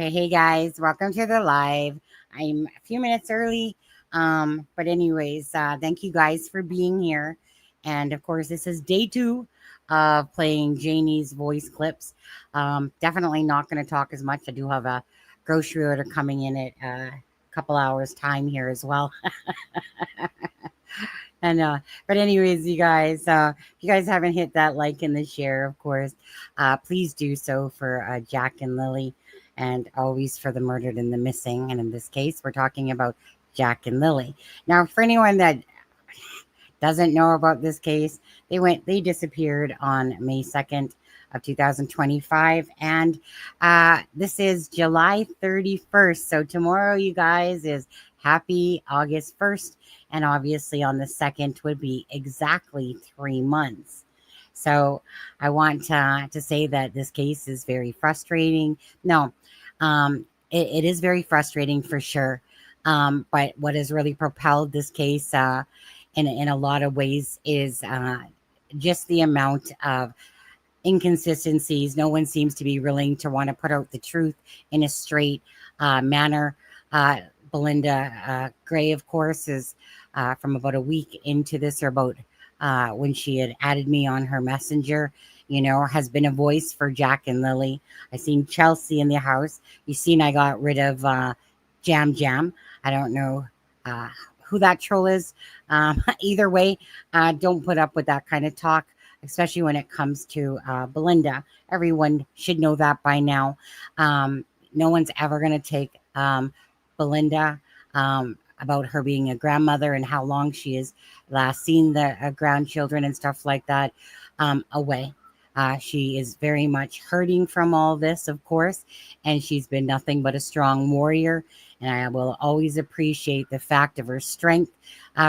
Okay, hey guys, welcome to the live. I'm a few minutes early, but anyways, thank you guys for being here. And of course, this is day 2 of playing Janie's voice clips. Definitely not going to talk as much. I do have a grocery order coming in at a couple hours time here as well. And but anyways, you guys, if you guys haven't hit that like and the share, of course, please do so for Jack and Lily, and always for the murdered and the missing. And in this case, we're talking about Jack and Lily. Now, for anyone that doesn't know about this case, they disappeared on May 2nd of 2025, and this is July 31st. So tomorrow, you guys, is happy August 1st, and obviously on the 2nd would be exactly 3 months. So I want to say that this case is very frustrating. No, it is very frustrating for sure. But what has really propelled this case in a lot of ways is just the amount of inconsistencies. No one seems to be willing to want to put out the truth in a straight manner. Belinda Gray, of course, is from about a week into this, or about when she had added me on her messenger, has been a voice for Jack and Lily. I seen Chelsea in the house. You seen I got rid of Jam. I don't know who that troll is. Either way, don't put up with that kind of talk, especially when it comes to Belinda. Everyone should know that by now. No one's ever going to take Belinda about her being a grandmother and how long she has last seen the grandchildren and stuff like that away. She is very much hurting from all this, of course, and she's been nothing but a strong warrior. And I will always appreciate the fact of her strength,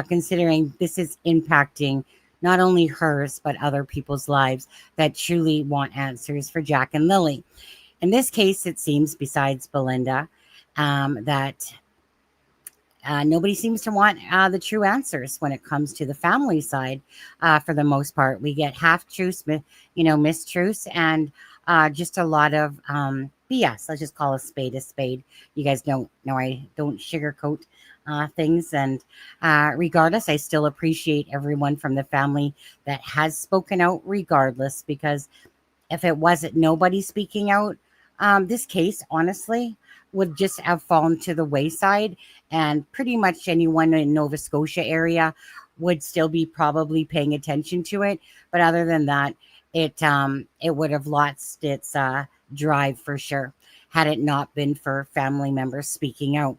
considering this is impacting not only hers, but other people's lives that truly want answers for Jack and Lily. In this case, it seems, besides Belinda, that nobody seems to want the true answers when it comes to the family side. For the most part, we get half truths, mistruths, and just a lot of BS. Let's just call a spade a spade. You guys don't know I don't sugarcoat things, and regardless, I still appreciate everyone from the family that has spoken out, regardless, because if it wasn't nobody speaking out, this case, honestly, would just have fallen to the wayside, and pretty much anyone in Nova Scotia area would still be probably paying attention to it. But other than that, it would have lost its drive for sure, had it not been for family members speaking out.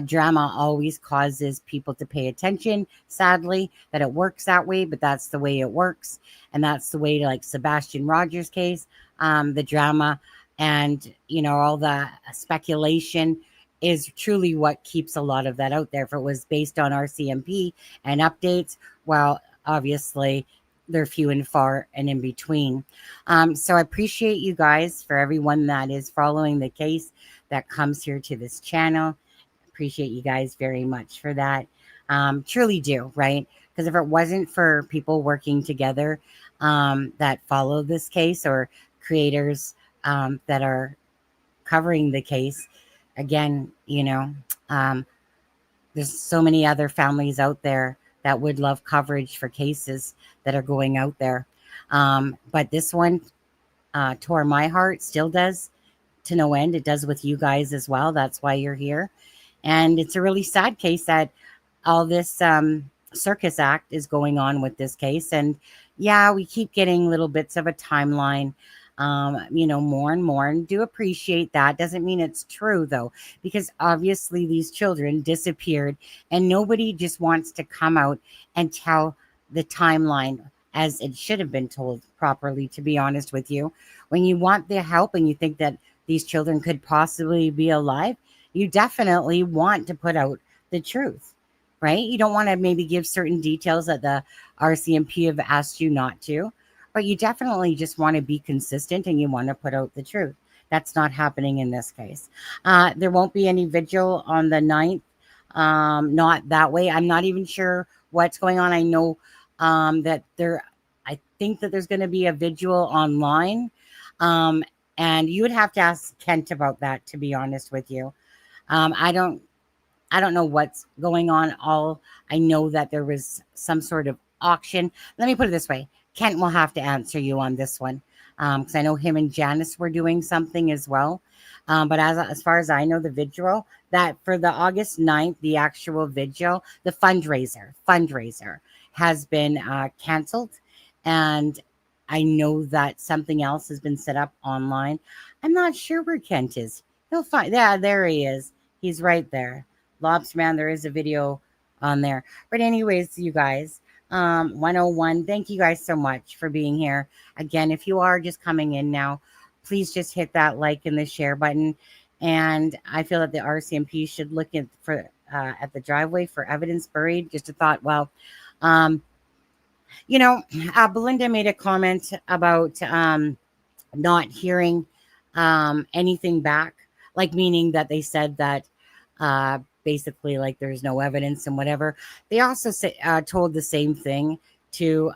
Drama always causes people to pay attention. Sadly, that it works that way, but that's the way it works, and that's the way, like Sebastian Rogers' case, the drama and all the speculation is truly what keeps a lot of that out there. If it was based on RCMP and updates, well, obviously they're few and far and in between. So I appreciate you guys, for everyone that is following the case that comes here to this channel. Appreciate you guys very much for that. Truly do, right? Because if it wasn't for people working together that follow this case, or creators that are covering the case, again, there's so many other families out there that would love coverage for cases that are going out there. But this one tore my heart, still does, to no end. It does with you guys as well. That's why you're here. And it's a really sad case that all this circus act is going on with this case. And yeah, we keep getting little bits of a timeline, more and more, and do appreciate that. Doesn't mean it's true, though, because obviously these children disappeared, and nobody just wants to come out and tell the timeline as it should have been told properly, to be honest with you. When you want the help and you think that these children could possibly be alive, you definitely want to put out the truth, right? You don't want to maybe give certain details that the RCMP have asked you not to, but you definitely just want to be consistent, and you want to put out the truth. That's not happening in this case. There won't be any vigil on the 9th. Not that way. I'm not even sure what's going on. I know I think that there's going to be a vigil online. And you would have to ask Kent about that, to be honest with you. I don't know what's going on. All I know that there was some sort of auction. Let me put it this way. Kent will have to answer you on this one, because I know him and Janice were doing something as well. But as far as I know, the vigil that for the August 9th, the actual vigil, the fundraiser has been canceled. And I know that something else has been set up online. I'm not sure where Kent is. He'll find, yeah, there he is. He's right there. Lobsterman, there is a video on there. But anyways, you guys, 101, thank you guys so much for being here. Again, if you are just coming in now, please just hit that like and the share button. And I feel that the RCMP should look at the driveway for evidence buried. Just a thought. Well, Belinda made a comment about not hearing anything back, like meaning that they said that basically like there's no evidence and whatever. They also told the same thing to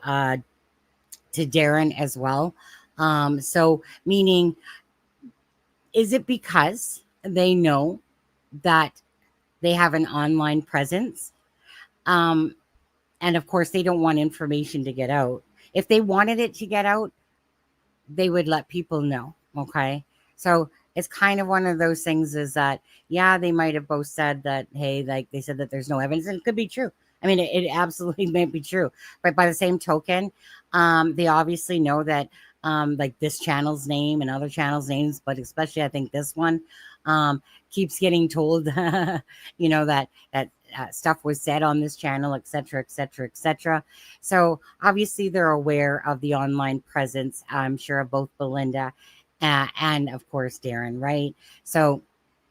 Darren as well. So meaning, is it because they know that they have an online presence? And of course, they don't want information to get out. If they wanted it to get out, they would let people know. Okay. So it's kind of one of those things is that, yeah, they might have both said that, hey, like they said that there's no evidence, and it could be true. I mean, it absolutely might be true. But by the same token, they obviously know that like this channel's name and other channels' names, but especially I think this one keeps getting told, that stuff was said on this channel, et cetera, et cetera, et cetera. So obviously they're aware of the online presence, I'm sure, of both Belinda and of course Darren, right? So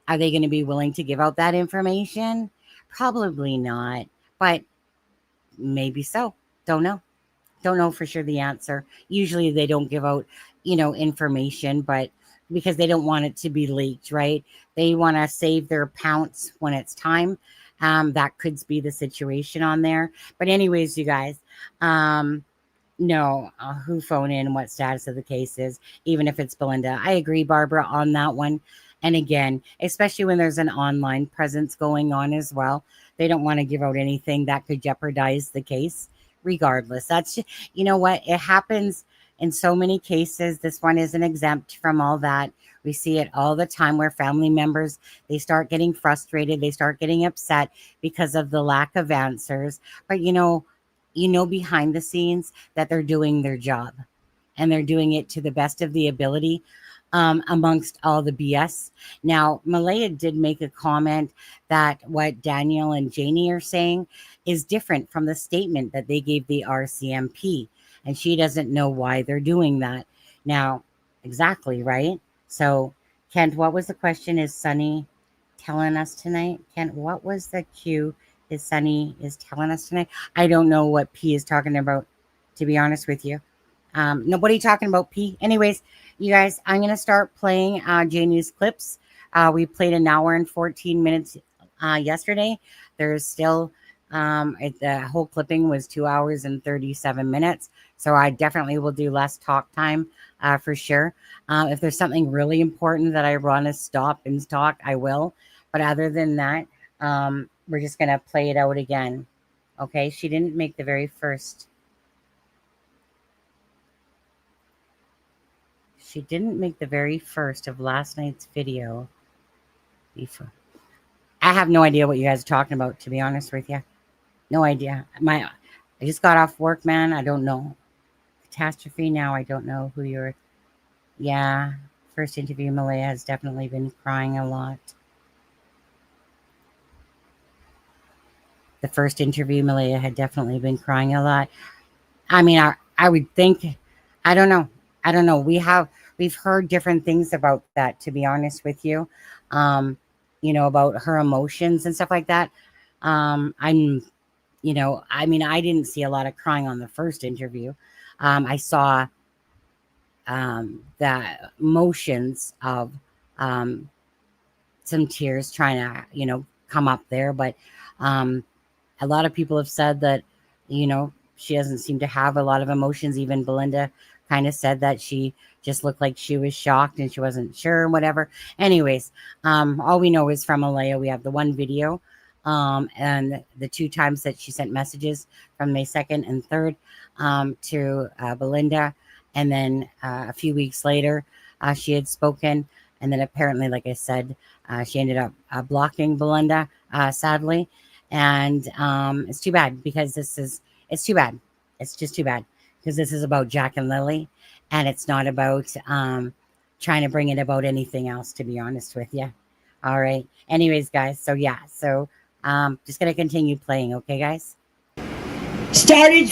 are they going to be willing to give out that information? Probably not, but maybe so. Don't know for sure the answer. Usually they don't give out, information, but because they don't want it to be leaked, right? They want to save their pounce when it's time. That could be the situation on there. But anyways, you guys, no, who phone in, what status of the case is, even if it's Belinda. I agree, Barbara, on that one. And again, especially when there's an online presence going on as well, they don't want to give out anything that could jeopardize the case. Regardless, that's, you know what, it happens in so many cases. This one isn't exempt from all that. We see it all the time where family members, they start getting frustrated, they start getting upset because of the lack of answers. But behind the scenes that they're doing their job, and they're doing it to the best of the ability, amongst all the BS. Now, Malaya did make a comment that what Daniel and Janie are saying is different from the statement that they gave the RCMP, and she doesn't know why they're doing that. Now, exactly, right? So, Kent, what was the question? Is Sunny telling us tonight? Kent, what was the cue? Is Sunny is telling us tonight? I don't know what P is talking about, to be honest with you. Nobody talking about P. Anyways, you guys, I'm going to start playing Janie'S clips. We played an hour and 14 minutes yesterday. There's still, the whole clipping was 2 hours and 37 minutes. So I definitely will do less talk time for sure. If there's something really important that I want to stop and talk, I will. But other than that, we're just going to play it out again. Okay, she didn't make the very first. She didn't make the very first of last night's video before. I have no idea what you guys are talking about, to be honest with you. No idea. I just got off work, man. I don't know. Catastrophe now. I don't know who you're. Yeah. First interview, Malaya has definitely been crying a lot. The first interview, Malaya had definitely been crying a lot. I mean, I would think, I don't know. We've heard different things about that, to be honest with you. About her emotions and stuff like that. I didn't see a lot of crying on the first interview. I saw the emotions of some tears trying to, come up there. But a lot of people have said that, she doesn't seem to have a lot of emotions. Even Belinda kind of said that she just looked like she was shocked and she wasn't sure, whatever. Anyways, all we know is from Malaya, we have the one video, and the 2 times that she sent messages from May 2nd and 3rd to Belinda. And then a few weeks later, she had spoken. And then apparently, like I said, she ended up blocking Belinda, sadly. And it's too bad because it's too bad. It's just too bad because this is about Jack and Lily, and it's not about trying to bring it about anything else, to be honest with you. All right. Anyways, guys. So yeah. So just gonna continue playing. Okay, guys. Started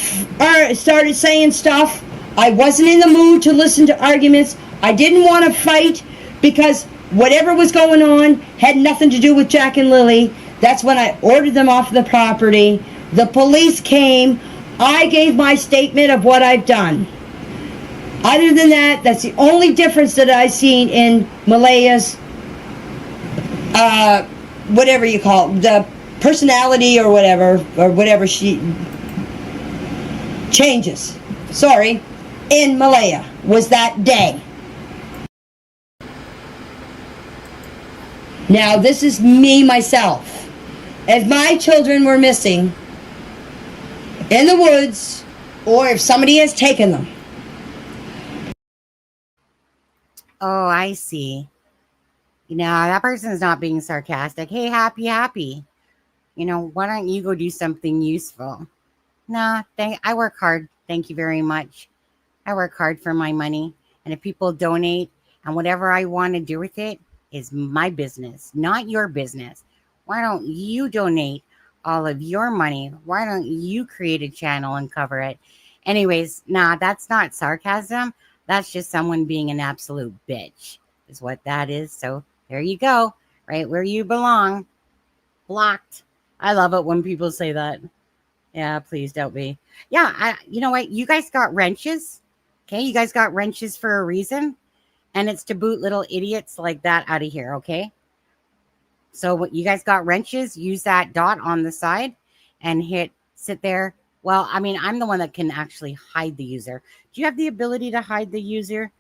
saying stuff. I wasn't in the mood to listen to arguments. I didn't want to fight because whatever was going on had nothing to do with Jack and Lily. That's when I ordered them off the property. The police came. I gave my statement of what I've done. Other than that, that's the only difference that I've seen in Malaya's, whatever you call it, the personality or whatever she changes. Sorry, in Malaya was that day. Now, this is me, myself. If my children were missing in the woods, or if somebody has taken them. Oh, I see. That person's not being sarcastic. Hey, happy. Why don't you go do something useful? Nah, I work hard. Thank you very much. I work hard for my money. And if people donate and whatever I want to do with it is my business, not your business. Why don't you donate all of your money? Why don't you create a channel and cover it? Anyways, nah, that's not sarcasm. That's just someone being an absolute bitch is what that is. So there you go. Right where you belong. Blocked. I love it when people say that. Yeah, please don't be. Yeah, you know what? You guys got wrenches. Okay, you guys got wrenches for a reason. And it's to boot little idiots like that out of here, okay? So what you guys got wrenches, use that dot on the side and sit there. Well, I mean, I'm the one that can actually hide the user. Do you have the ability to hide the user?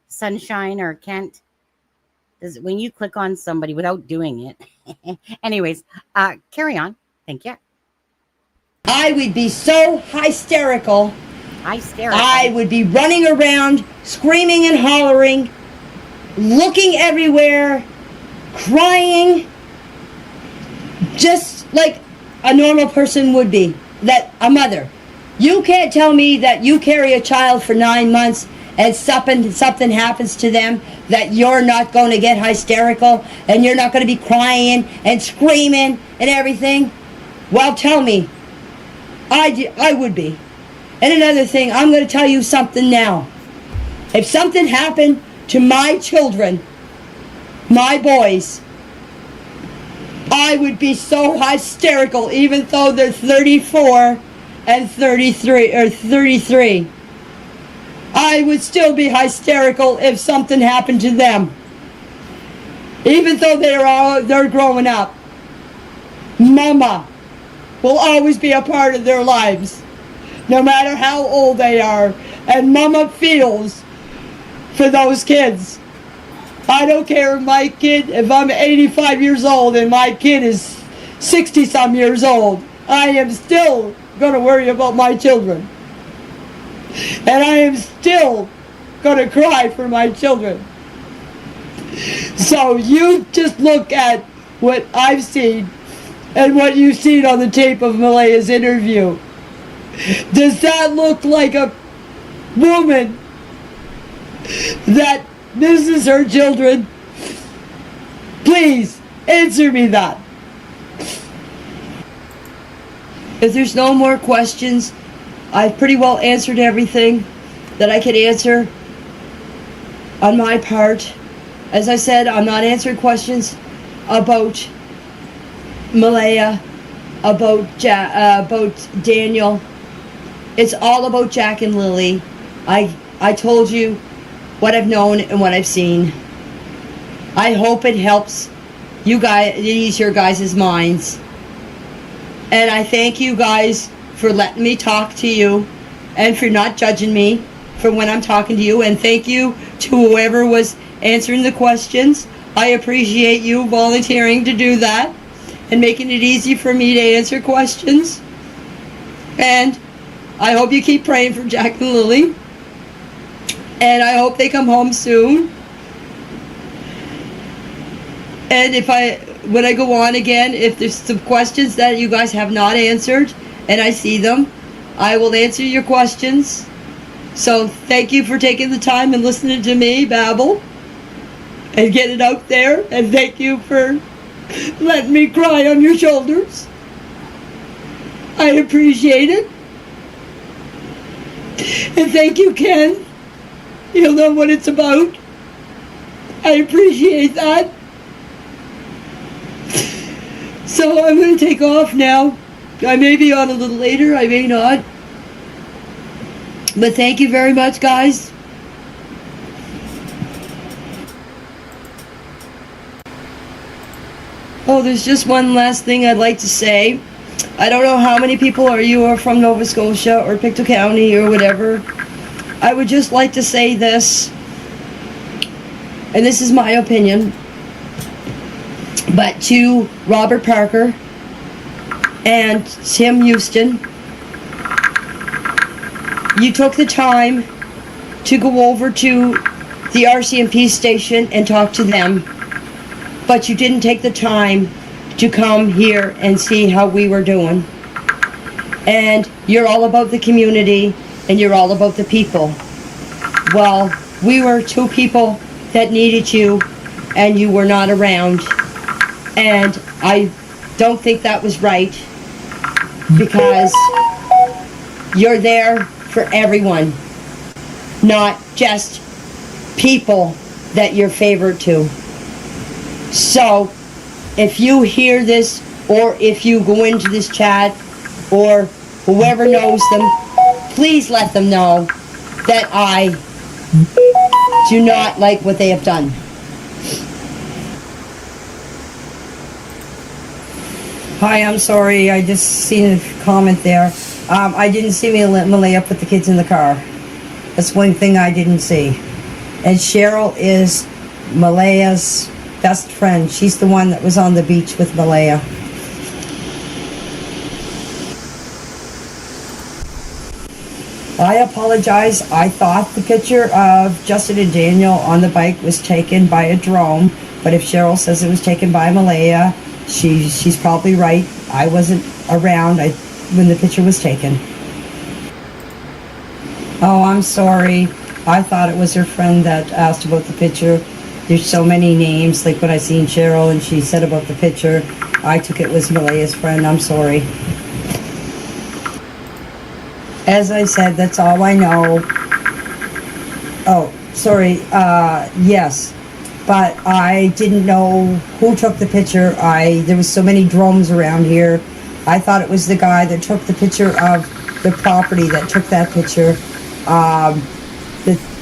Sunshine or Kent? When you click on somebody without doing it. Anyways, carry on. Thank you. I would be so hysterical. I would be running around, screaming and hollering, looking everywhere, crying, just like a normal person would be. That a mother. You can't tell me that you carry a child for 9 months and something happens to them that you're not going to get hysterical and you're not going to be crying and screaming and everything. Well, tell me. I would be. And another thing, I'm going to tell you something now. If something happened to my children, my boys, I would be so hysterical, even though they're 34 and 33. I would still be hysterical if something happened to them. Even though they're growing up. Mama will always be a part of their lives, no matter how old they are. And Mama feels for those kids. I don't care if my kid, if I'm 85 years old and my kid is 60-some years old, I am still going to worry about my children. And I am still going to cry for my children. So you just look at what I've seen and what you've seen on the tape of Malaya's interview. Does that look like a woman that misses her children? Please answer me that. If there's no more questions, I've pretty well answered everything that I could answer on my part. As I said, I'm not answering questions about Malaya, about Daniel. It's all about Jack and Lily. I told you what I've known and what I've seen. I hope it helps you guys, it ease your guys' minds. And I thank you guys for letting me talk to you and for not judging me for when I'm talking to you. And thank you to whoever was answering the questions. I appreciate you volunteering to do that and making it easy for me to answer questions. And I hope you keep praying for Jack and Lily. And I hope they come home soon. And when I go on again, if there's some questions that you guys have not answered and I see them, I will answer your questions. So thank you for taking the time and listening to me babble and get it out there. And thank you for letting me cry on your shoulders. I appreciate it. And thank you, Ken. You'll know what it's about. I appreciate that. So I'm going to take off now. I may be on a little later, I may not. But thank you very much, guys. Oh, there's just one last thing I'd like to say. I don't know how many people are from Nova Scotia or Pictou County or whatever. I would just like to say this, and this is my opinion, but to Robert Parker and Tim Houston, you took the time to go over to the RCMP station and talk to them, but you didn't take the time to come here and see how we were doing. And you're all about the community and you're all about the people. Well, we were two people that needed you and you were not around. And I don't think that was right, because you're there for everyone, not just people that you're favored to. So if you hear this, or if you go into this chat, or whoever knows them, please let them know that I do not like what they have done. Hi, I'm sorry, I just seen a comment there. I didn't see Malaya put the kids in the car. That's one thing I didn't see. And Cheryl is Malaya's best friend. She's the one that was on the beach with Malaya. I apologize. I thought the picture of Justin and Daniel on the bike was taken by a drone, but if Cheryl says it was taken by Malaya, she's probably right. I wasn't around when the picture was taken. Oh, I'm sorry. I thought it was her friend that asked about the picture. There's so many names. Like when I seen Cheryl and she said about the picture, I took it was Malaya's friend. I'm sorry. As I said, that's all I know. Oh, sorry. Yes. But I didn't know who took the picture. There was so many drones around here. I thought it was the guy that took the picture of the property that took that picture.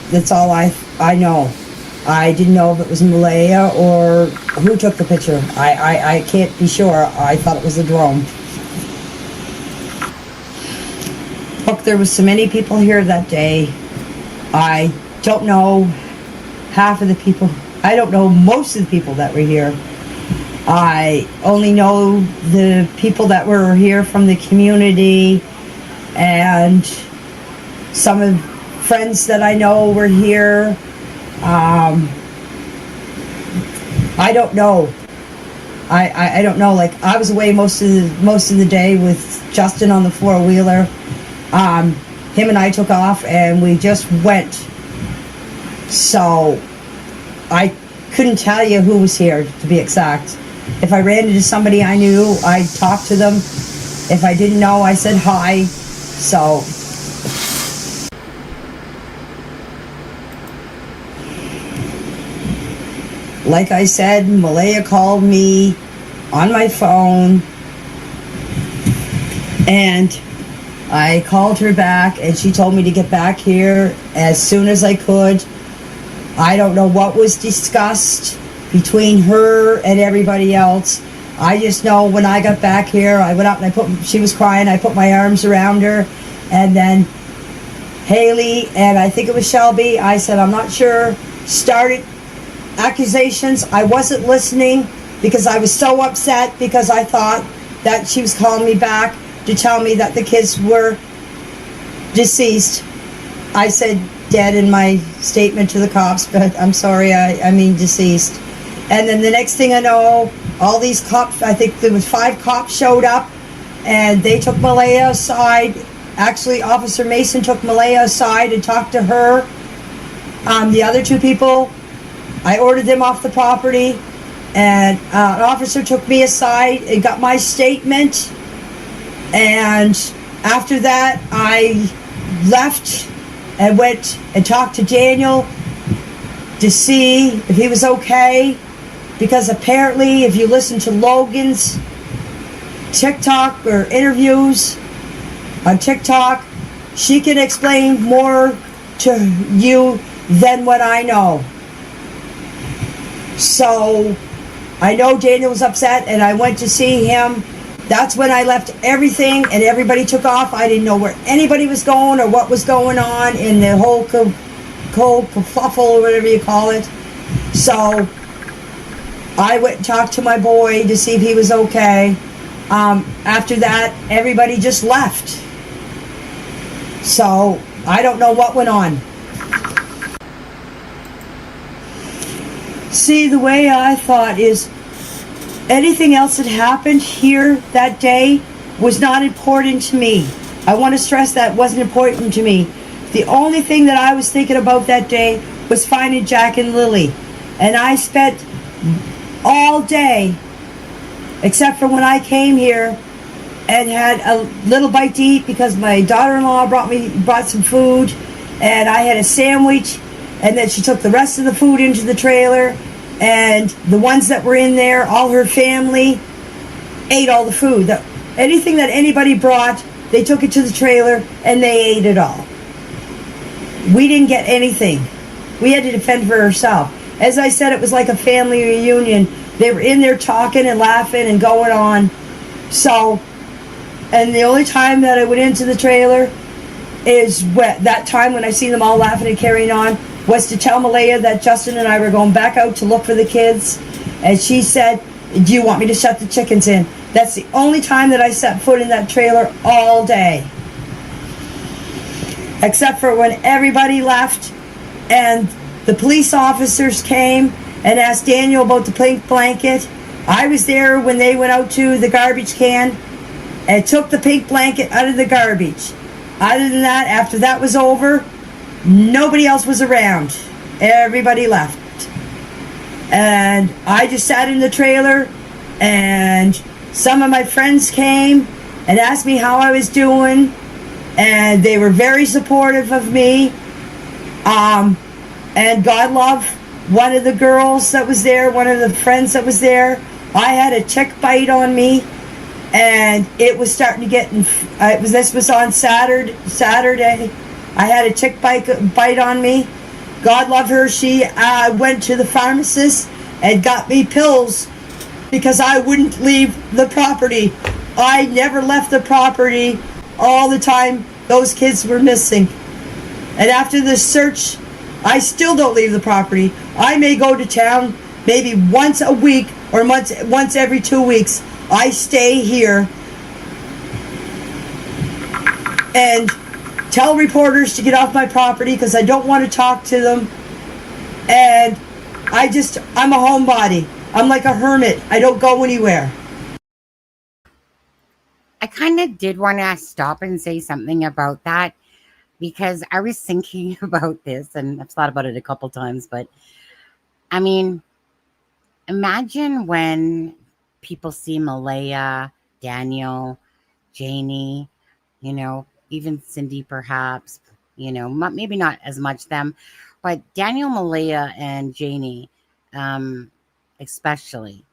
That's all I know. I didn't know if it was Malaya or who took the picture. I can't be sure. I thought it was a drone. Look, there was so many people here that day. I don't know half of the people. I don't know most of the people that were here. I only know the people that were here from the community, and some of friends that I know were here. I don't know. I don't know. Like, I was away most of the day with Justin on the four-wheeler. Him and I took off and we just went. So I couldn't tell you who was here, to be exact. If I ran into somebody I knew, I'd talk to them. If I didn't know, I said hi. So like I said, Malaya called me on my phone and I called her back and she told me to get back here as soon as I could. I don't know what was discussed between her and everybody else. I just know when I got back here, I went up and she was crying, I put my arms around her, and then Haley, and I think it was Shelby. I said, I'm not sure. Started accusations. I wasn't listening because I was so upset because I thought that she was calling me back to tell me that the kids were deceased. I said dead in my statement to the cops, but I'm sorry, I mean deceased. And then the next thing I know, all these cops, I think there was 5 cops showed up, and they took Malaya aside. Actually, Officer Mason took Malaya aside and talked to her. The other 2 people, I ordered them off the property, and an officer took me aside and got my statement. And after that, I left and went and talked to Daniel to see if he was okay, because apparently if you listen to Logan's TikTok or interviews on TikTok, she can explain more to you than what I know. So I know Daniel was upset, and I went to see him. That's when I left everything, and everybody took off. I didn't know where anybody was going or what was going on in the whole kerfuffle or whatever you call it. So I went and talked to my boy to see if he was okay. After that, everybody just left. So I don't know what went on. See, the way I thought is anything else that happened here that day was not important to me. I want to stress that wasn't important to me. The only thing that I was thinking about that day was finding Jack and Lily. And I spent all day, except for when I came here and had a little bite to eat because my daughter-in-law brought some food, and I had a sandwich, and then she took the rest of the food into the trailer, and the ones that were in there, all her family, ate all the food. Anything that anybody brought, they took it to the trailer and they ate it all. We didn't get anything. We had to defend for ourselves. As I said, it was like a family reunion. They were in there talking and laughing and going on. So, and the only time that I went into the trailer is that time when I seen them all laughing and carrying on, was to tell Malaya that Justin and I were going back out to look for the kids. And she said, do you want me to shut the chickens in? That's the only time that I set foot in that trailer all day. Except for when everybody left and the police officers came and asked Daniel about the pink blanket. I was there when they went out to the garbage can and took the pink blanket out of the garbage. Other than that, after that was over, nobody else was around. Everybody left. And I just sat in the trailer, and some of my friends came and asked me how I was doing, and they were very supportive of me. And God love one of the girls that was there, one of the friends that was there. I had a tick bite on me, and it was starting to get, this was on Saturday. I had a tick bite on me. God love her. She went to the pharmacist and got me pills because I wouldn't leave the property. I never left the property all the time those kids were missing. And after the search, I still don't leave the property. I may go to town maybe once a week or once every 2 weeks. I stay here and tell reporters to get off my property because I don't want to talk to them. And I'm a homebody. I'm like a hermit. I don't go anywhere. I kind of did want to stop and say something about that because I was thinking about this, and I've thought about it a couple times, but I mean, imagine when people see Malaya, Daniel, Janie, even Cindy perhaps, maybe not as much them, but Daniel, Malaya, and Janie, especially.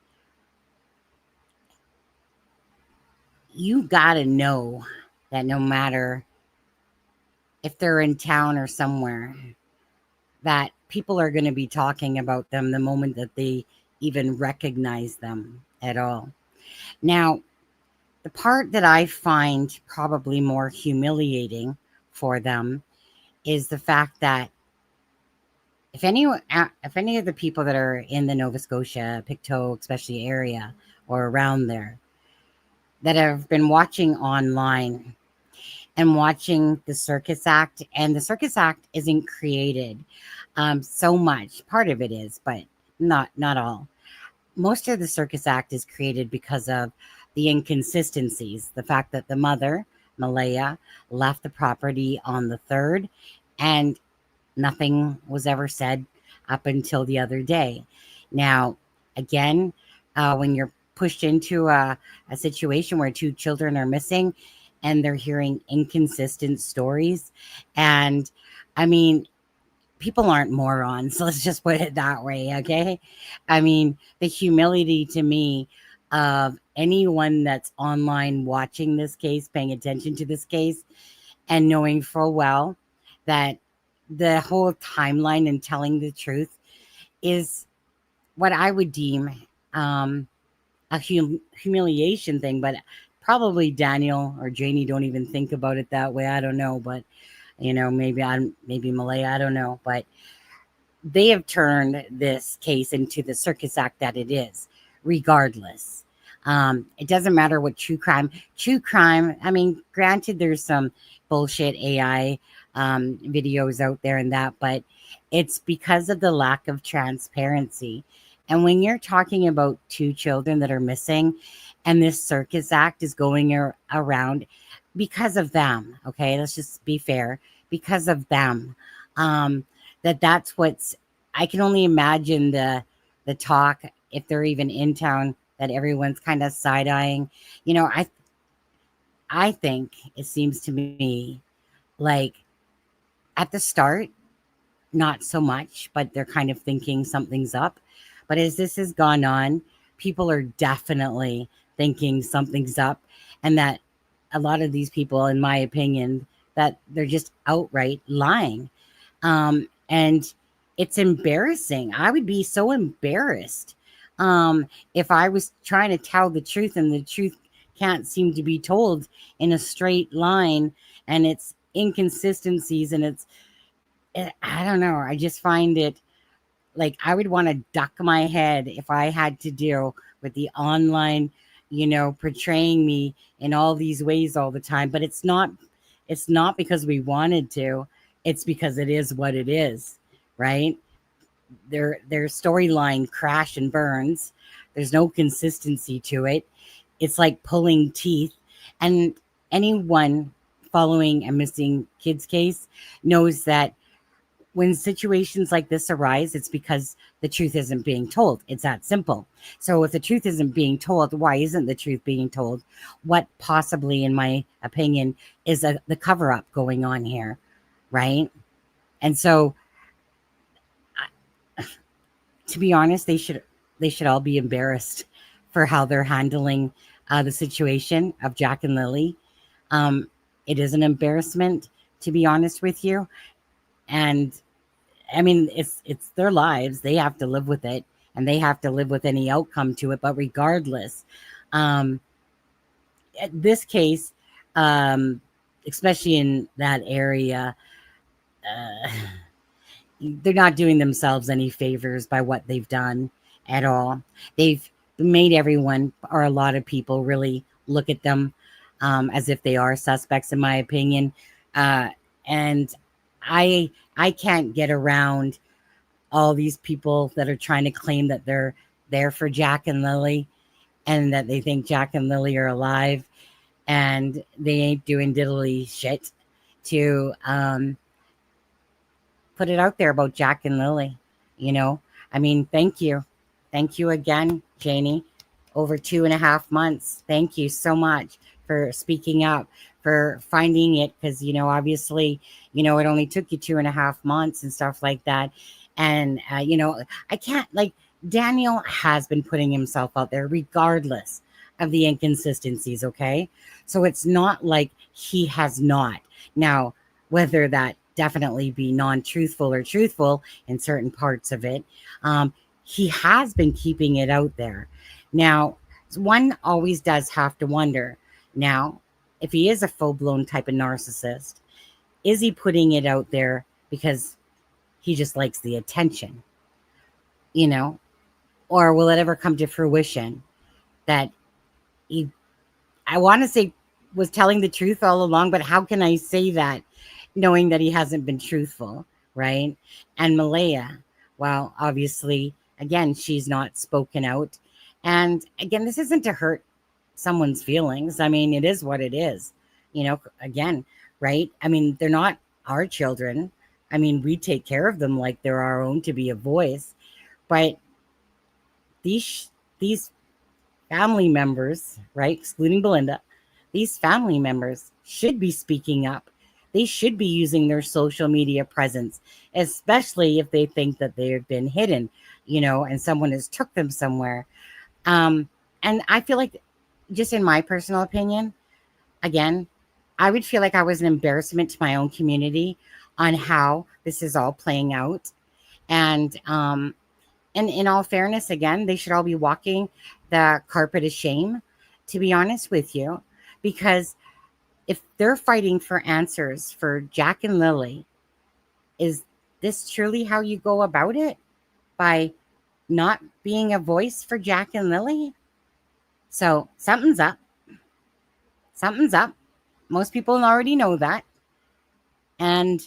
You gotta know that no matter if they're in town or somewhere, that people are going to be talking about them the moment that they even recognize them at all. Now, the part that I find probably more humiliating for them is the fact that if any of the people that are in the Nova Scotia Pictou, especially area or around there, that have been watching online and watching the Circus Act, and the Circus Act isn't created so much. Part of it is, but not all. Most of the Circus Act is created because of the inconsistencies. The fact that the mother, Malaya, left the property on the 3rd, and nothing was ever said up until the other day. Now, again, when you're pushed into a situation where 2 children are missing and they're hearing inconsistent stories, and I mean, people aren't morons. So let's just put it that way, okay? I mean, the humility to me of anyone that's online watching this case, paying attention to this case, and knowing full well that the whole timeline and telling the truth is what I would deem a humiliation thing. But probably Daniel or Janie don't even think about it that way. I don't know, but maybe Malaya, I don't know, but they have turned this case into the Circus Act that it is, regardless. It doesn't matter what true crime, I mean, granted, there's some bullshit AI videos out there and that, but it's because of the lack of transparency. And when you're talking about 2 children that are missing and this Circus Act is going around because of them, okay, let's just be fair, because of them, that's what's, I can only imagine the talk, if they're even in town, that everyone's kind of side-eyeing. I think it seems to me like at the start, not so much, but they're kind of thinking something's up. But as this has gone on, people are definitely thinking something's up, and that a lot of these people, in my opinion, that they're just outright lying. And it's embarrassing. I would be so embarrassed if I was trying to tell the truth and the truth can't seem to be told in a straight line, and it's inconsistencies, and I don't know. I just find it like I would want to duck my head if I had to deal with the online, portraying me in all these ways all the time. But it's not because we wanted to. It's because it is what it is, right? Their storyline crash and burns. There's no consistency to it. It's like pulling teeth. And anyone following a missing kids case knows that when situations like this arise, it's because the truth isn't being told. It's that simple. So if the truth isn't being told, why isn't the truth being told? What possibly, in my opinion, is the cover-up going on here, right? And so, to be honest, they should all be embarrassed for how they're handling the situation of Jack and Lily. It is an embarrassment, to be honest with you. And I mean, it's their lives. They have to live with it, and they have to live with any outcome to it. But regardless, this case, especially in that area, they're not doing themselves any favors by what they've done at all. They've made everyone, or a lot of people, really look at them as if they are suspects, in my opinion. And I can't get around all these people that are trying to claim that they're there for Jack and Lily, and that they think Jack and Lily are alive, and they ain't doing diddly shit to put it out there about Jack and Lily. I mean, thank you again, Janie. Over 2.5 months. Thank you so much for speaking up, for finding it, because obviously it only took you 2.5 months and stuff like that. And I can't, like, Daniel has been putting himself out there regardless of the inconsistencies, okay? So it's not like he has not. Now, whether that definitely be non-truthful or truthful in certain parts of it, he has been keeping it out there. Now, one always does have to wonder, now, if he is a full-blown type of narcissist, is he putting it out there because he just likes the attention, you know? Or will it ever come to fruition that he, I want to say, was telling the truth all along, but how can I say that knowing that he hasn't been truthful, right? And Malaya, well, obviously, again, she's not spoken out. And again, this isn't to hurt someone's feelings. I mean, it is what it is, you know, again, right? I mean, they're not our children. I mean, we take care of them like they're our own to be a voice. But these family members, right, excluding Belinda, these family members should be speaking up. They should be using their social media presence, especially if they think that they have been hidden, you know, and someone has took them somewhere. And I feel like, just in my personal opinion, again, I would feel like I was an embarrassment to my own community on how this is all playing out. And in all fairness, again, they should all be walking the carpet of shame, to be honest with you, because if they're fighting for answers for Jack and Lily, is this truly how you go about it? By not being a voice for Jack and Lily? So something's up. Something's up. Most people already know that. And,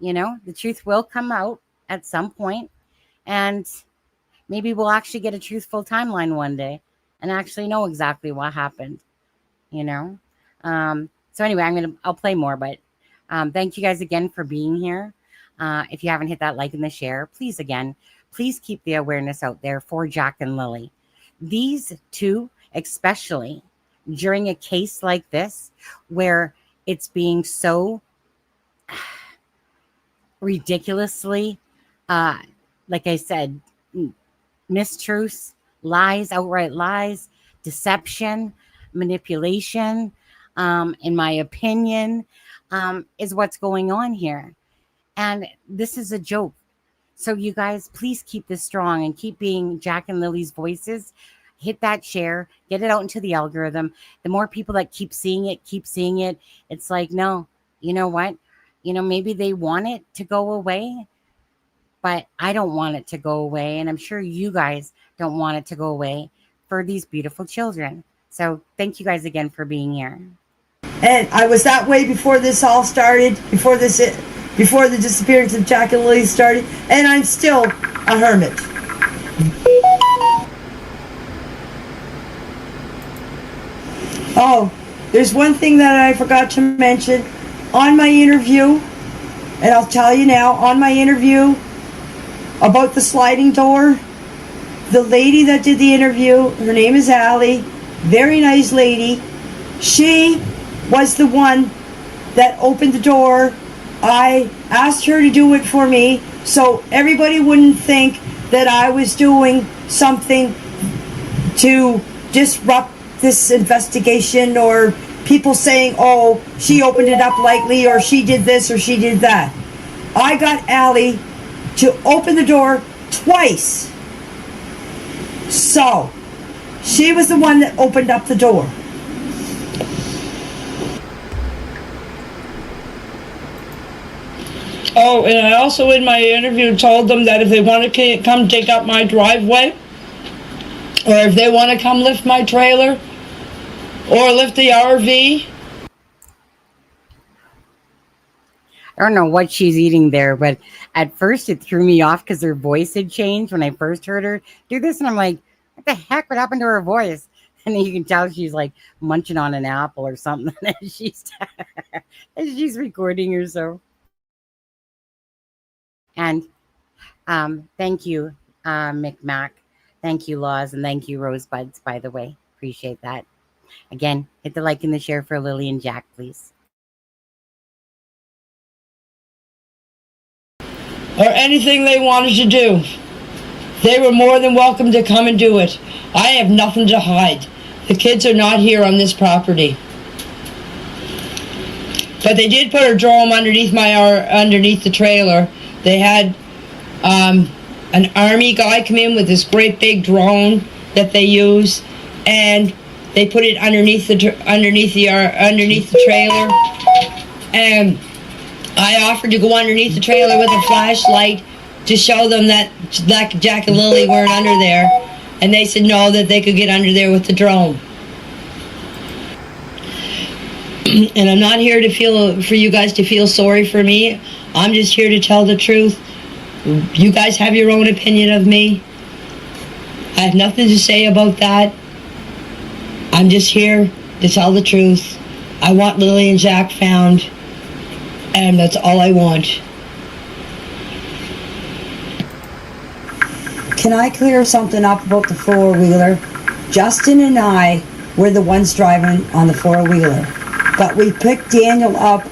you know, the truth will come out at some point. And maybe we'll actually get a truthful timeline one day and actually know exactly what happened, you know? So anyway, I'll play more, but thank you guys again for being here. If you haven't hit that like and the share, please keep the awareness out there for Jack and Lily. These two, especially during a case like this, where it's being so ridiculously, like I said, mistruths, lies, outright lies, deception, manipulation, in my opinion, is what's going on here. And this is a joke. So you guys, please keep this strong and keep being Jack and Lily's voices. Hit that share, get it out into the algorithm. The more people that keep seeing it. It's like, no, you know what? You know, maybe they want it to go away, but I don't want it to go away. And I'm sure you guys don't want it to go away for these beautiful children. So thank you guys again for being here. And I was that way before this all started, before the disappearance of Jack and Lily started, and I'm still a hermit. Oh, there's one thing that I forgot to mention. On my interview, and I'll tell you now, on my interview about the sliding door, the lady that did the interview, her name is Allie, very nice lady. She was the one that opened the door. I asked her to do it for me so everybody wouldn't think that I was doing something to disrupt this investigation, or people saying, oh, she opened it up lightly, or she did this, or she did that. I got Allie to open the door twice. So, she was the one that opened up the door. Oh, and I also in my interview told them that if they want to come take up my driveway, or if they want to come lift my trailer, or lift the RV. I don't know what she's eating there, but at first it threw me off because her voice had changed when I first heard her do this. And I'm like, what the heck? What happened to her voice? And then you can tell she's like munching on an apple or something as she's recording herself. And thank you, McMac. Thank you, Laws. And thank you, Rosebuds, by the way. Appreciate that. Again, hit the like and the share for Lily and Jack, please. Or anything they wanted to do. They were more than welcome to come and do it. I have nothing to hide. The kids are not here on this property. But they did put a drone underneath underneath the trailer. They had an army guy come in with this great big drone that they use, and they put it underneath the trailer. And I offered to go underneath the trailer with a flashlight to show them that Jack and Lily weren't under there. And they said no, that they could get under there with the drone. And I'm not here for you guys to feel sorry for me. I'm just here to tell the truth. You guys have your own opinion of me. I have nothing to say about that. I'm just here to tell the truth. I want Lily and Jack found, and that's all I want. Can I clear something up about the four-wheeler? Justin and I were the ones driving on the four-wheeler, but we picked Daniel up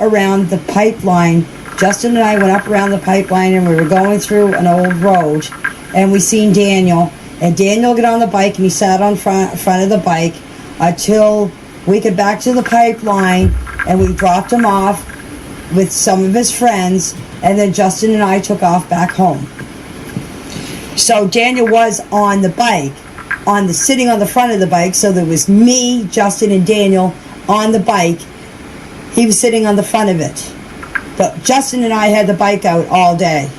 around the pipeline. Justin and I went up around the pipeline, and we were going through an old road, and we seen Daniel, and Daniel got on the bike, and he sat on front of the bike until we got back to the pipeline, and we dropped him off with some of his friends, and then Justin and I took off back home. So Daniel was on the bike, sitting on the front of the bike, so there was me, Justin, and Daniel on the bike. He was sitting on the front of it. But Justin and I had the bike out all day.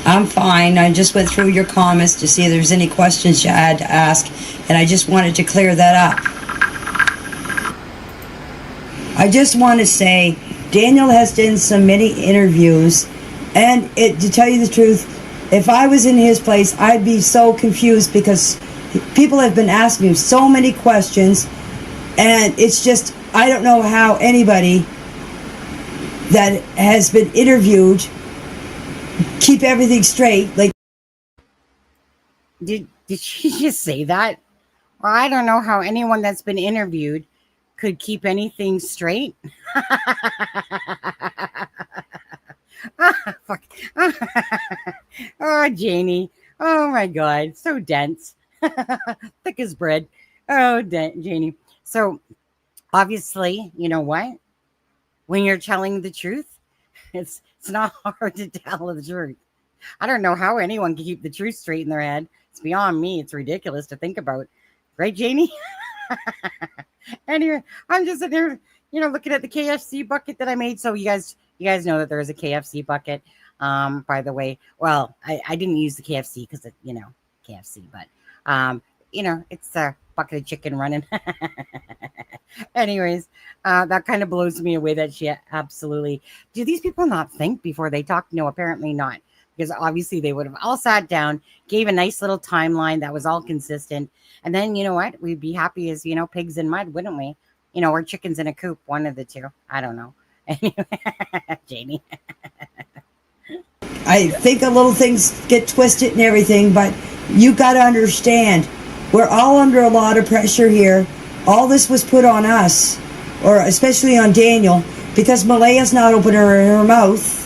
I'm fine. I just went through your comments to see if there's any questions you had to ask, and I just wanted to clear that up. I just want to say, Daniel has done so many interviews, and to tell you the truth, if I was in his place, I'd be so confused because people have been asking him so many questions, and it's just, I don't know how anybody that has been interviewed keep everything straight. Like, Did she just say that? Or I don't know how anyone that's been interviewed could keep anything straight. Fuck. Oh, Janie. Oh my God. So dense. Thick as bread. Oh, Janie. So obviously, you know what? When you're telling the truth, it's not hard to tell the truth. I don't know how anyone can keep the truth straight in their head. It's beyond me. It's ridiculous to think about. Right, Janie? Anyway, I'm just sitting there, looking at the KFC bucket that I made. So you guys know that there is a KFC bucket. By the way, well, I didn't use the KFC because KFC, but it's a bucket of chicken running. Anyways, that kind of blows me away that she absolutely. Do these people not think before they talk? No, apparently not. Because obviously they would have all sat down, gave a nice little timeline that was all consistent. And then, you know what? We'd be happy as, pigs in mud, wouldn't we? Or chickens in a coop, one of the two. I don't know. Anyway, Janie. I think a little things get twisted and everything, but you got to understand, we're all under a lot of pressure here. All this was put on us, or especially on Daniel, because Malaya's not opening her mouth.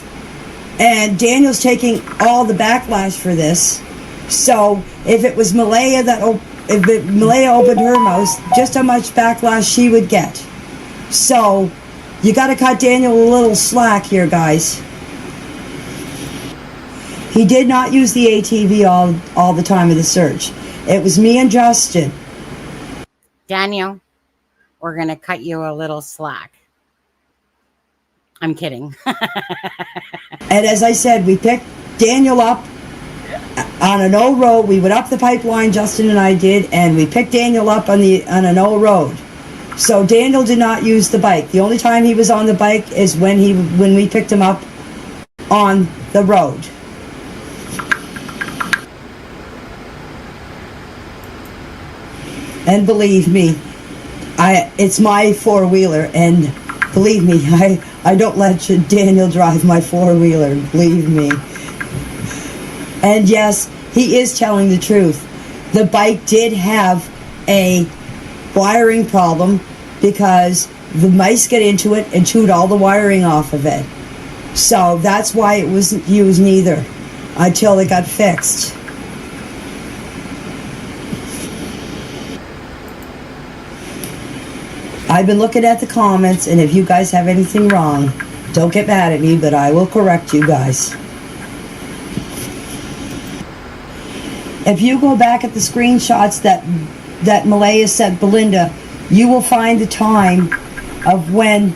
And Daniel's taking all the backlash for this. So if it was Malaya Malaya opened her mouth, just how much backlash she would get. So you got to cut Daniel a little slack here, guys. He did not use the ATV all the time of the search. It was me and Justin. Daniel, we're going to cut you a little slack. I'm kidding. And as I said, we picked Daniel up on an old road. We went up the pipeline, Justin and I did, and we picked Daniel up on an old road. So Daniel did not use the bike. The only time he was on the bike is when we picked him up on the road. And believe me, it's my four-wheeler, and believe me, I don't let Daniel drive my four-wheeler, believe me. And yes, he is telling the truth. The bike did have a wiring problem because the mice got into it and chewed all the wiring off of it. So that's why it wasn't used neither until it got fixed. I've been looking at the comments, and if you guys have anything wrong, don't get mad at me, but I will correct you guys. If you go back at the screenshots that Malaya sent Belinda, you will find the time of when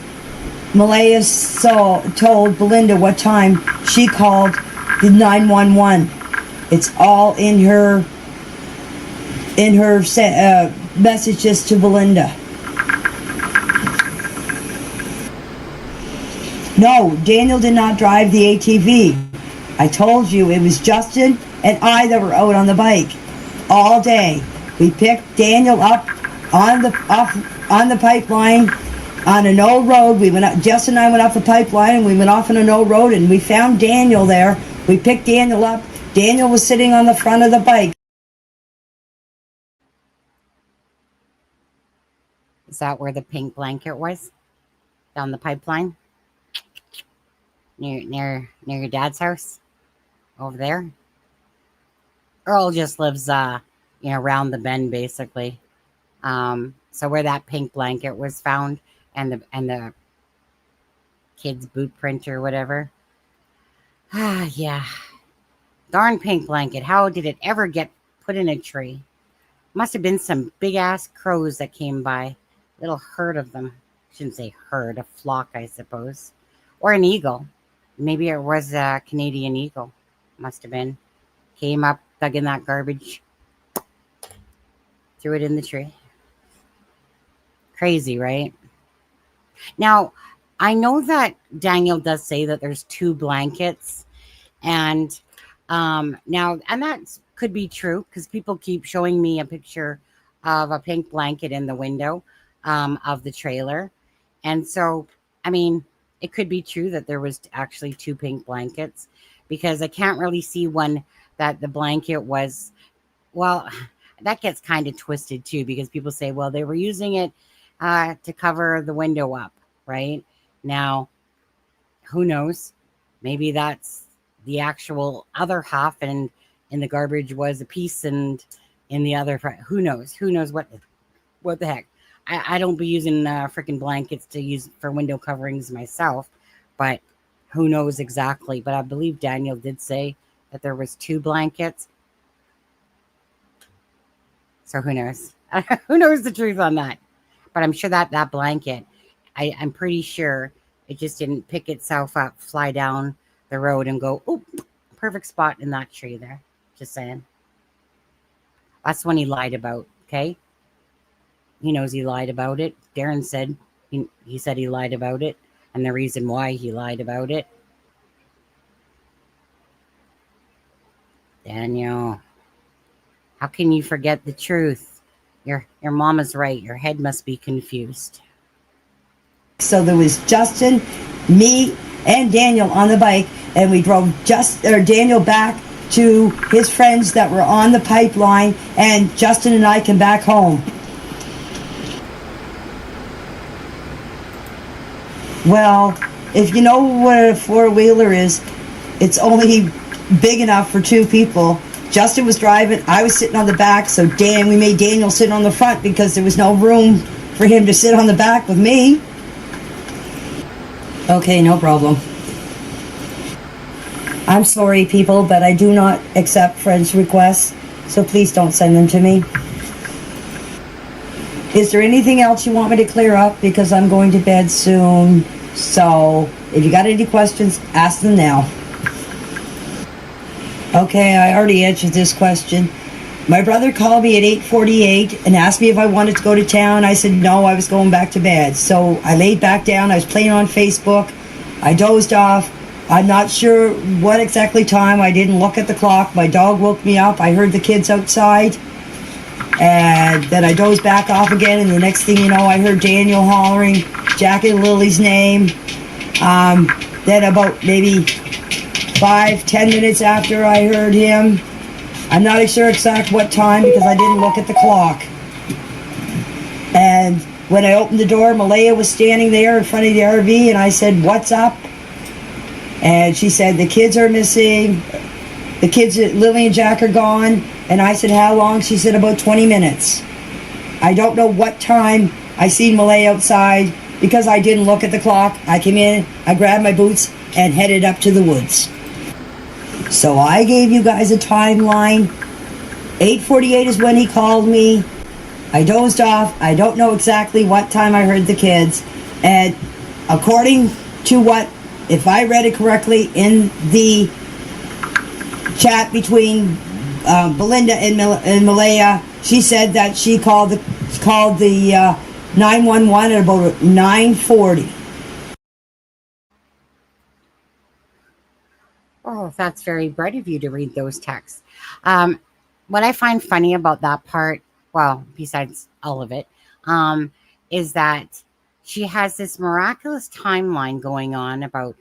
Malaya told Belinda what time she called the 911. It's all in her messages to Belinda. No, Daniel did not drive the ATV. I told you it was Justin and I that were out on the bike all day. We picked Daniel up on the pipeline on an old road. We went up, Justin and I went up the pipeline and we went off on an old road and we found Daniel there. We picked Daniel up. Daniel was sitting on the front of the bike. Is that where the pink blanket was? Down the pipeline? Near your dad's house? Over there? Earl just lives around the bend basically. So where that pink blanket was found and the kid's boot print or whatever. Yeah. Darn pink blanket. How did it ever get put in a tree? Must have been some big ass crows that came by. Little herd of them. Shouldn't say herd, a flock, I suppose. Or an eagle. Maybe it was a Canadian eagle. Must have been. Came up, dug in that garbage, threw it in the tree. Crazy, right? Now, I know that Daniel does say that there's 2 blankets. And that could be true because people keep showing me a picture of a pink blanket in the window of the trailer. And so, I mean, it could be true that there was actually 2 pink blankets because I can't really see one that the blanket was, well, that gets kind of twisted too because people say, well, they were using it to cover the window up, right? Now, who knows? Maybe that's the actual other half and in the garbage was a piece and in the other, who knows? Who knows what the heck? I don't be using freaking blankets to use for window coverings myself, but who knows exactly? But I believe Daniel did say that there was 2 blankets. So who knows? Who knows the truth on that? But I'm sure that blanket, I'm pretty sure it just didn't pick itself up, fly down the road and go, oh, perfect spot in that tree there. Just saying. That's when he lied about, okay? He knows he lied about it. Darren said, he said he lied about it. And the reason why he lied about it. Daniel, how can you forget the truth? Your mama's right. Your head must be confused. So there was Justin, me, and Daniel on the bike, and we drove Daniel back to his friends that were on the pipeline, and Justin and I came back home. Well, if you know what a four-wheeler is, it's only big enough for 2 people. Justin was driving, I was sitting on the back, so we made Daniel sit on the front because there was no room for him to sit on the back with me. Okay, no problem. I'm sorry, people, but I do not accept friends' requests, so please don't send them to me. Is there anything else you want me to clear up? Because I'm going to bed soon. So, if you got any questions, ask them now. Okay, I already answered this question. My brother called me at 8:48 and asked me if I wanted to go to town. I said no, I was going back to bed. So I laid back down. I was playing on Facebook. I dozed off. I'm not sure what exactly time. I didn't look at the clock. My dog woke me up. I heard the kids outside. And then I dozed back off again. And the next thing you know, I heard Daniel hollering Jack and Lily's name. Then about maybe 5-10 minutes after I heard him, I'm not sure exact what time because I didn't look at the clock. And when I opened the door, Malaya was standing there in front of the RV, and I said, "What's up?" And she said, "The kids are missing. The kids, Lily and Jack, are gone." And I said, "How long?" She said, "About 20 minutes. I don't know what time I seen Malaya outside because I didn't look at the clock. I came in, I grabbed my boots, and headed up to the woods. So I gave you guys a timeline. 8:48 is when he called me. I dozed off. I don't know exactly what time I heard the kids. And according to what, if I read it correctly, in the chat between Belinda and Malaya, she said that she called the 911 at about 9:40. Oh, that's very bright of you to read those texts. What I find funny about that part, well, besides all of it, is that she has this miraculous timeline going on about,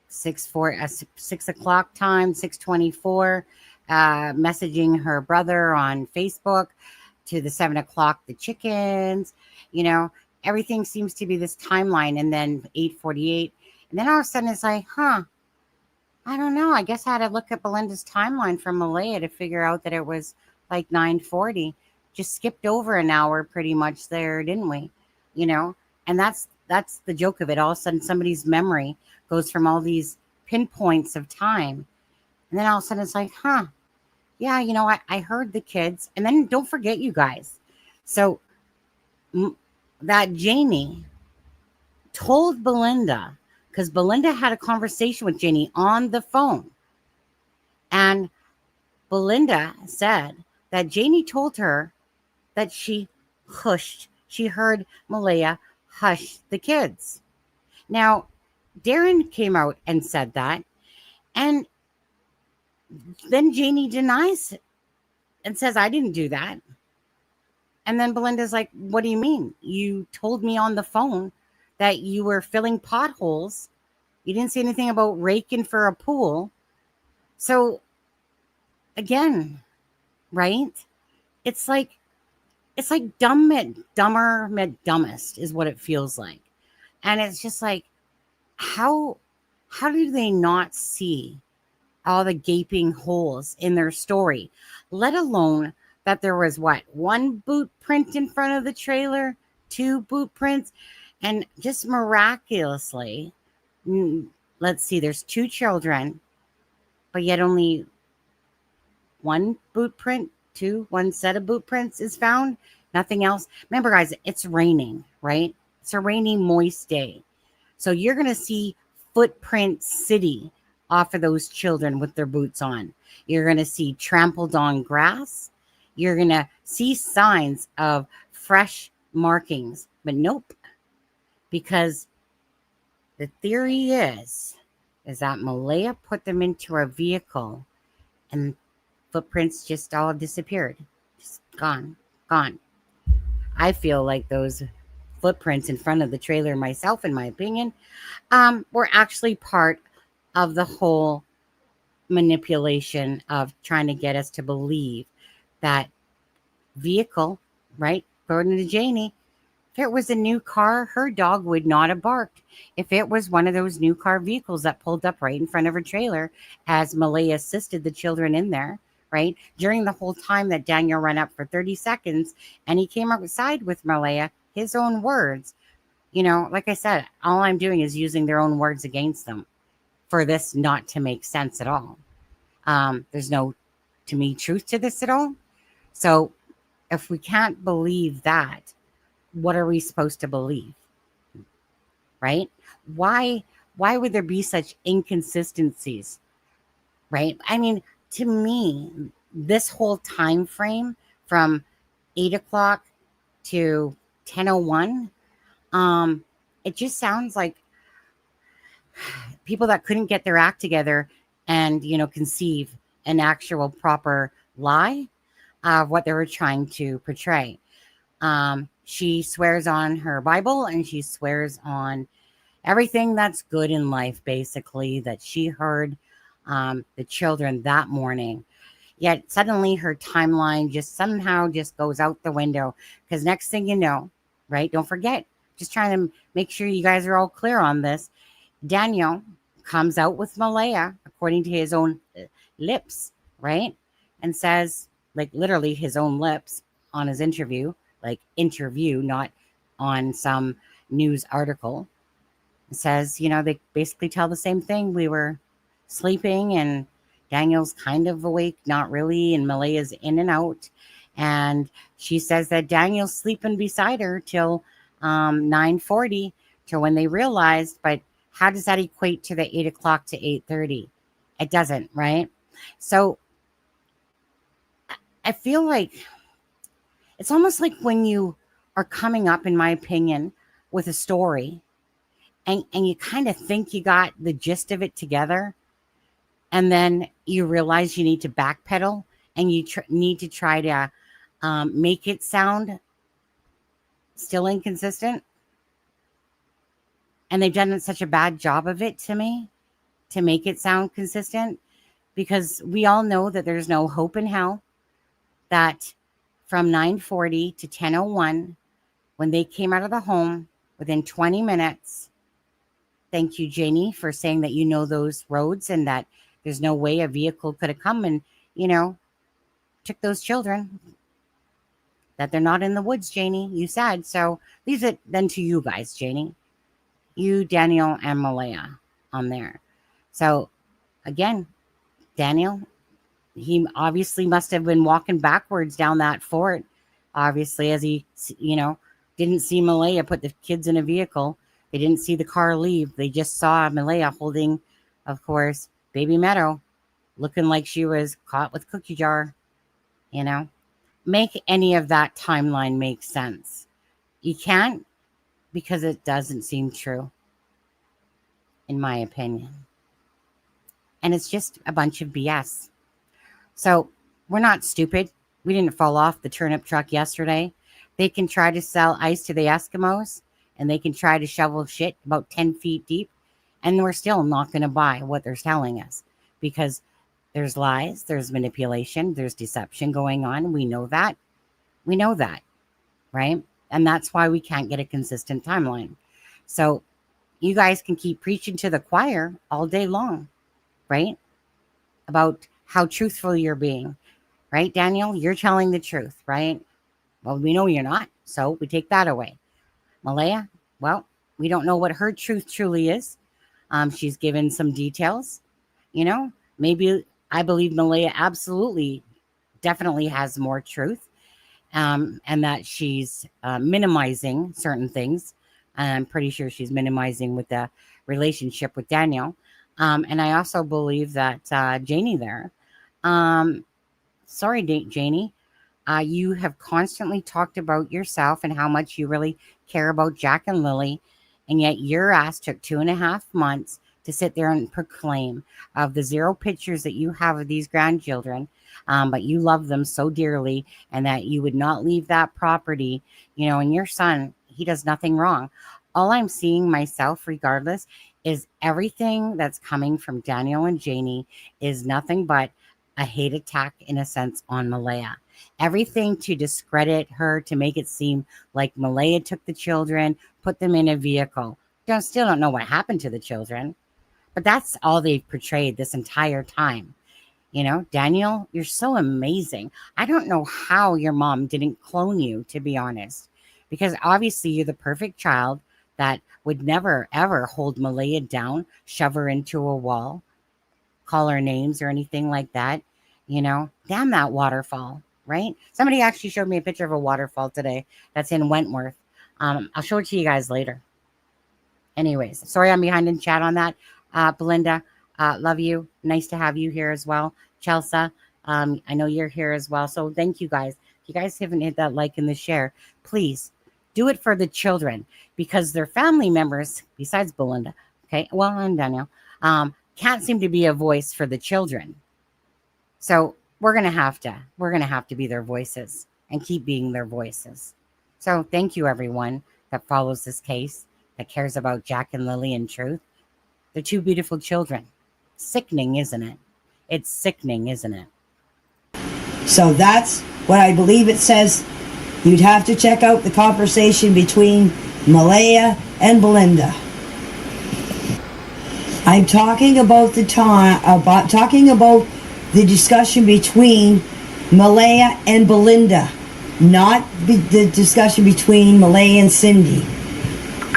6 o'clock time, 6:24, messaging her brother on Facebook to the 7 o'clock, the chickens, everything seems to be this timeline. And then 8:48. And then all of a sudden it's like, I don't know. I guess I had to look at Belinda's timeline from Malaya to figure out that it was like 9:40. Just skipped over an hour pretty much there, didn't we? And that's the joke of it. All of a sudden somebody's memory goes from all these pinpoints of time. And then all of a sudden it's like, yeah, I heard the kids. And then don't forget, you guys. So that Janie told Belinda, because Belinda had a conversation with Janie on the phone. And Belinda said that Janie told her that she heard Malaya hush the kids. Now, Darren came out and said that. And then Janie denies it and says, I didn't do that. And then Belinda's like, what do you mean? You told me on the phone that you were filling potholes. You didn't say anything about raking for a pool. So again, right? It's like dumber met dumbest is what it feels like. And it's just like, how do they not see all the gaping holes in their story, let alone that there was one boot print in front of the trailer, 2 boot prints, and just miraculously, let's see, there's 2 children, but yet only 1 boot print, one set of boot prints is found, nothing else. Remember, guys, it's raining, right? It's a rainy, moist day. So you're going to see footprint city off of those children with their boots on. You're going to see trampled on grass. You're going to see signs of fresh markings, but nope. Because the theory is that Malaya put them into a vehicle and footprints just all disappeared. Just gone. I feel like those footprints in front of the trailer myself, in my opinion, were actually part of the whole manipulation of trying to get us to believe that vehicle, right? According to Janie, if it was a new car, her dog would not have barked. If it was one of those new car vehicles that pulled up right in front of her trailer as Malaya assisted the children in there, right? During the whole time that Daniel ran up for 30 seconds and he came outside with Malaya, his own words, like I said, all I'm doing is using their own words against them for this not to make sense at all. There's no, to me, truth to this at all. So if we can't believe that, what are we supposed to believe? Right? Why would there be such inconsistencies? Right? I mean, to me, this whole time frame from 8 o'clock to 10:01, it just sounds like people that couldn't get their act together and conceive an actual proper lie of what they were trying to portray. She swears on her Bible and she swears on everything that's good in life, basically, that she heard the children that morning. Yet suddenly her timeline just somehow just goes out the window, because next thing you know, right? Don't forget, just trying to make sure you guys are all clear on this. Daniel comes out with Malaya, according to his own lips, right? And says, like literally his own lips on his interview, not on some news article. It says, they basically tell the same thing. We were sleeping and Daniel's kind of awake, not really, and Malaya's in and out. And she says that Daniel's sleeping beside her till 9:40 to when they realized. But how does that equate to the 8 o'clock to 8:30? It doesn't, right? So I feel like it's almost like when you are coming up, in my opinion, with a story and you kind of think you got the gist of it together, and then you realize you need to backpedal and you need to try to make it sound still inconsistent. And they've done such a bad job of it to me to make it sound consistent, because we all know that there's no hope in hell, that from 9:40 to 10:01, when they came out of the home, within 20 minutes, thank you, Janie, for saying that you know those roads and that there's no way a vehicle could have come and, took those children, that they're not in the woods, Janie, you said. So leave it then to you guys, Janie, you, Daniel, and Malaya on there. So again, Daniel, he obviously must have been walking backwards down that fort, obviously, as he, didn't see Malaya put the kids in a vehicle. They didn't see the car leave. They just saw Malaya holding, of course, baby Meadow, looking like she was caught with cookie jar. Make any of that timeline make sense. You can't, because it doesn't seem true, in my opinion. And it's just a bunch of BS. So we're not stupid. We didn't fall off the turnip truck yesterday. They can try to sell ice to the Eskimos, and they can try to shovel shit about 10 feet deep, and we're still not going to buy what they're telling us, because there's lies, there's manipulation, there's deception going on. We know that. We know that, right? And that's why we can't get a consistent timeline. So you guys can keep preaching to the choir all day long, right? About how truthful you're being, right, Daniel? You're telling the truth, right? Well, we know you're not, so we take that away. Malaya, well, we don't know what her truth truly is. She's given some details, maybe I believe Malaya absolutely, definitely has more truth, and that she's minimizing certain things. And I'm pretty sure she's minimizing with the relationship with Daniel. And I also believe that Janie there, sorry, Janie, you have constantly talked about yourself and how much you really care about Jack and Lily, and yet your ass took 2.5 months to sit there and proclaim of the 0 pictures that you have of these grandchildren, but you love them so dearly, and that you would not leave that property, and your son, he does nothing wrong. All I'm seeing myself, regardless, is everything that's coming from Daniel and Janie is nothing but a hate attack, in a sense, on Malaya. Everything to discredit her, to make it seem like Malaya took the children, put them in a vehicle. Still don't know what happened to the children, but that's all they've portrayed this entire time. Daniel, you're so amazing. I don't know how your mom didn't clone you, to be honest, because obviously you're the perfect child that would never, ever hold Malaya down, shove her into a wall, call her names or anything like that. Damn that waterfall, right? Somebody actually showed me a picture of a waterfall today that's in Wentworth. I'll show it to you guys later. Anyways, sorry I'm behind in chat on that. Belinda, love you. Nice to have you here as well. Chelsea, I know you're here as well. So thank you guys. If you guys haven't hit that like and the share, please do it for the children, because their family members, besides Belinda, okay, well, and Daniel, can't seem to be a voice for the children. So we're gonna have to be their voices and keep being their voices. So thank you, everyone that follows this case, that cares about Jack and Lily and truth. They're 2 beautiful children. Sickening, isn't it? It's sickening, isn't it? So that's what I believe it says. You'd have to check out the conversation between Malaya and Belinda. I'm talking about the discussion between Malaya and Belinda, not the discussion between Malaya and Cindy.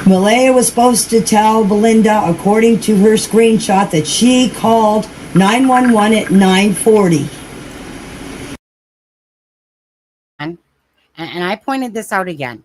Malaya was supposed to tell Belinda, according to her screenshot, that she called 911 at 9:40. And I pointed this out again.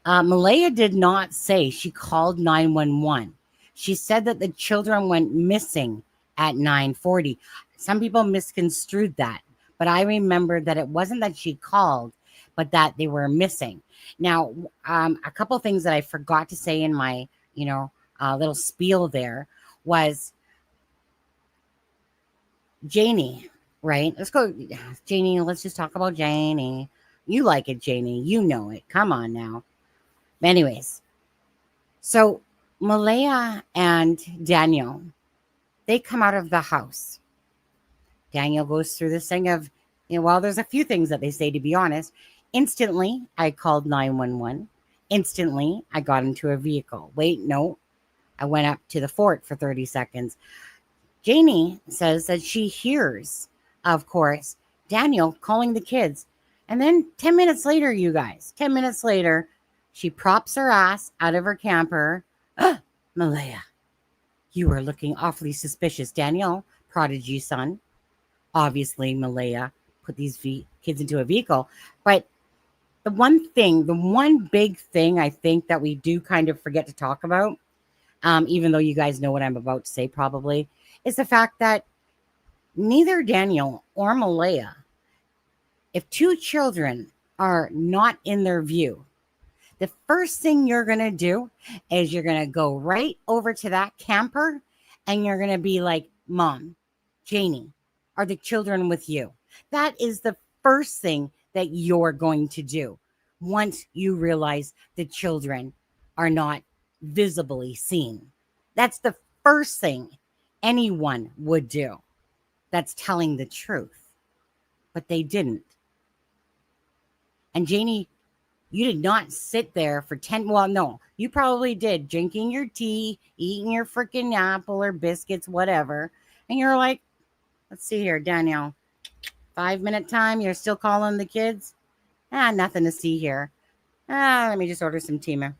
Malaya did not say she called 911. She said that the children went missing at 9:40. Some people misconstrued that, but I remember that it wasn't that she called, but that they were missing. Now, a couple things that I forgot to say in my, little spiel there was Janie, right? Let's go, Janie. Let's just talk about Janie. You like it, Janie. You know it. Come on now. Anyways, so Malaya and Daniel, they come out of the house. Daniel goes through this thing of, well, there's a few things that they say, to be honest. Instantly, I called 911. Instantly, I got into a vehicle. Wait, no. I went up to the fort for 30 seconds. Janie says that she hears, of course, Daniel calling the kids. And then 10 minutes later, you guys, 10 minutes later, she props her ass out of her camper. Malaya, you are looking awfully suspicious, Daniel, prodigy son. Obviously, Malaya put these kids into a vehicle. But the one big thing I think that we do kind of forget to talk about, even though you guys know what I'm about to say probably, is the fact that neither Daniel or Malaya, if two children are not in their view, the first thing you're going to do is you're going to go right over to that camper and you're going to be like, Mom, Janie, are the children with you? That is the first thing that you're going to do once you realize the children are not visibly seen. That's the first thing anyone would do that's telling the truth. But they didn't. And Janie, you did not sit there for 10, well, no, you probably did, drinking your tea, eating your freaking apple or biscuits, whatever. And you're like, let's see here, Daniel, 5-minute time, you're still calling the kids? Nothing to see here. Let me just order some tea, man.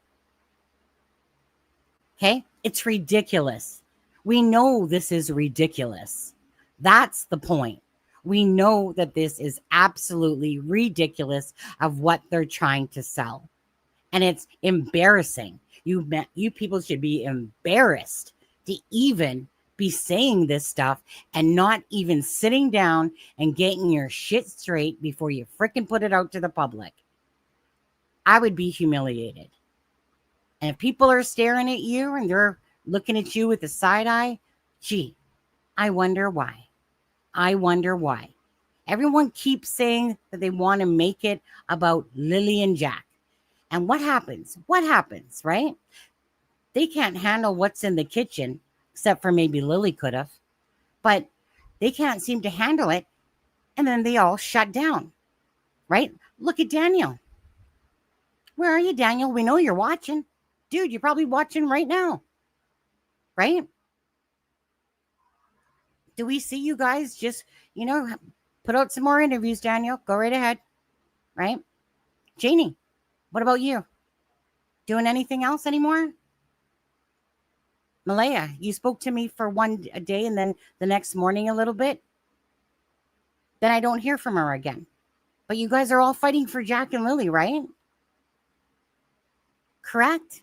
Okay, it's ridiculous. We know this is ridiculous. That's the point. We know that this is absolutely ridiculous of what they're trying to sell. And it's embarrassing. You people should be embarrassed to even be saying this stuff and not even sitting down and getting your shit straight before you freaking put it out to the public. I would be humiliated. And if people are staring at you and they're looking at you with a side eye, gee, I wonder why. I wonder why. Everyone keeps saying that they want to make it about Lily and Jack. And what happens? What happens, right? They can't handle what's in the kitchen, except for maybe Lily could have. But they can't seem to handle it. And then they all shut down, right? Look at Daniel. Where are you, Daniel? We know you're watching. Dude, you're probably watching right now, right? Do we see you guys just, put out some more interviews, Daniel? Go right ahead, right? Janie, what about you? Doing anything else anymore? Malaya, you spoke to me for a day and then the next morning a little bit. Then I don't hear from her again. But you guys are all fighting for Jack and Lily, right? Correct?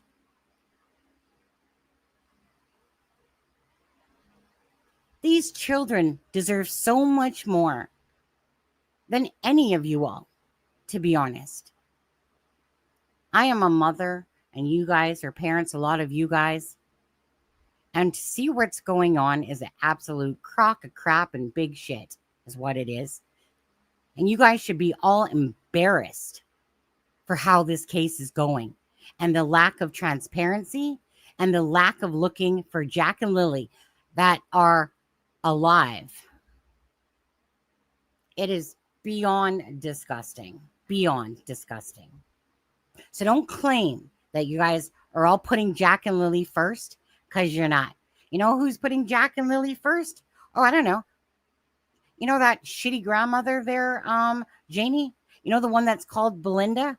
These children deserve so much more than any of you all, to be honest. I am a mother, and you guys are parents, a lot of you guys. And to see what's going on is an absolute crock of crap and big shit, is what it is. And you guys should be all embarrassed for how this case is going, and the lack of transparency, and the lack of looking for Jack and Lily that are alive. It is beyond disgusting. Beyond disgusting. So don't claim that you guys are all putting Jack and Lily first, because you're not. You know who's putting Jack and Lily first? Oh, I don't know. You know that shitty grandmother there, Janie? You know the one that's called Belinda?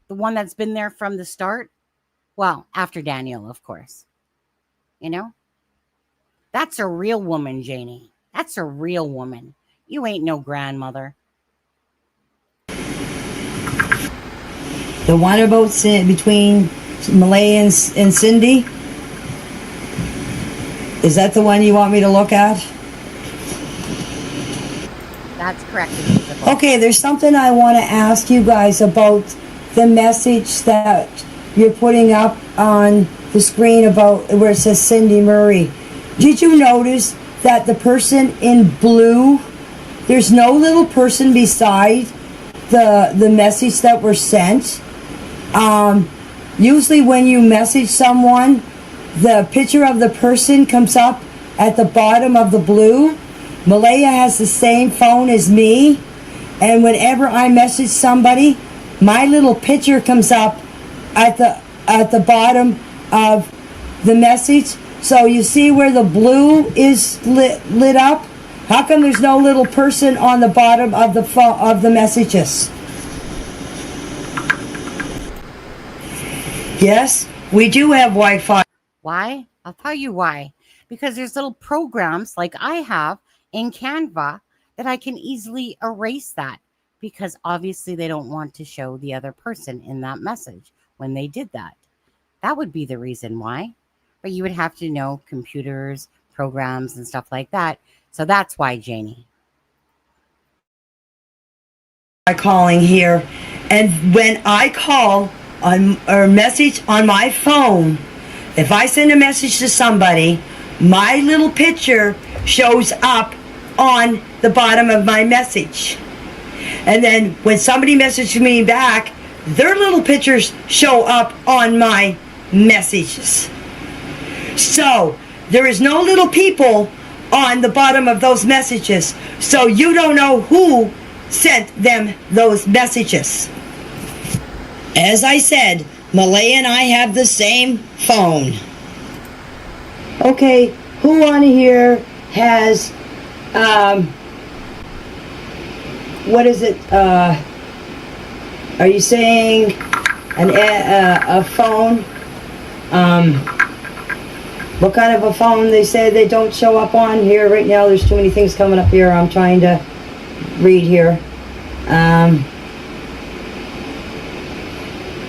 The one that's been there from the start? Well, after Daniel, of course. You know? That's a real woman, Janie. That's a real woman. You ain't no grandmother. The one about between Malaya and Cindy? Is that the one you want me to look at? That's correct, Elizabeth. Okay, there's something I want to ask you guys about the message that you're putting up on the screen about where it says Cindy Murray. Did you notice that the person in blue, there's no little person beside the message that was sent? Usually when you message someone, the picture of the person comes up at the bottom of the blue. Malaya has the same phone as me, and whenever I message somebody, my little picture comes up at the bottom of the message. So you see where the blue is lit up? How come there's no little person on the bottom of the messages? Yes, we do have Wi-Fi. Why? I'll tell you why. Because there's little programs like I have in Canva that I can easily erase that, because obviously they don't want to show the other person in that message when they did that. That would be the reason why. But you would have to know computers, programs, and stuff like that. So that's why, Janie. Calling here, and when I call on or message on my phone, if I send a message to somebody, my little picture shows up on the bottom of my message. And then when somebody messages me back, their little pictures show up on my messages. So there is no little people on the bottom of those messages. So you don't know who sent them those messages. As I said, Malaya and I have the same phone. Okay, who on here has what is it? Are you saying a phone? What kind of a phone? They said they don't show up on here right now. There's too many things coming up here. I'm trying to read here.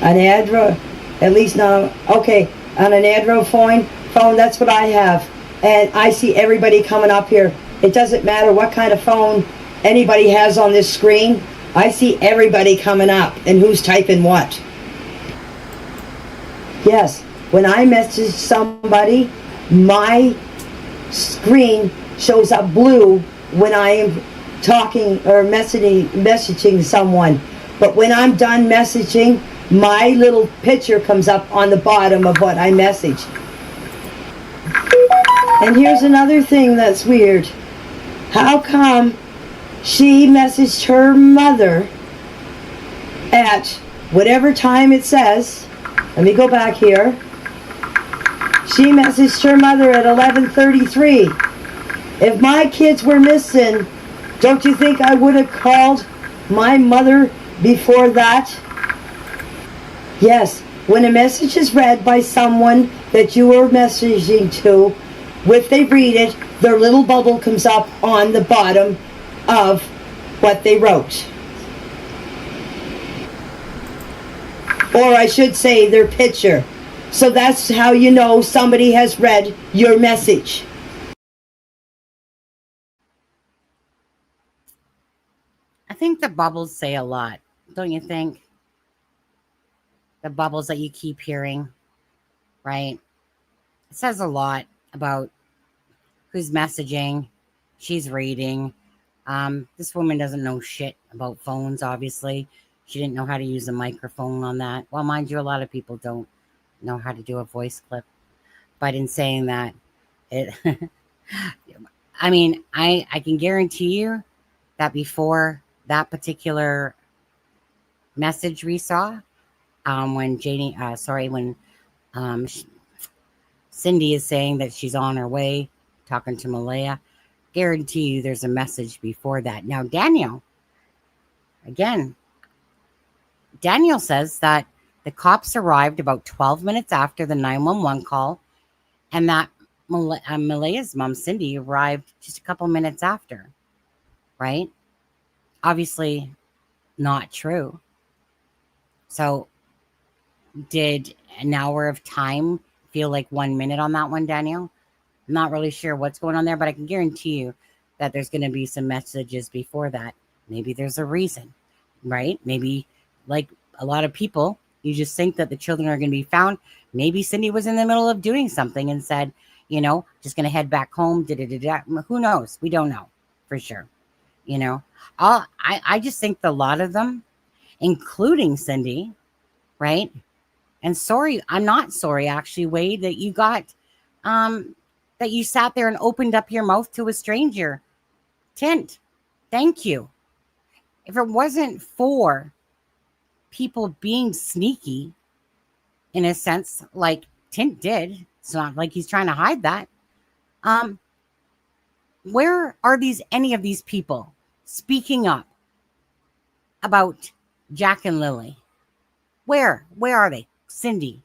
An Adro, at least now. Okay, on an Adro phone. That's what I have, and I see everybody coming up here. It doesn't matter what kind of phone anybody has on this screen. I see everybody coming up and who's typing what. Yes, when I message somebody, my screen shows up blue when I am talking or messaging someone. But when I'm done messaging, my little picture comes up on the bottom of what I messaged. And here's another thing that's weird. How come she messaged her mother at whatever time it says? Let me go back here. She messaged her mother at 11:33. If my kids were missing, don't you think I would have called my mother before that? Yes, when a message is read by someone that you are messaging to, if they read it, their little bubble comes up on the bottom of what they wrote. Or I should say their picture. So that's how you know somebody has read your message. I think the bubbles say a lot, don't you think? The bubbles that you keep hearing, right? It says a lot about who's messaging, she's reading. This woman doesn't know shit about phones, obviously. She didn't know how to use a microphone on that. Well, mind you, a lot of people don't know how to do a voice clip. But in saying that, it I mean, I can guarantee you that before that particular message we saw, when Cindy is saying that she's on her way, talking to Malaya, guarantee you there's a message before that. Now, Daniel says that the cops arrived about 12 minutes after the 911 call, and that Malaya's mom, Cindy, arrived just a couple minutes after, right? Obviously not true. So did an hour of time feel like 1 minute on that one, Daniel? I'm not really sure what's going on there, but I can guarantee you that there's going to be some messages before that. Maybe there's a reason, right? Maybe, like a lot of people, you just think that the children are going to be found. Maybe Cindy was in the middle of doing something and said, you know, just going to head back home. Who knows? We don't know for sure. You know, I just think a lot of them, including Cindy, right? And sorry, I'm not sorry, actually, Wade, that you got, that you sat there and opened up your mouth to a stranger. Tint, thank you. If it wasn't for people being sneaky, in a sense, like Tint did, it's not like he's trying to hide that. Where are any of these people speaking up about Jack and Lily? Where are they? Cindy,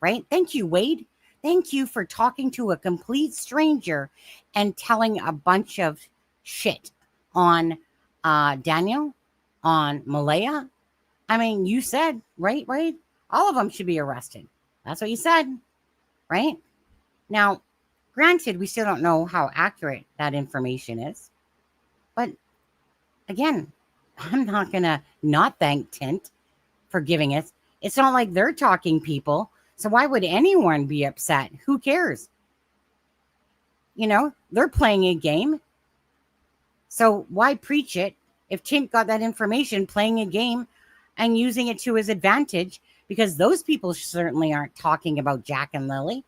right? Thank you, Wade. Thank you for talking to a complete stranger and telling a bunch of shit on Daniel, on Malaya. I mean, you said, right, Wade? All of them should be arrested. That's what you said, right? Now, granted, we still don't know how accurate that information is. But again, I'm not going to not thank Tint for giving it. It's not like they're talking people. So why would anyone be upset? Who cares? You know, they're playing a game. So why preach it if Tint got that information playing a game and using it to his advantage? Because those people certainly aren't talking about Jack and Lily.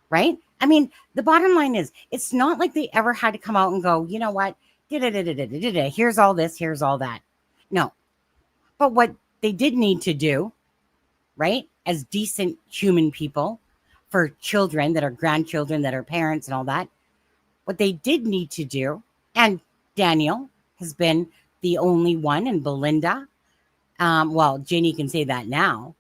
Right? I mean, the bottom line is, it's not like they ever had to come out and go, you know what? Here's all this, here's all that. No. But what they did need to do, right, as decent human people, for children that are grandchildren, that are parents and all that, what they did need to do, and Daniel has been the only one, and Belinda, well, Janie can say that now,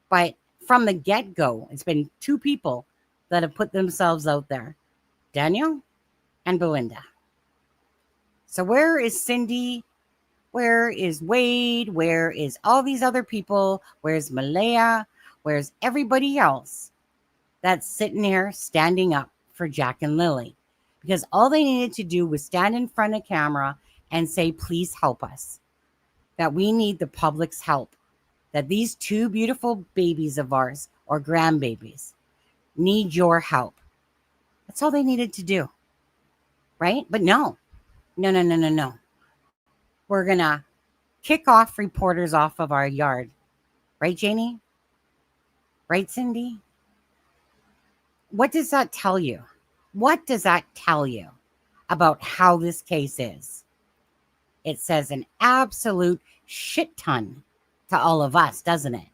but from the get-go, it's been two people that have put themselves out there, Daniel and Belinda. So where is Cindy? Where is Wade? Where is all these other people? Where's Malaya? Where's everybody else that's sitting there standing up for Jack and Lily? Because all they needed to do was stand in front of camera and say, please help us. That we need the public's help. That these two beautiful babies of ours, or grandbabies, need your help. That's all they needed to do. Right? But no. We're going to kick off reporters off of our yard. Right, Janie? Right, Cindy? What does that tell you? What does that tell you about how this case is? It says an absolute shit ton to all of us, doesn't it?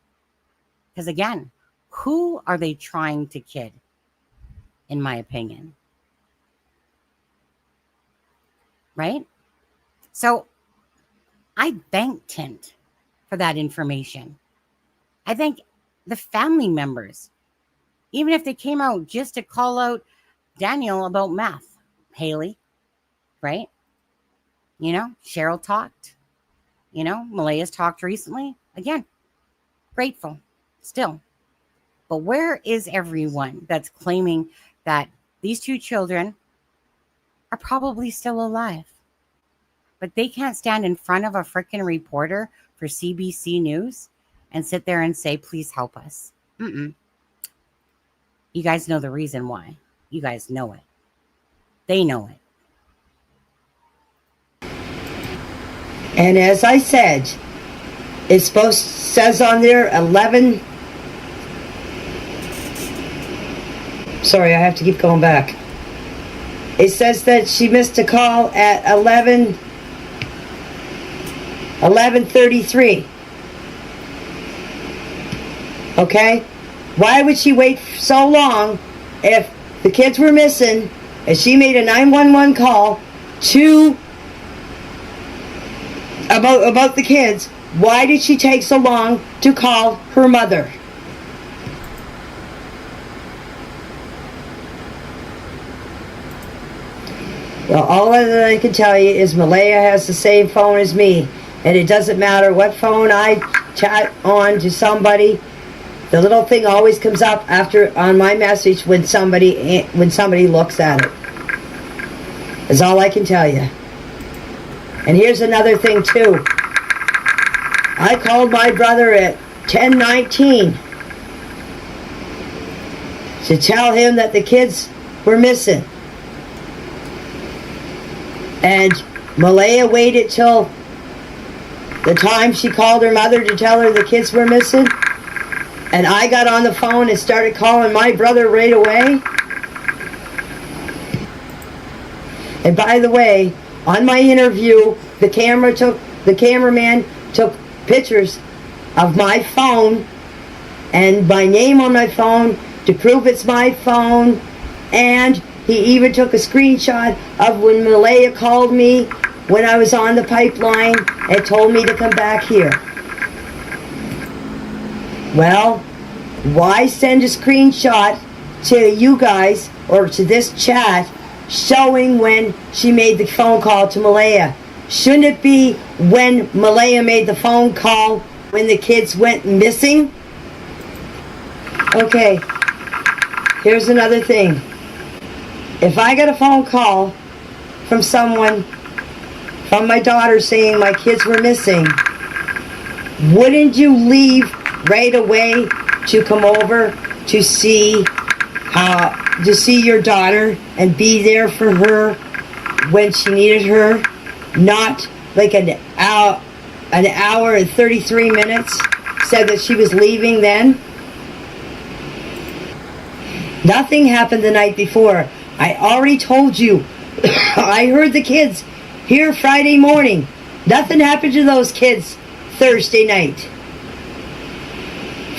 Because again, who are they trying to kid, in my opinion? Right? So I thank Tint for that information. I thank the family members, even if they came out just to call out Daniel about meth. Haley, right? You know, Cheryl talked. You know, Malaya's talked recently. Again, grateful still. But where is everyone that's claiming that these two children are probably still alive? But they can't stand in front of a freaking reporter for CBC News and sit there and say, please help us. You guys know the reason why. You guys know it. They know it. And as I said, it's says on there 11. Sorry, I have to keep going back. It says that she missed a call at 11:33. Okay? Why would she wait so long if the kids were missing and she made a 911 call to about the kids? Why did she take so long to call her mother? Well, all that I can tell you is Malaya has the same phone as me, and it doesn't matter what phone I chat on to somebody, the little thing always comes up after on my message when somebody looks at it. That's all I can tell you. And here's another thing too. I called my brother at 10:19 to tell him that the kids were missing. And Malaya waited till the time she called her mother to tell her the kids were missing. And I got on the phone and started calling my brother right away. And by the way, on my interview, the cameraman took pictures of my phone and my name on my phone to prove it's my phone. And he even took a screenshot of when Malaya called me when I was on the pipeline and told me to come back here. Well, why send a screenshot to you guys or to this chat showing when she made the phone call to Malaya? Shouldn't it be when Malaya made the phone call when the kids went missing? Okay, here's another thing. If I got a phone call from someone, from my daughter saying my kids were missing, wouldn't you leave right away to come over to see your daughter and be there for her when she needed her? Not like an hour and 33 minutes said that she was leaving then. Nothing happened the night before. I already told you. I heard the kids here Friday morning. Nothing happened to those kids Thursday night.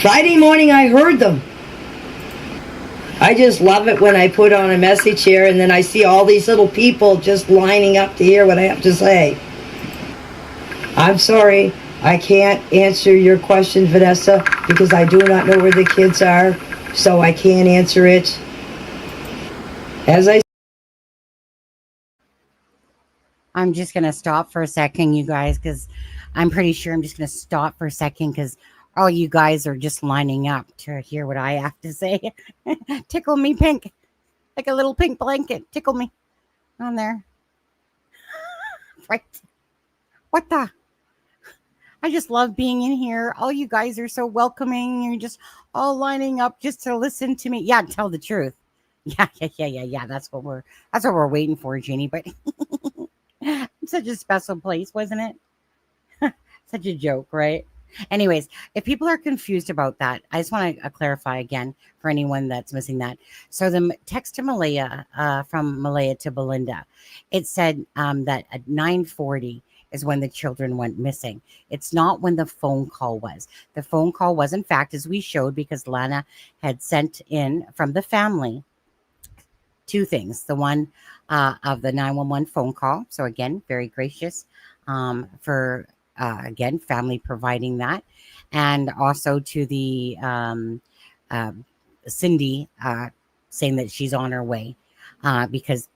Friday morning I heard them. I just love it when I put on a message here and then I see all these little people just lining up to hear what I have to say. I'm sorry, I can't answer your question, Vanessa, because I do not know where the kids are, so I can't answer it. I'm just going to stop for a second, you guys, because I'm pretty sure I'm just going to stop for a second because all you guys are just lining up to hear what I have to say. Tickle me pink, like a little pink blanket. Tickle me on there. Right. What the? I just love being in here. All you guys are so welcoming. You're just all lining up just to listen to me. Yeah, tell the truth. Yeah. That's what we're waiting for, Jeannie. But such a special place, wasn't it? Such a joke, right? Anyways, if people are confused about that, I just want to clarify again for anyone that's missing that. So the text to Malaya, from Malaya to Belinda, it said that at 9:40 is when the children went missing. It's not when the phone call was. The phone call was, in fact, as we showed, because Lana had sent in from the family two things. The one of the 911 phone call. So again, very gracious for again, family providing that, and also to the Cindy saying that she's on her way because,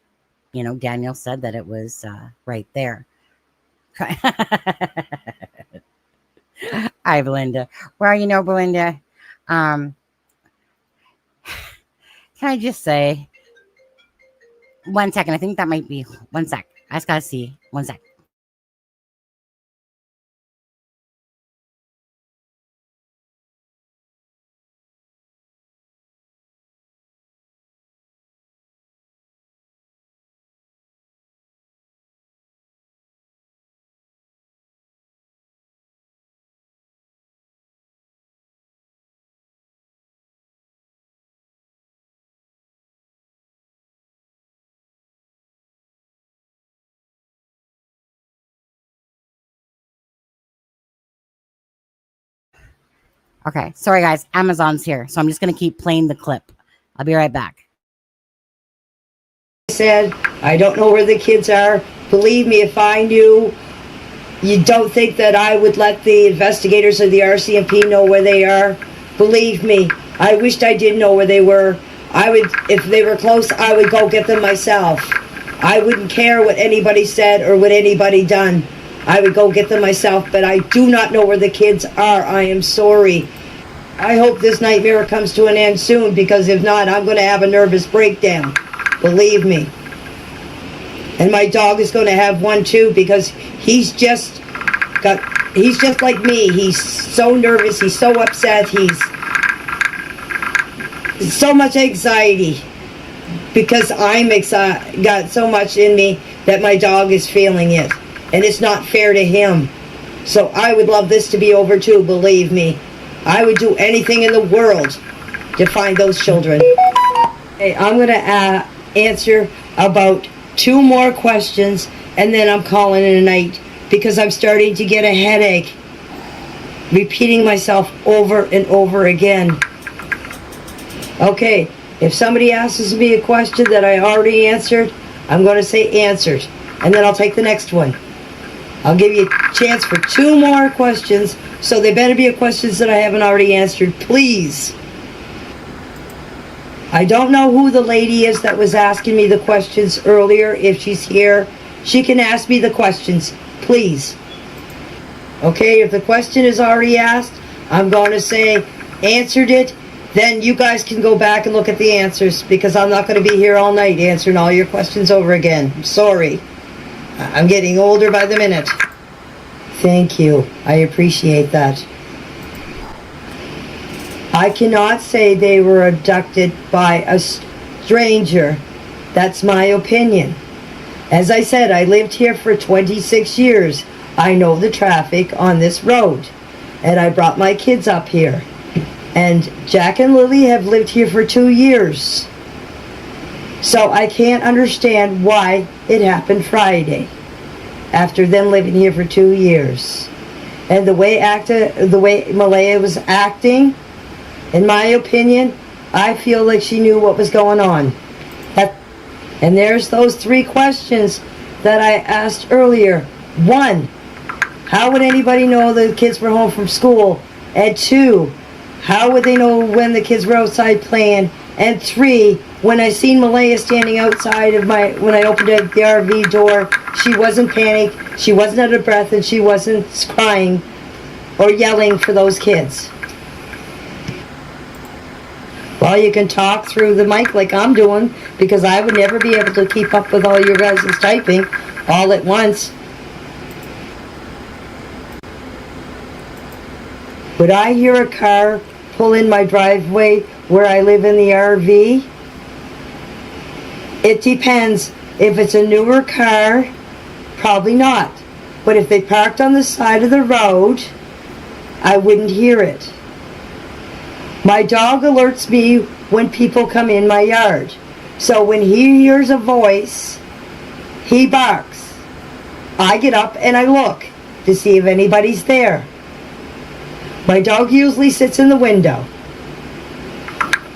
you know, Daniel said that it was right there. Hi, Belinda. Well, you know, Belinda, can I just say 1 second? I think that might be 1 sec. I just gotta see 1 sec. Okay, sorry guys, Amazon's here, so I'm just gonna keep playing the clip. I'll be right back. Said, I don't know where the kids are. Believe me, if I knew, you don't think that I would let the investigators or the RCMP know where they are? Believe me, I wished I did know where they were. I would, if they were close, I would go get them myself. I wouldn't care what anybody said or what anybody done. I would go get them myself, but I do not know where the kids are. I am sorry. I hope this nightmare comes to an end soon, because if not, I'm going to have a nervous breakdown. Believe me. And my dog is going to have one too, because he's just like me. He's so nervous. He's so upset. He's so much anxiety, because I'm got so much in me that my dog is feeling it. And it's not fair to him. So I would love this to be over too, believe me. I would do anything in the world to find those children. Hey, I'm going to answer about 2 more questions, and then I'm calling it a night, because I'm starting to get a headache repeating myself over and over again. Okay, if somebody asks me a question that I already answered, I'm going to say answered, and then I'll take the next one. I'll give you a chance for 2 more questions, so they better be questions that I haven't already answered, please. I don't know who the lady is that was asking me the questions earlier. If she's here, she can ask me the questions, please. Okay, if the question is already asked, I'm going to say answered it. Then you guys can go back and look at the answers, because I'm not going to be here all night answering all your questions over again. I'm sorry. I'm getting older by the minute. Thank you. I appreciate that. I cannot say they were abducted by a stranger. That's my opinion. As I said, I lived here for 26 years. I know the traffic on this road. And I brought my kids up here. And Jack and Lily have lived here for 2 years. So I can't understand why it happened Friday, after them living here for 2 years. And the way Malaya was acting, in my opinion, I feel like she knew what was going on. And there's those 3 questions that I asked earlier. 1, how would anybody know the kids were home from school? And 2, how would they know when the kids were outside playing? And 3, when I seen Malaya standing outside of when I opened the RV door, she wasn't panicked, she wasn't out of breath, and she wasn't crying or yelling for those kids. Well, you can talk through the mic like I'm doing, because I would never be able to keep up with all your guys' typing all at once. Would I hear a car pull in my driveway where I live in the RV? It depends. If it's a newer car, probably not. But if they parked on the side of the road, I wouldn't hear it. My dog alerts me when people come in my yard. So when he hears a voice, he barks. I get up and I look to see if anybody's there. My dog usually sits in the window.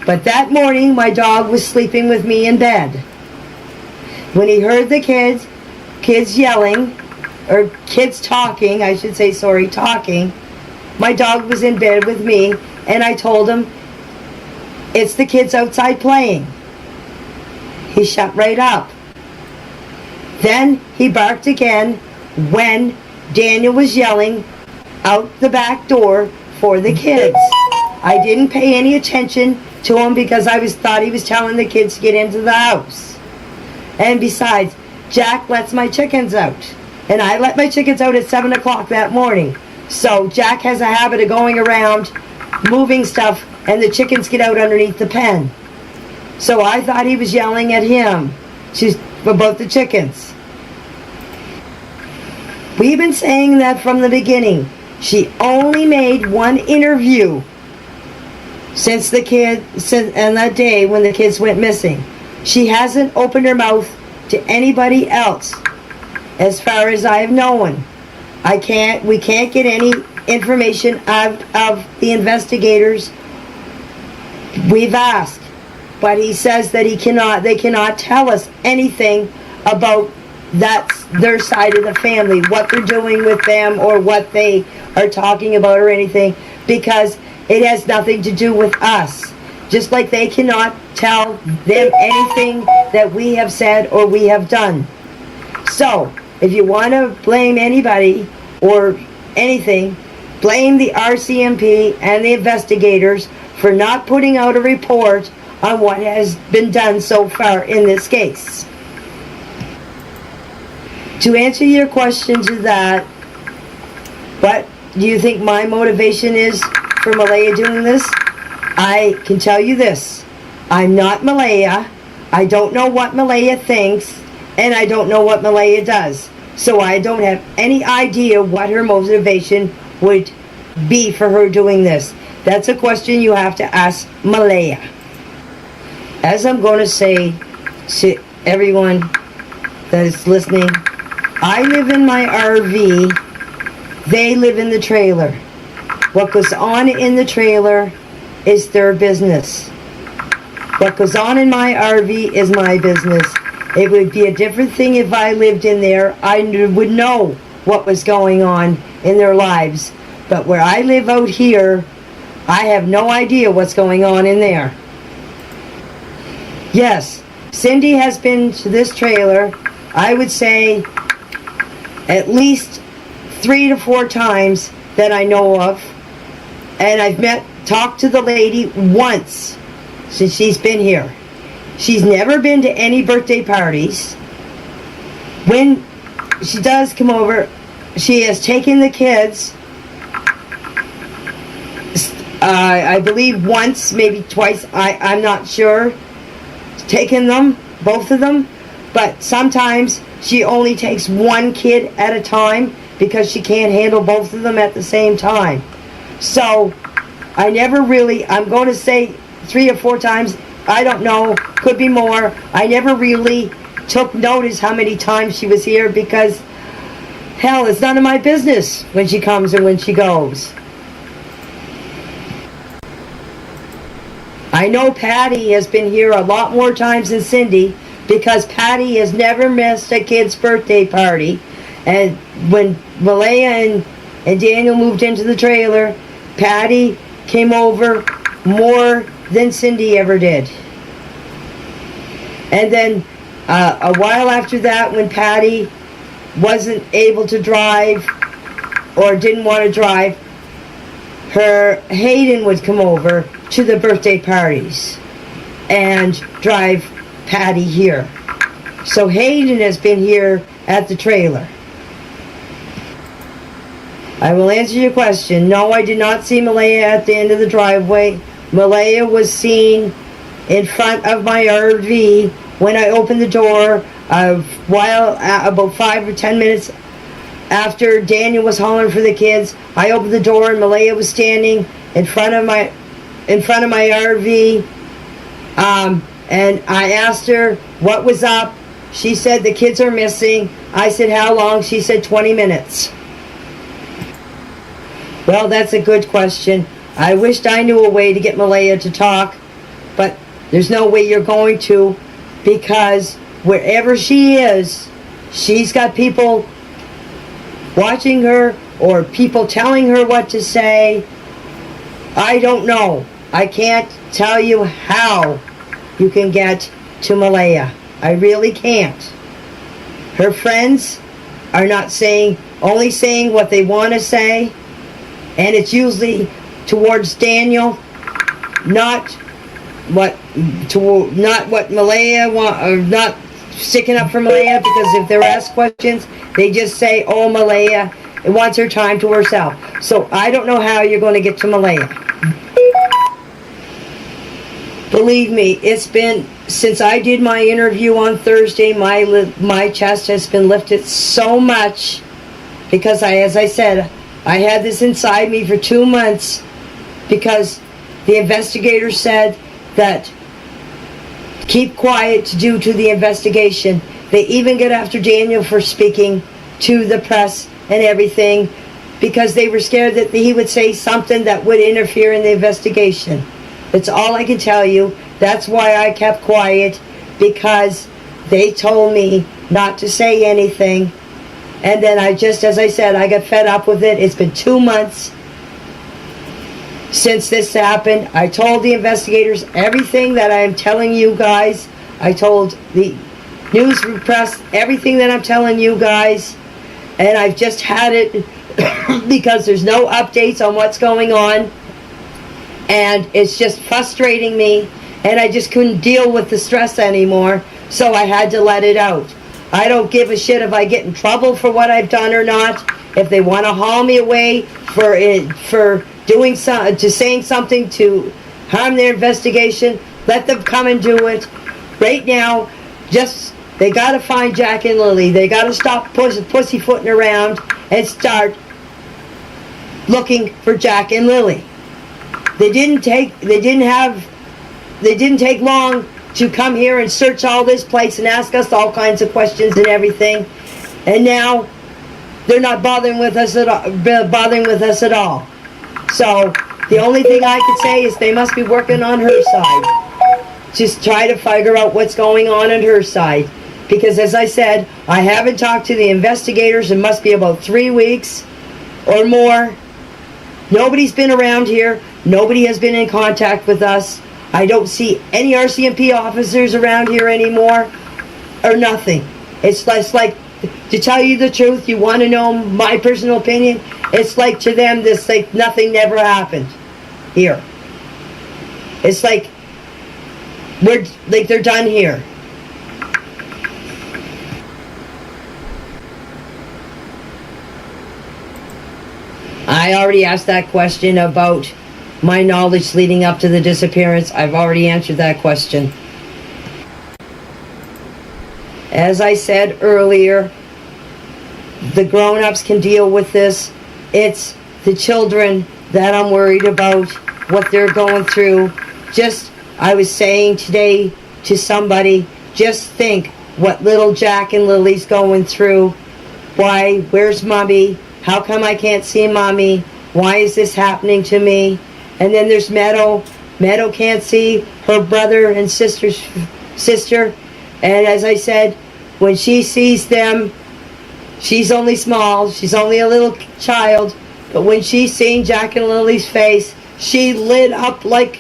But that morning, my dog was sleeping with me in bed. When he heard the kids yelling, or kids talking, I should say, sorry, talking, my dog was in bed with me, and I told him, it's the kids outside playing. He shut right up. Then he barked again when Daniel was yelling out the back door for the kids. I didn't pay any attention to him because I thought he was telling the kids to get into the house. And besides, Jack lets my chickens out. And I let my chickens out at 7 o'clock that morning. So Jack has a habit of going around, moving stuff, and the chickens get out underneath the pen. So I thought he was yelling at him about the chickens. We've been saying that from the beginning. She only made one interview since that day when the kids went missing. She hasn't opened her mouth to anybody else, as far as I've known. We can't get any information out of the investigators. We've asked, but he says that they cannot tell us anything about their side of the family, what they're doing with them or what they are talking about or anything, because it has nothing to do with us. Just like they cannot tell them anything that we have said or we have done. So, if you want to blame anybody or anything, blame the RCMP and the investigators for not putting out a report on what has been done so far in this case. To answer your question to that, what do you think my motivation is for Malaya doing this? I can tell you this. I'm not Malaya. I don't know what Malaya thinks, and I don't know what Malaya does. So I don't have any idea what her motivation would be for her doing this. That's a question you have to ask Malaya. As I'm going to say to everyone that is listening, I live in my RV, they live in the trailer. What goes on in the trailer is their business. What goes on in my RV is my business. It would be a different thing if I lived in there. I would know what was going on in their lives. But where I live out here, I have no idea what's going on in there. Yes, Cindy has been to this trailer, I would say, at least 3 to 4 times that I know of. And I've talked to the lady once since she's been here. She's never been to any birthday parties. When she does come over, she has taken the kids, I believe once, maybe twice, I'm not sure, taken them, both of them, but sometimes she only takes one kid at a time because she can't handle both of them at the same time. So I never really, I'm going to say 3 or 4 times, I don't know, could be more. I never really took notice how many times she was here because, hell, it's none of my business when she comes and when she goes. I know Patty has been here a lot more times than Cindy because Patty has never missed a kid's birthday party. And when Malaya and Daniel moved into the trailer, Patty came over more than Cindy ever did. And then a while after that, when Patty wasn't able to drive or didn't want to drive, her Hayden would come over to the birthday parties and drive Patty here. So Hayden has been here at the trailer. I will answer your question. No, I did not see Malaya at the end of the driveway. Malaya was seen in front of my RV when I opened the door about 5 or 10 minutes after Daniel was hollering for the kids. I opened the door and Malaya was standing in front of my RV, and I asked her what was up. She said the kids are missing. I said how long? She said 20 minutes. Well, that's a good question. I wished I knew a way to get Malaya to talk, but there's no way you're going to, because wherever she is, she's got people watching her or people telling her what to say. I don't know. I can't tell you how you can get to Malaya. I really can't. Her friends are not only saying what they want to say, and it's usually towards Daniel, not what Malaya want, or not sticking up for Malaya, because if they're asked questions, they just say, oh, Malaya wants her time to herself. So I don't know how you're going to get to Malaya. Believe me, it's been, since I did my interview on Thursday, my chest has been lifted so much, because as I said, I had this inside me for 2 months, because the investigator said that keep quiet due to the investigation. They even got after Daniel for speaking to the press and everything, because they were scared that he would say something that would interfere in the investigation. That's all I can tell you. That's why I kept quiet, because they told me not to say anything. And then as I said, I got fed up with it. It's been 2 months since this happened. I told the investigators everything that I am telling you guys. I told the news press, everything that I'm telling you guys. And I've just had it because there's no updates on what's going on. And it's just frustrating me. And I just couldn't deal with the stress anymore. So I had to let it out. I don't give a shit if I get in trouble for what I've done or not. If they want to haul me away for doing saying something to harm their investigation, let them come and do it. Right now, they got to find Jack and Lily. They got to stop pussyfooting around and start looking for Jack and Lily. They didn't take long to come here and search all this place and ask us all kinds of questions and everything. And now they're not bothering with us at all. So the only thing I could say is they must be working on her side. Just try to figure out what's going on her side. Because as I said, I haven't talked to the investigators. It must be about 3 weeks or more. Nobody's been around here. Nobody has been in contact with us. I don't see any RCMP officers around here anymore, or nothing. It's like, to tell you the truth, you want to know my personal opinion, it's like to them, this like nothing never happened here. It's like they're done here. I already asked that question about my knowledge leading up to the disappearance. I've already answered that question. As I said earlier, the grown-ups can deal with this. It's the children that I'm worried about, what they're going through. I was saying today to somebody, just think what little Jack and Lily's going through. Why? Where's Mommy? How come I can't see Mommy? Why is this happening to me? And then there's Meadow. Meadow can't see her brother and sister. And as I said, when she sees them, she's only small. She's only a little child. But when she seen Jack and Lily's face, she lit up like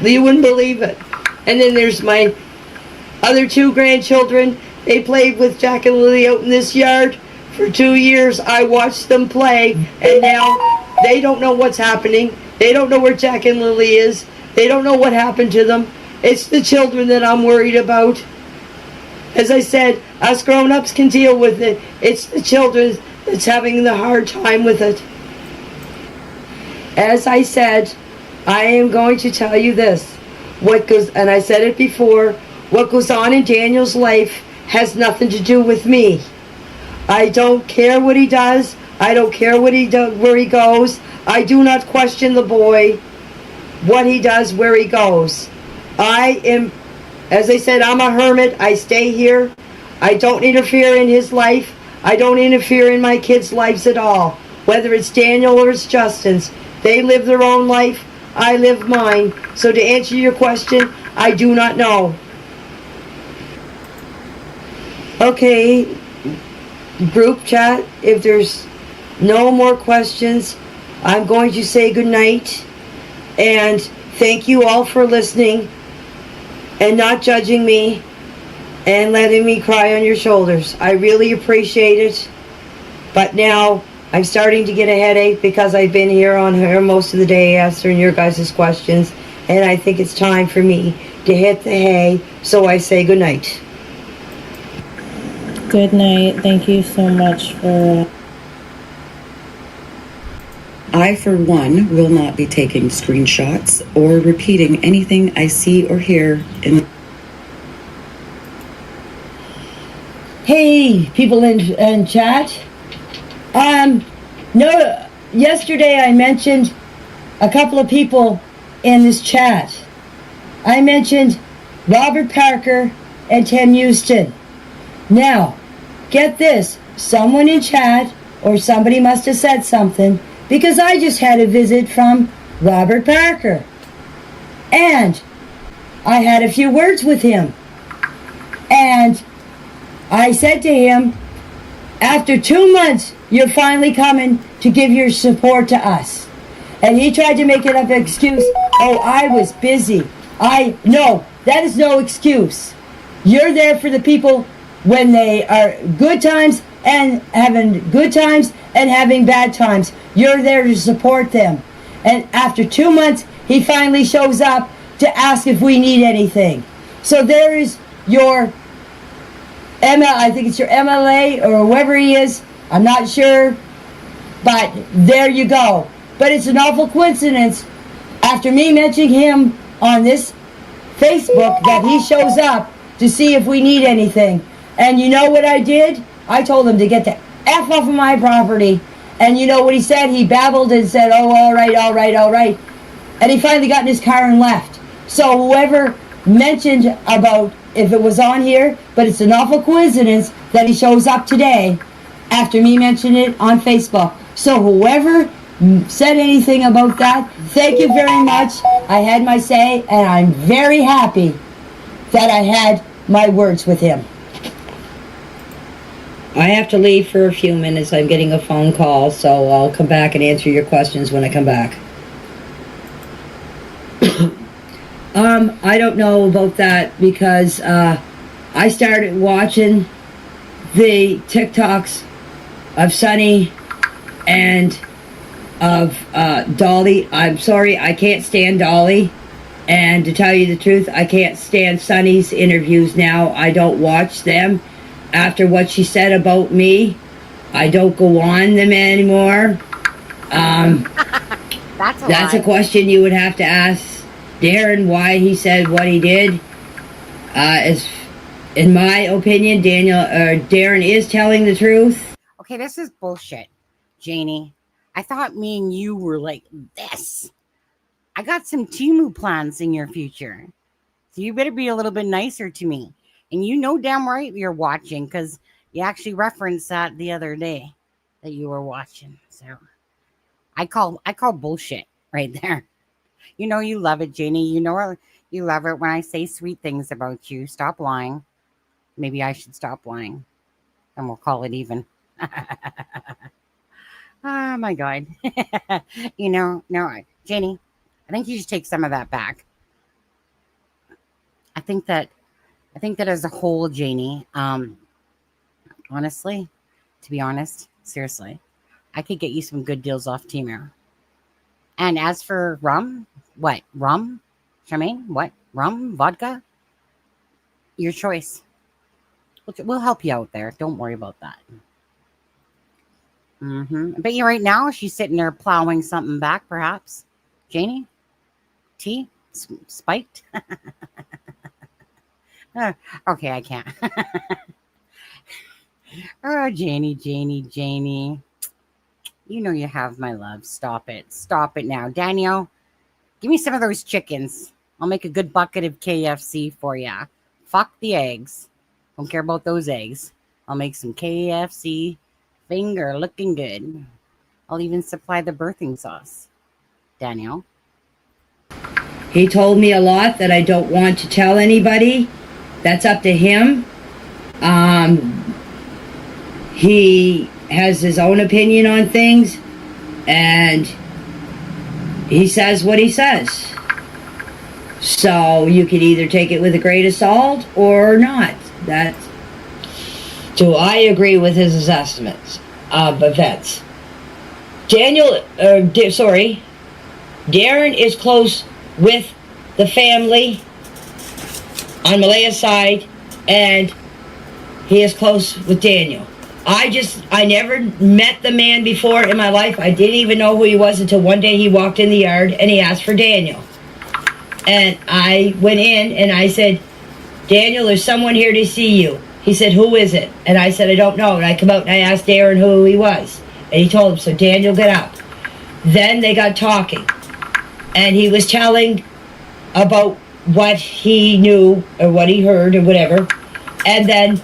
you wouldn't believe it. And then there's my other 2 grandchildren. They played with Jack and Lily out in this yard for 2 years. I watched them play, and now they don't know what's happening. They don't know where Jack and Lily is. They don't know what happened to them. It's the children that I'm worried about. As I said, us grown-ups can deal with it. It's the children that's having the hard time with it. As I said, I am going to tell you this. And I said it before, what goes on in Daniel's life has nothing to do with me. I don't care what he does. I don't care where he goes. I do not question the boy, what he does, where he goes. As I said, I'm a hermit. I stay here. I don't interfere in his life. I don't interfere in my kids' lives at all. Whether it's Daniel or it's Justin's. They live their own life. I live mine. So to answer your question, I do not know. Okay, group chat, if there's no more questions, I'm going to say goodnight. And thank you all for listening and not judging me and letting me cry on your shoulders. I really appreciate it. But now I'm starting to get a headache because I've been here on her most of the day answering your guys' questions. And I think it's time for me to hit the hay. So I say goodnight. Good night. Thank you so much for... I, for one, will not be taking screenshots or repeating anything I see or hear in... Hey, people in chat. Yesterday I mentioned a couple of people in this chat. I mentioned Robert Parker and Tim Houston. Now, get this. Someone in chat or somebody must have said something, because I just had a visit from Robert Parker. And I had a few words with him. And I said to him, after 2 months, you're finally coming to give your support to us. And he tried to make it up an excuse. Oh, I was busy. No, that is no excuse. You're there for the people when they are good times and having good times and having bad times. You're there to support them. And after 2 months, he finally shows up to ask if we need anything. So there is your I think it's your MLA or whoever he is. I'm not sure. But there you go. But it's an awful coincidence. After me mentioning him on this Facebook that he shows up to see if we need anything. And you know what I did? I told him to get the F off of my property. And you know what he said? He babbled and said, oh, all right, all right, all right. And he finally got in his car and left. So whoever mentioned about if it was on here, but it's an awful coincidence that he shows up today after me mentioning it on Facebook. So whoever said anything about that, thank you very much. I had my say, and I'm very happy that I had my words with him. I have to leave for a few minutes. I'm getting a phone call, so I'll come back and answer your questions when I come back. I don't know about that because I started watching the TikToks of Sunny and of Dolly. I'm sorry, I can't stand Dolly. And to tell you the truth, I can't stand Sunny's interviews now. I don't watch them. After what she said about me, I don't go on them anymore. That's a question you would have to ask Darren why he said what he did. As in my opinion, Darren is telling the truth. Okay, this is bullshit, Janie. I thought me and you were like this. I got some Timu plans in your future. So you better be a little bit nicer to me. And you know damn right you're watching because you actually referenced that the other day that you were watching. So I call bullshit right there. You know you love it, Janie. You know you love it when I say sweet things about you. Stop lying. Maybe I should stop lying. And we'll call it even. Oh my God. No, Janie, I think you should take some of that back. I think that as a whole, Janie, honestly, to be honest, seriously, I could get you some good deals off Temu. And as for rum, what? Rum? Charmaine? What? Rum? Vodka? Your choice. We'll help you out there. Don't worry about that. I bet you right now she's sitting there plowing something back, perhaps. Janie? Tea? Spiked? Okay, I can't. Oh, Janie. You know you have my love. Stop it. Stop it now. Daniel, give me some of those chickens. I'll make a good bucket of KFC for ya. Fuck the eggs. Don't care about those eggs. I'll make some KFC finger looking good. I'll even supply the birthing sauce. Daniel? He told me a lot that I don't want to tell anybody. That's up to him. He has his own opinion on things, and he says what he says. So you can either take it with a grain of salt or not. Do I agree with his assessments of events? Darren is close with the family on Malaya's side, and he is close with Daniel. I never met the man before in my life. I didn't even know who he was until one day he walked in the yard and he asked for Daniel. And I went in and I said, Daniel, there's someone here to see you. He said, who is it? And I said, I don't know. And I come out and I asked Darren who he was. And he told him, so Daniel, get up. Then they got talking. And he was telling about what he knew or what he heard or whatever. And then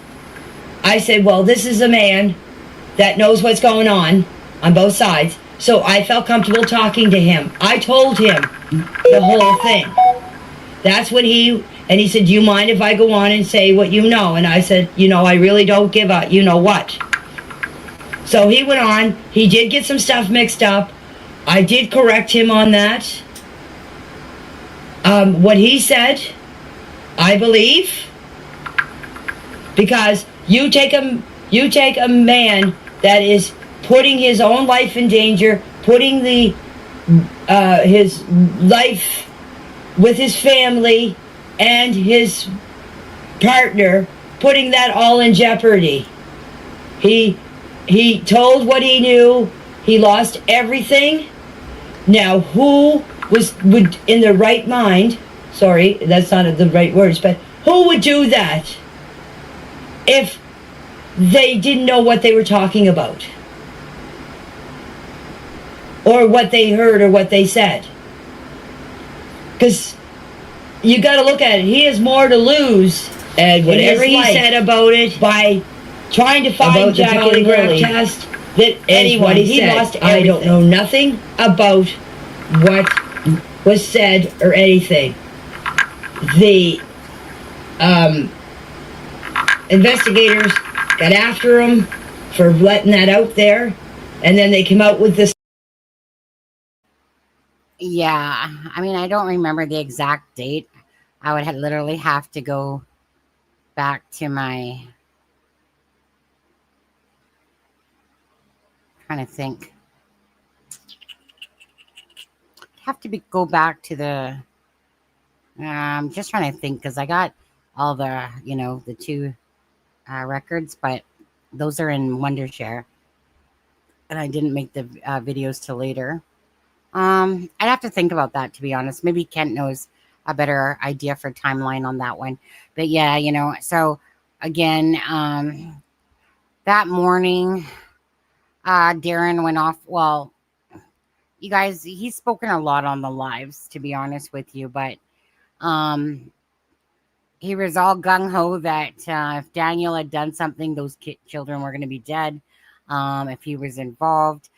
I said, well, this is a man that knows what's going on both sides. So I felt comfortable talking to him. I told him the whole thing. That's when he said, do you mind if I go on and say what you know? And I said, I really don't give a you know what. So he went on. He did get some stuff mixed up. I did correct him on that. What he said, I believe. Because you take a man that is putting his own life in danger, putting his life with his family and his partner, putting that all in jeopardy. He told what he knew. He lost everything. Now, who would in their right mind? Sorry, that's not the right words, but who would do that if they didn't know what they were talking about, or what they heard, or what they said? Because you got to look at it. He has more to lose, and whatever he said about it, by trying to find Jack and Lily test, that anyone he said, lost everything. I don't know nothing about what was said or anything. The investigators got after him for letting that out there, and then they came out with this. Yeah, I mean, I don't remember the exact date. I would literally have to go back to my, trying to think. Go back to the, I'm just trying to think, because I got all the, the two records, but those are in Wondershare, and I didn't make the videos till later. I'd have to think about that, to be honest. Maybe Kent knows a better idea for timeline on that one. But yeah, so again, that morning, Darren went off. Well, you guys, he's spoken a lot on the lives, to be honest with you, but he was all gung-ho that if Daniel had done something, those children were going to be dead. If he was involved,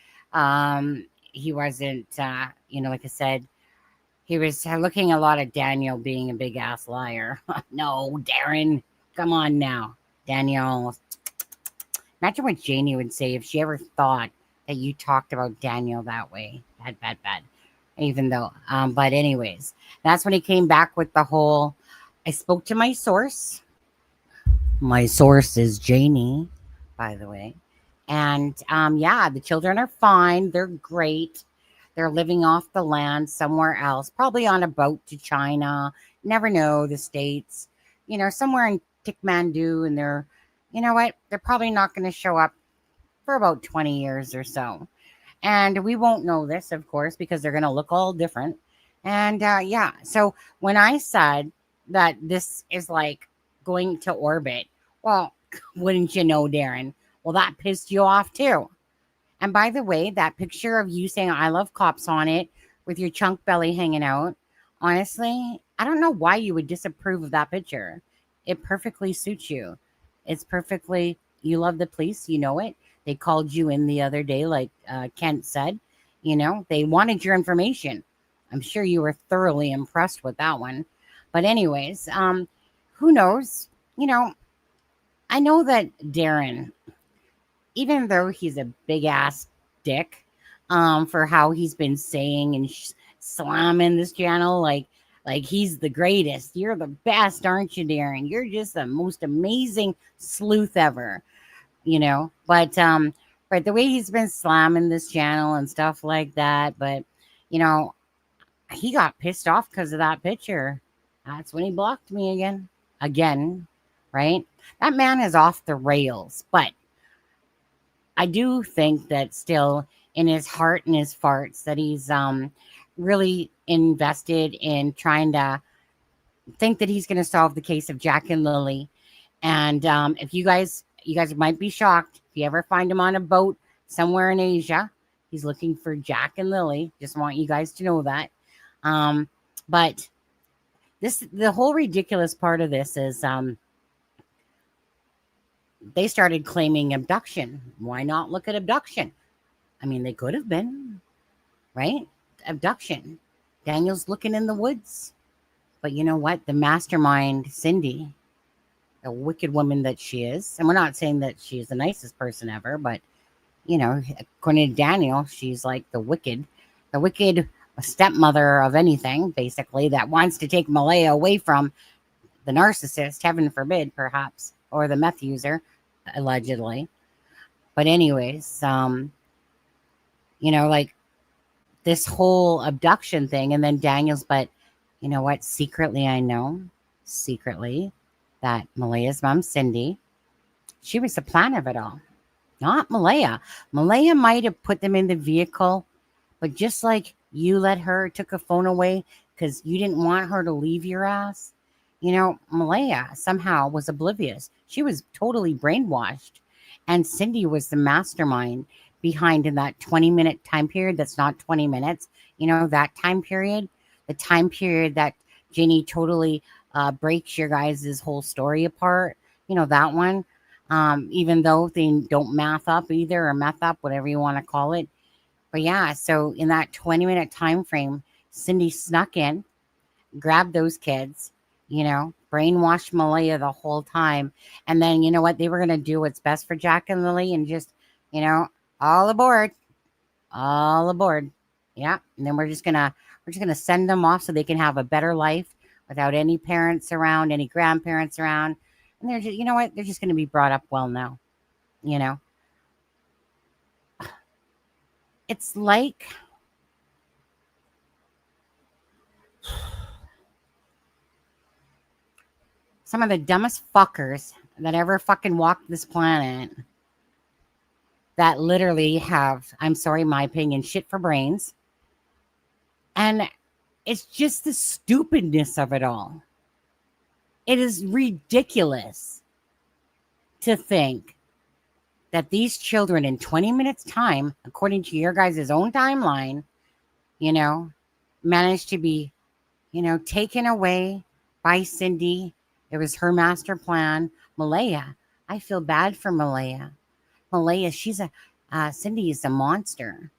he wasn't, like I said, he was looking a lot at Daniel being a big ass liar. No, Darren, come on now. Daniel, imagine what Janie would say if she ever thought that you talked about Daniel that way. Bad. Even though, but anyways, that's when he came back with the whole, I spoke to my source. My source is Janie, by the way. And yeah, the children are fine. They're great. They're living off the land somewhere else, probably on a boat to China. Never know, the States, somewhere in Kathmandu. And they're, you know what? They're probably not going to show up for about 20 years or so. And we won't know this, of course, because they're going to look all different. And yeah, so when I said that this is like going to orbit, well, wouldn't you know, Darren? Well, that pissed you off too. And by the way, that picture of you saying I love cops on it with your chunk belly hanging out, honestly, I don't know why you would disapprove of that picture. It perfectly suits you. It's perfectly, you love the police, you know it. They called you in the other day, like Kent said, they wanted your information. I'm sure you were thoroughly impressed with that one. But anyways, who knows? I know that Darren, even though he's a big ass dick for how he's been saying and slamming this channel, like he's the greatest. You're the best, aren't you, Darren? You're just the most amazing sleuth ever, But the way he's been slamming this channel and stuff like that, but he got pissed off because of that picture. That's when he blocked me again, right? That man is off the rails, but I do think that still in his heart and his farts that he's really invested in trying to think that he's going to solve the case of Jack and Lily. And if you guys might be shocked if you ever find him on a boat somewhere in Asia, he's looking for Jack and Lily. Just want you guys to know that. But the whole ridiculous part of this is they started claiming abduction. Why not look at abduction? I mean, they could have been, right? Abduction. Daniel's looking in the woods. But you know what? The mastermind, Cindy, the wicked woman that she is, and we're not saying that she's the nicest person ever, but, according to Daniel, she's like the wicked stepmother of anything, basically, that wants to take Malaya away from the narcissist, heaven forbid, perhaps, or the meth user, allegedly. But anyways, like this whole abduction thing, and then Daniel's, but you know what? Secretly, I know, that Malaya's mom, Cindy, she was the plan of it all, not Malaya. Malaya might have put them in the vehicle, but just like you took a phone away because you didn't want her to leave your ass, Malaya somehow was oblivious. She was totally brainwashed. And Cindy was the mastermind behind in that 20-minute time period. That's not 20 minutes. That time period, the time period that Janie totally breaks your guys' whole story apart. That one. Even though they don't math up either, or meth up, whatever you want to call it. But yeah, so in that 20-minute time frame, Cindy snuck in, grabbed those kids, brainwashed Malaya the whole time. And then, you know what? They were going to do what's best for Jack and Lily and just, all aboard. Yeah. And then we're just going to send them off so they can have a better life without any parents around, any grandparents around. And they're just, they're just going to be brought up well now, It's like some of the dumbest fuckers that ever fucking walked this planet that literally have, I'm sorry, my opinion, shit for brains. And it's just the stupidness of it all. It is ridiculous to think that these children in 20 minutes time, according to your guys' own timeline, managed to be, taken away by Cindy. It was her master plan. Malaya, I feel bad for Malaya. Malaya, Cindy is a monster.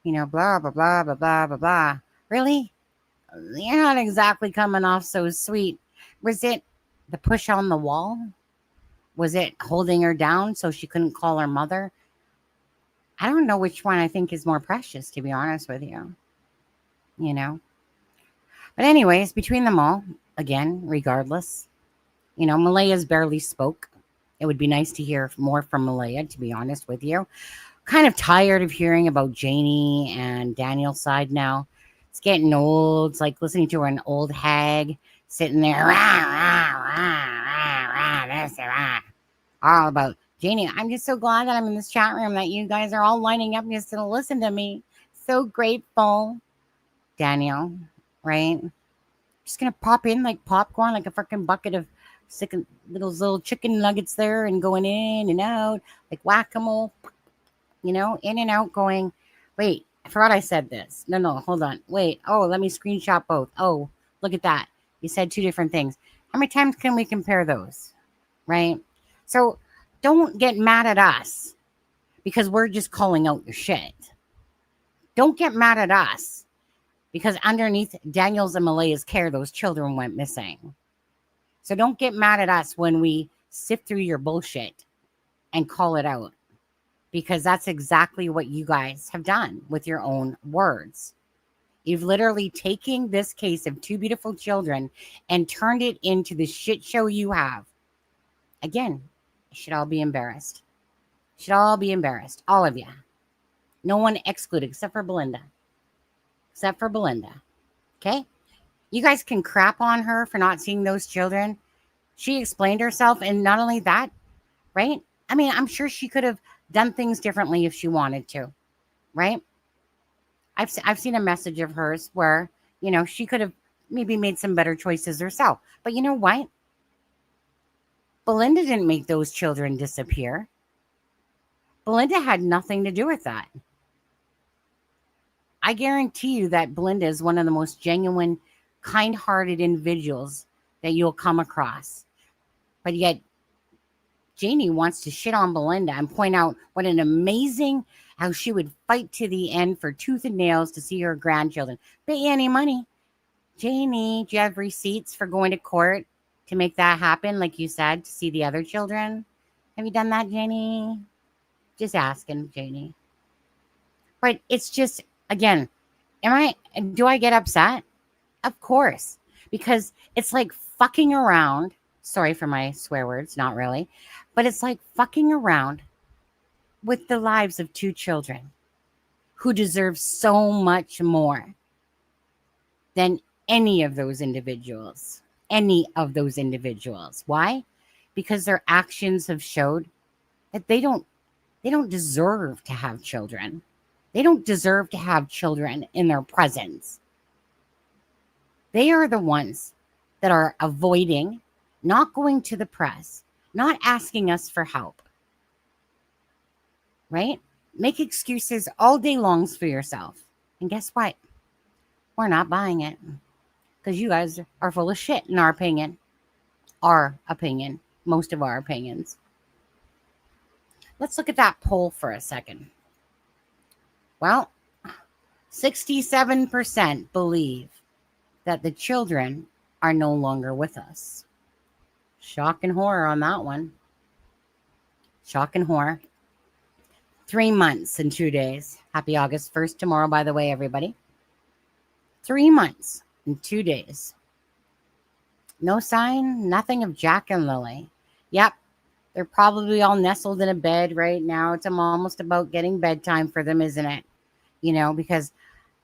Blah, blah, blah, blah, blah, blah, blah. Really? You're not exactly coming off so sweet. Was it the push on the wall? Was it holding her down so she couldn't call her mother? I don't know which one I think is more precious, to be honest with you. But anyways, between them all, again, regardless, Malaya's barely spoke. It would be nice to hear more from Malaya, to be honest with you. Kind of tired of hearing about Janie and Daniel's side now. It's getting old. It's like listening to an old hag sitting there. Rah, rah, rah, rah, rah, this, rah. All about Janie. I'm just so glad that I'm in this chat room, that you guys are all lining up just to listen to me. So grateful. Daniel, right? Just going to pop in like popcorn, like a freaking bucket of little chicken nuggets there, and going in and out like whack-a-mole, in and out, going, wait, I forgot I said this. No, hold on. Wait. Oh, let me screenshot both. Oh, look at that. You said two different things. How many times can we compare those? Right? So don't get mad at us because we're just calling out your shit. Don't get mad at us because underneath Daniel's and Malaya's care, those children went missing. So don't get mad at us when we sift through your bullshit and call it out, because that's exactly what you guys have done with your own words. You've literally taken this case of two beautiful children and turned it into the shit show you have. Again, you should all be embarrassed. Should all be embarrassed. All of you. No one excluded except for Belinda. Okay? You guys can crap on her for not seeing those children. She explained herself, and not only that, right? I mean, I'm sure she could have done things differently if she wanted to, right? I've seen a message of hers where, she could have maybe made some better choices herself. But you know what? Belinda didn't make those children disappear. Belinda had nothing to do with that. I guarantee you that Belinda is one of the most genuine, kind-hearted individuals that you'll come across. But yet, Janie wants to shit on Belinda and point out what an amazing, how she would fight to the end for tooth and nails to see her grandchildren. Pay any money. Janie, do you have receipts for going to court to make that happen, like you said, to see the other children? Have you done that, Janie? Just asking, Janie. But it's just, again, do I get upset? Of course. Because it's like fucking around Sorry for my swear words, not really. But it's like fucking around with the lives of 2 children who deserve so much more than any of those individuals. Any of those individuals. Why? Because their actions have showed that they don't deserve to have children. They don't deserve to have children in their presence. They are the ones that are avoiding, not going to the press, not asking us for help. Right? Make excuses all day long for yourself. And guess what? We're not buying it. Because you guys are full of shit, in our opinion. Our opinion. Most of our opinions. Let's look at that poll for a second. Well, 67% believe that the children are no longer with us. Shock and horror on that one. Shock and horror. 3 months and 2 days. Happy August 1st tomorrow, by the way, everybody. 3 months and 2 days. No sign, nothing of Jack and Lily. Yep, they're probably all nestled in a bed right now. It's almost about getting bedtime for them, isn't it? You know, because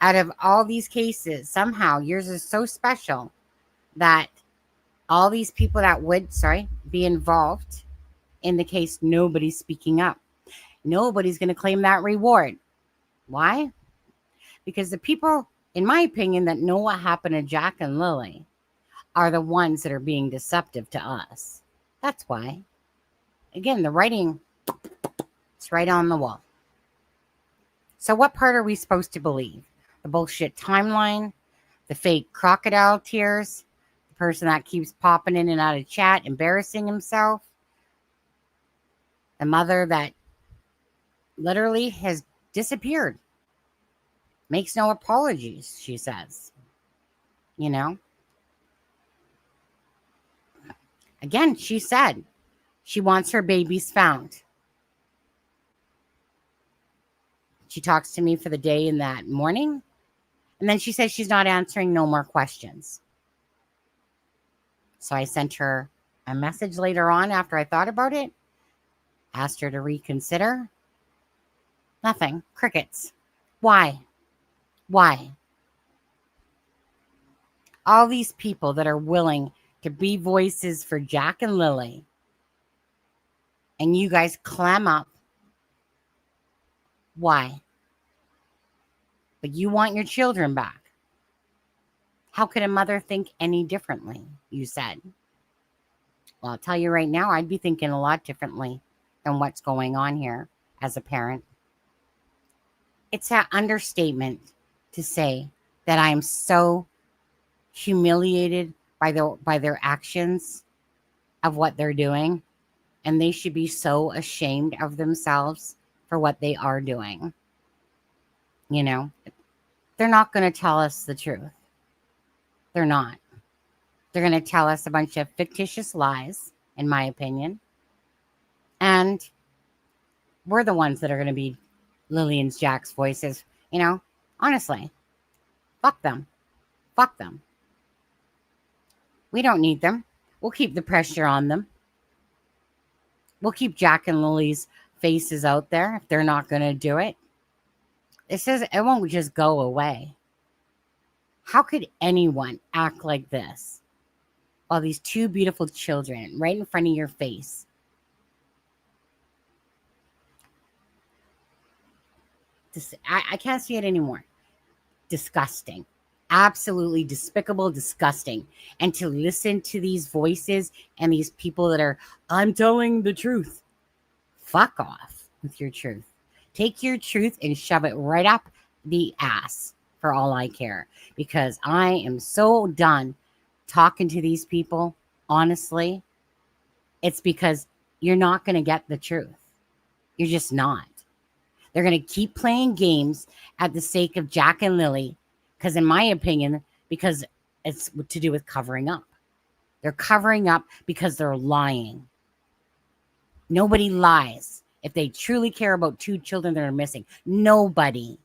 out of all these cases, somehow yours is so special that all these people that would, be involved in the case, nobody's speaking up. Nobody's going to claim that reward. Why? Because the people, in my opinion, that know what happened to Jack and Lily are the ones that are being deceptive to us. That's why. Again, the writing, it's right on the wall. So what part are we supposed to believe? The bullshit timeline, the fake crocodile tears, the person that keeps popping in and out of chat, embarrassing himself, the mother that literally has disappeared, makes no apologies, she says. You know? Again, she said she wants her babies found. She talks to me for the day in that morning. And then she says she's not answering no more questions. So I sent her a message later on after I thought about it. Asked her to reconsider. Nothing. Crickets. Why? Why? All these people that are willing to be voices for Jack and Lily, and you guys clam up. Why? But you want your children back. How could a mother think any differently, you said? Well, I'll tell you right now, I'd be thinking a lot differently than what's going on here as a parent. It's an understatement to say that I'm so humiliated by their actions of what they're doing, and they should be so ashamed of themselves for what they are doing. You know, they're not going to tell us the truth. They're not. They're going to tell us a bunch of fictitious lies, in my opinion. And we're the ones that are going to be Lily and Jack's voices. You know, honestly, fuck them. Fuck them. We don't need them. We'll keep the pressure on them. We'll keep Jack and Lily's faces out there if they're not going to do it. It won't just go away. How could anyone act like this while these 2 beautiful children right in front of your face? I can't see it anymore. Disgusting. Absolutely despicable, disgusting. And to listen to these voices and these people that are, I'm telling the truth. Fuck off with your truth. Take your truth and shove it right up the ass for all I care. Because I am so done talking to these people. Honestly, it's because you're not going to get the truth. You're just not. They're going to keep playing games at the sake of Jack and Lily. Because in my opinion, because it's to do with covering up. They're covering up because they're lying. Nobody lies if they truly care about 2 children that are missing. Nobody.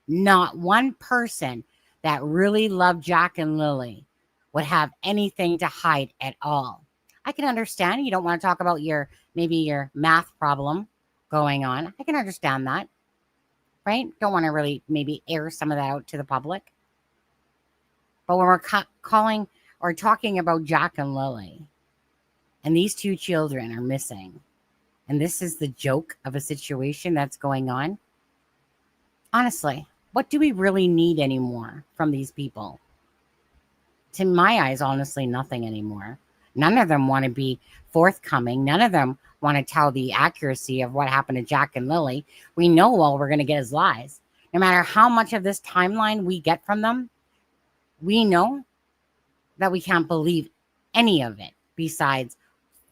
Not one person that really loved Jack and Lily would have anything to hide at all. I can understand you don't want to talk about maybe your math problem going on. I can understand that, right? Don't want to really maybe air some of that out to the public. But when we're calling or talking about Jack and Lily, and these two children are missing, and this is the joke of a situation that's going on, honestly, what do we really need anymore from these people? To my eyes, honestly, nothing anymore. None of them want to be forthcoming. None of them want to tell the accuracy of what happened to Jack and Lily. We know all we're going to get is lies. No matter how much of this timeline we get from them, we know that we can't believe any of it besides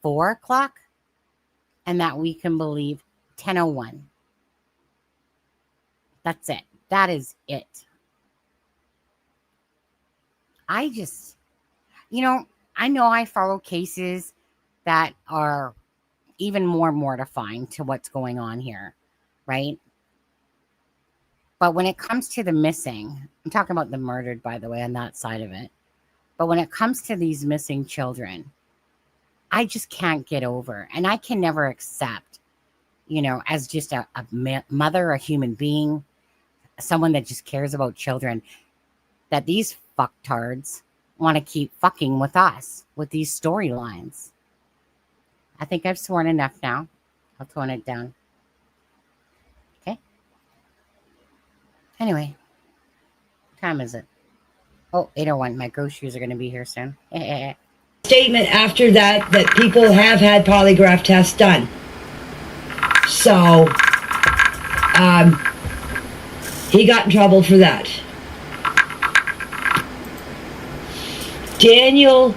4 o'clock and that we can believe 10:01. That's it. That is it. I just, I know I follow cases that are even more mortifying to what's going on here, right? But when it comes to the missing, I'm talking about the murdered, by the way, on that side of it. But when it comes to these missing children, I just can't get over, and I can never accept, as just a mother, a human being, someone that just cares about children, that these fucktards want to keep fucking with us with these storylines. I think I've sworn enough now. I'll tone it down. Okay. Anyway, what time is it? Oh, 8:01. My groceries are going to be here soon. Statement after that people have had polygraph tests done. So, he got in trouble for that. Daniel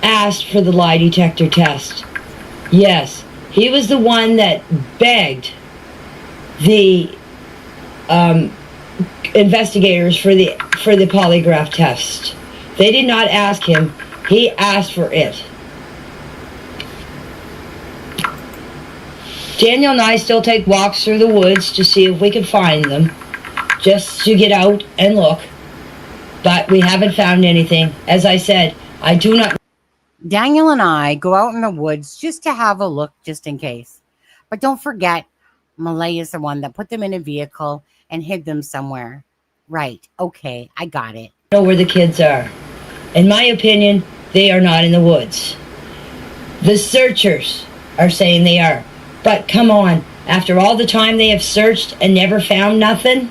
asked for the lie detector test. Yes, he was the one that begged the investigators for the polygraph test. They did not ask him. He asked for it. Daniel and I still take walks through the woods to see if we can find them, just to get out and look. But we haven't found anything. As I said, I do not. Daniel and I go out in the woods just to have a look, just in case. But don't forget, Malaya is the one that put them in a vehicle and hid them somewhere. Right. Okay, I got it. Know where the kids are. In my opinion, they are not in the woods. The searchers are saying they are. But come on, after all the time they have searched and never found nothing,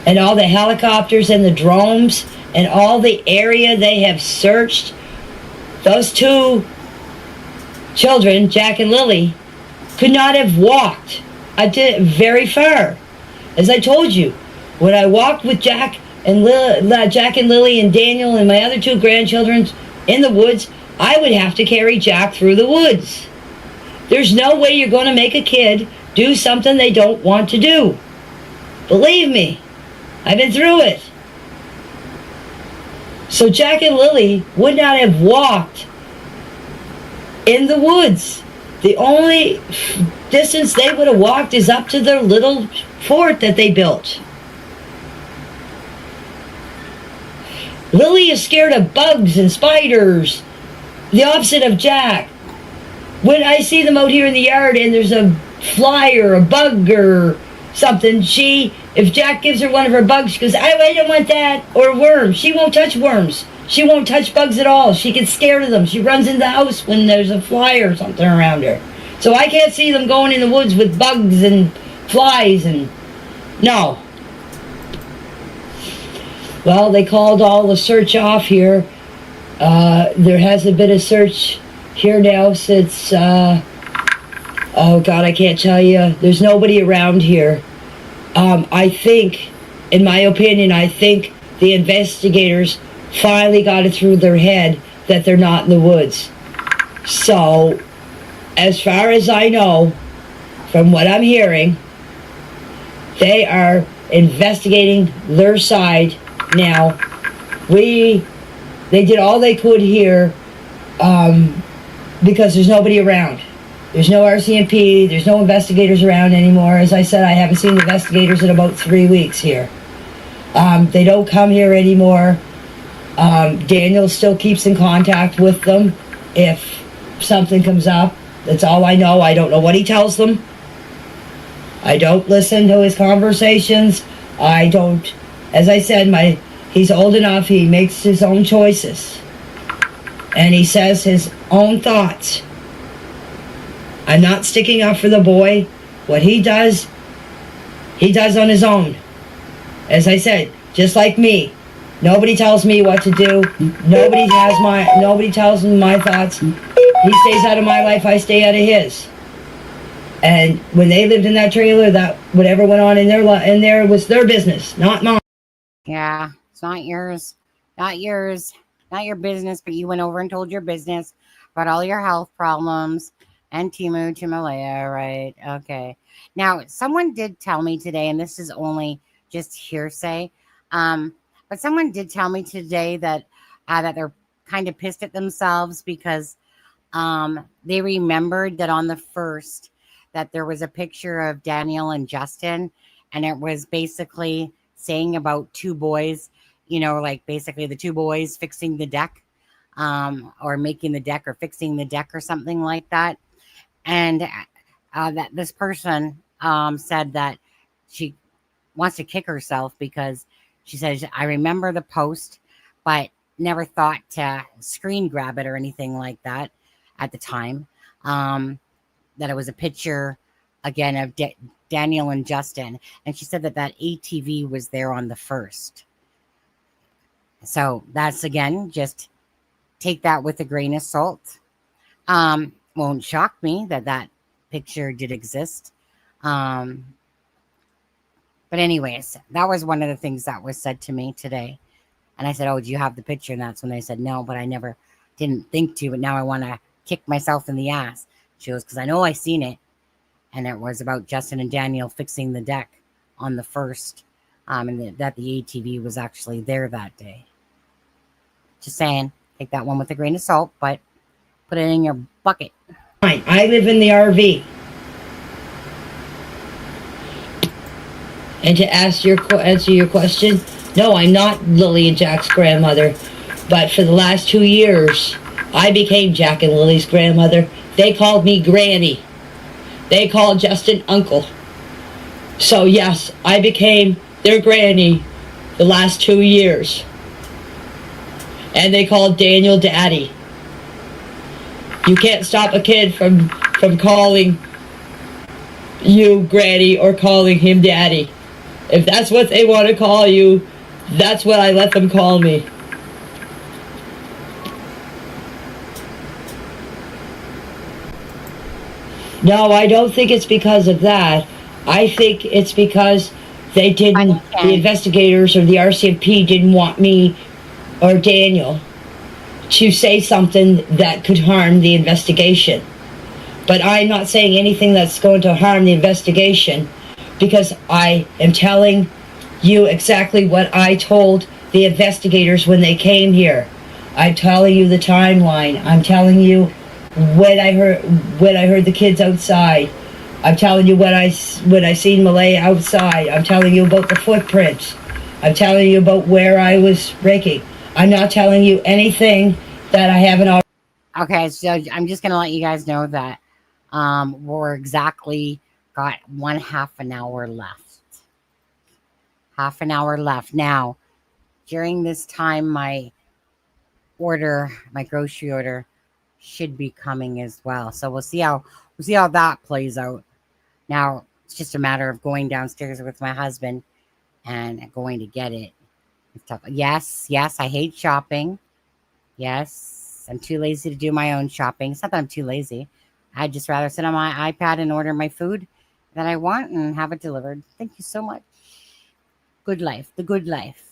and all the helicopters and the drones and all the area they have searched, those two children, Jack and Lily, could not have walked very far. As I told you, when I walked with Jack and Lily and Daniel and my other two grandchildren in the woods, I would have to carry Jack through the woods. There's no way you're going to make a kid do something they don't want to do. Believe me, I've been through it. So Jack and Lily would not have walked in the woods. The only distance they would have walked is up to their little fort that they built. Lily is scared of bugs and spiders, the opposite of Jack. When I see them out here in the yard and there's a fly or a bug or something, if Jack gives her one of her bugs, she goes, I don't want that, or worms. She won't touch worms. She won't touch bugs at all. She gets scared of them. She runs in the house when there's a fly or something around her. So I can't see them going in the woods with bugs and flies and... No. Well, they called all the search off here. There hasn't been a search here now since... oh, God, I can't tell you. There's nobody around here. I think, in my opinion, I think the investigators finally got it through their head that they're not in the woods. So, as far as I know, from what I'm hearing, they are investigating their side now. They did all they could here because there's nobody around. There's no RCMP, there's no investigators around anymore. As I said, I haven't seen investigators in about 3 weeks here. They don't come here anymore. Daniel still keeps in contact with them. if something comes up. That's all I know. I don't know what he tells them. I don't listen to his conversations. I don't, as I said, he's old enough, he makes his own choices. And he says his own thoughts. I'm not sticking up for the boy. What he does on his own. As I said, just like me. Nobody tells me what to do. Nobody tells me my thoughts. He stays out of my life, I stay out of his. And when they lived in that trailer, that whatever went on in there was their business, not mine. Yeah, it's not yours. Not yours. Not your business, but you went over and told your business about all your health problems and Timu to Malaya, right? Okay. Now, someone did tell me today, and this is only just hearsay, but someone did tell me today that they're kind of pissed at themselves because they remembered that on the 1st that there was a picture of Daniel and Justin, and it was basically saying about two boys, like basically the two boys fixing the deck, or making the deck or fixing the deck or something like that. And that this person said that she wants to kick herself because she says, I remember the post, but never thought to screen grab it or anything like that at the time. That it was a picture, again, of Daniel and Justin. And she said that ATV was there on the 1st. So that's, again, just take that with a grain of salt. Won't shock me that picture did exist. But anyways, that was one of the things that was said to me today. And I said, oh, do you have the picture? And that's when they said, no, but I never didn't think to, but now I want to kick myself in the ass. She goes, because I know I seen it. And it was about Justin and Daniel fixing the deck on the 1st. And that the ATV was actually there that day. Just saying, take that one with a grain of salt, but put it in your bucket. I live in the RV. And to answer your question, no, I'm not Lily and Jack's grandmother. But for the last 2 years, I became Jack and Lily's grandmother. They called me Granny. They called Justin Uncle. So yes, I became their granny the last 2 years. And they called Daniel Daddy. You can't stop a kid from calling you Granny or calling him Daddy. If that's what they want to call you, that's what I let them call me. No, I don't think it's because of that. I think it's because they didn't, the investigators or the RCMP didn't want me or Daniel to say something that could harm the investigation. But I'm not saying anything that's going to harm the investigation because I am telling you exactly what I told the investigators when they came here. I'm telling you the timeline. I'm telling you when I heard the kids outside. I'm telling you when I seen Malaya outside. I'm telling you about the footprints. I'm telling you about where I was raking. I'm not telling you anything that I haven't already. Okay, so I'm just gonna let you guys know that we're exactly got 1/2 an hour left. Half an hour left. Now, during this time, my grocery order should be coming as well. So we'll see how that plays out. Now, it's just a matter of going downstairs with my husband and going to get it. It's tough. Yes, I hate shopping. Yes, I'm too lazy to do my own shopping. It's not that I'm too lazy. I'd just rather sit on my iPad and order my food that I want and have it delivered. Thank you so much. Good life, the good life.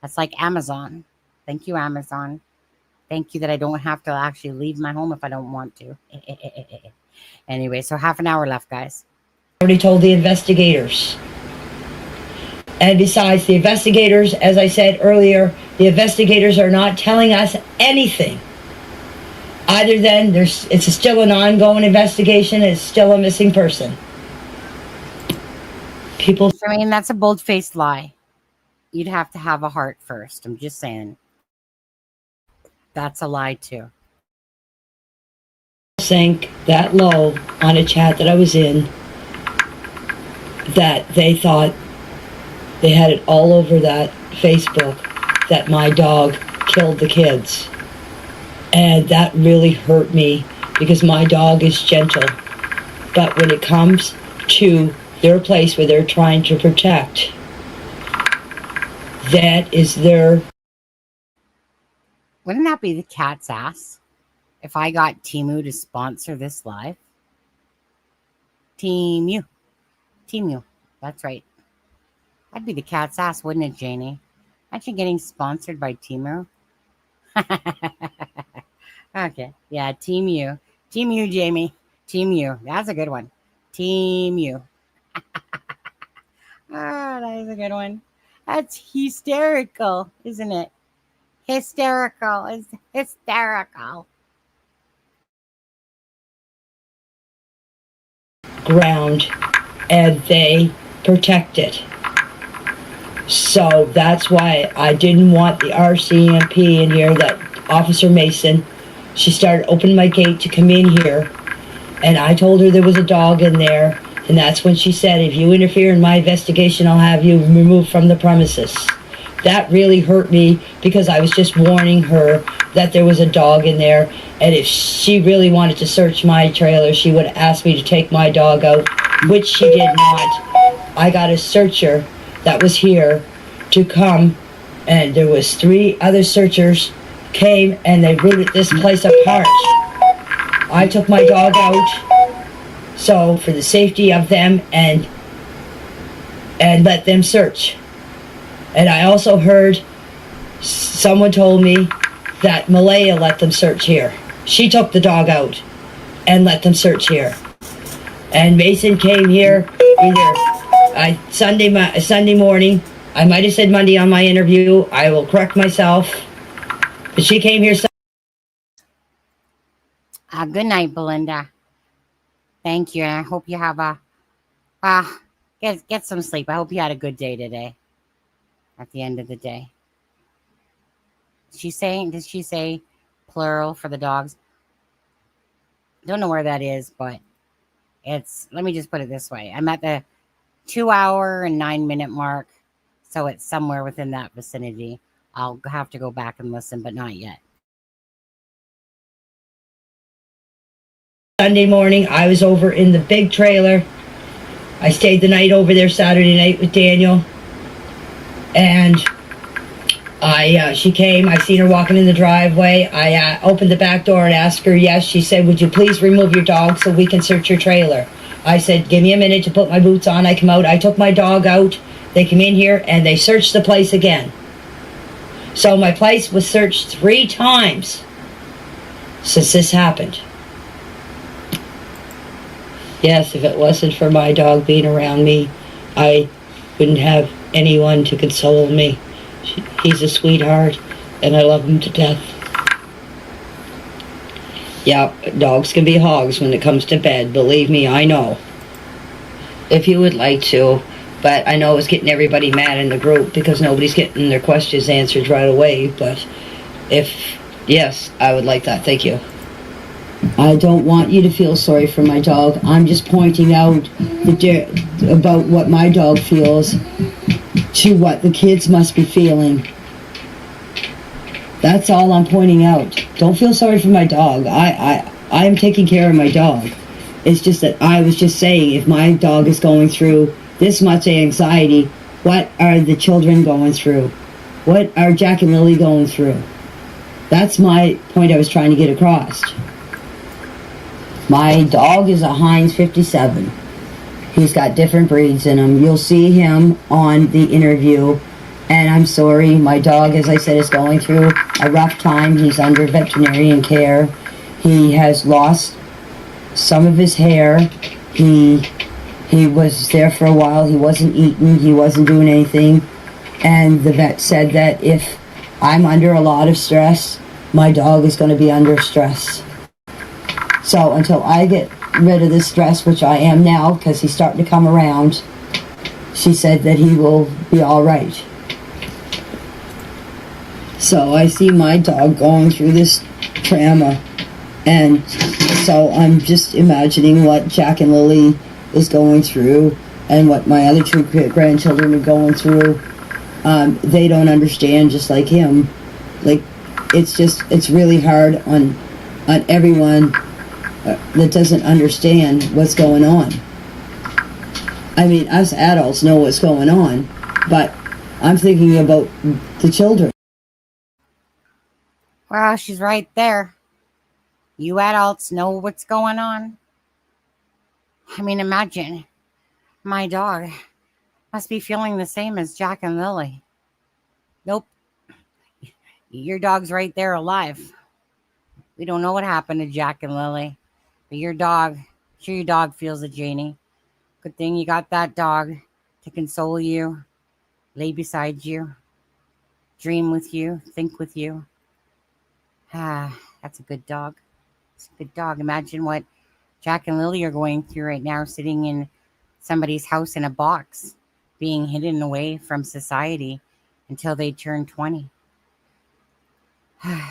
That's like Amazon. Thank you, Amazon. Thank you that I don't have to actually leave my home if I don't want to. Anyway, so half an hour left, guys. I already told the investigators. And besides, the investigators, as I said earlier, the investigators are not telling us anything other than it's still an ongoing investigation. It's still a missing person. I mean, that's a bold-faced lie. You'd have to have a heart first. I'm just saying. That's a lie, too. sank that low on a chat that I was in that they thought they had it all over that Facebook that my dog killed the kids. And that really hurt me because my dog is gentle. But when it comes to their place where they're trying to protect, that is their... Wouldn't that be the cat's ass if I got Temu to sponsor this live? Temu. That's right. That'd be the cat's ass, wouldn't it, Janie? Imagine getting sponsored by Temu. Okay. Yeah, Temu. Temu, Jamie. Temu. That's a good one. Temu. That is a good one. That's hysterical, isn't it? Hysterical. It's hysterical. Ground, and they protect it. So that's why I didn't want the RCMP in here, that Officer Mason. She started opening my gate to come in here, and I told her there was a dog in there, and that's when she said, if you interfere in my investigation, I'll have you removed from the premises. That really hurt me because I was just warning her that there was a dog in there, and if she really wanted to search my trailer, she would ask me to take my dog out, which she did not. I got a searcher that was here to come, and there was 3 other searchers came, and they ripped this place apart. I took my dog out, so for the safety of them, and let them search. And I also heard someone told me that Malaya let them search here. She took the dog out and let them search here. And Mason came here either Sunday morning. I might have said Monday on my interview. I will correct myself. But she came here. Good night, Belinda. Thank you. I hope you have get some sleep. I hope you had a good day today. At the end of the day. Did she say plural for the dogs? Don't know where that is, but let me just put it this way. I'm at the 2 hour and 9 minute mark. So it's somewhere within that vicinity. I'll have to go back and listen, but not yet. Sunday morning, I was over in the big trailer. I stayed the night over there Saturday night with Daniel. And she came, I seen her walking in the driveway. I opened the back door and asked her, yes. She said, would you please remove your dog so we can search your trailer? I said, give me a minute to put my boots on. I come out, I took my dog out. They came in here and they searched the place again. So my place was searched 3 times since this happened. Yes, if it wasn't for my dog being around me, I wouldn't have anyone to console me. He's a sweetheart, and I love him to death. Yeah, dogs can be hogs when it comes to bed. Believe me, I know. If you would like to, but I know it's getting everybody mad in the group because nobody's getting their questions answered right away, but yes, I would like that. Thank you. I don't want you to feel sorry for my dog. I'm just pointing out about what my dog feels to what the kids must be feeling. That's all I'm pointing out. Don't feel sorry for my dog. I am taking care of my dog. It's just that I was just saying, if my dog is going through this much anxiety, what are the children going through? What are Jack and Lily going through? That's my point I was trying to get across. My dog is a Heinz 57. He's got different breeds in him. You'll see him on the interview. And I'm sorry, my dog, as I said, is going through a rough time. He's under veterinarian care. He has lost some of his hair. He was there for a while. He wasn't eating. He wasn't doing anything. And the vet said that if I'm under a lot of stress, my dog is going to be under stress. So until I get rid of this stress, which I am now because he's starting to come around, she said that he will be all right. So I see my dog going through this trauma, and So I'm just imagining what Jack and Lily is going through and what my other two grandchildren are going through. They don't understand, just like him. Like, it's really hard on everyone that doesn't understand what's going on. I mean, us adults know what's going on, but I'm thinking about the children. Well, she's right there. You adults know what's going on. I mean, imagine my dog must be feeling the same as Jack and Lily. Nope. Your dog's right there alive. We don't know what happened to Jack and Lily, but your dog, sure your dog feels it, Janie. Good thing you got that dog to console you, lay beside you, dream with you, think with you. Ah, that's a good dog. It's a good dog. Imagine what Jack and Lily are going through right now, sitting in somebody's house in a box, being hidden away from society until they turn 20. And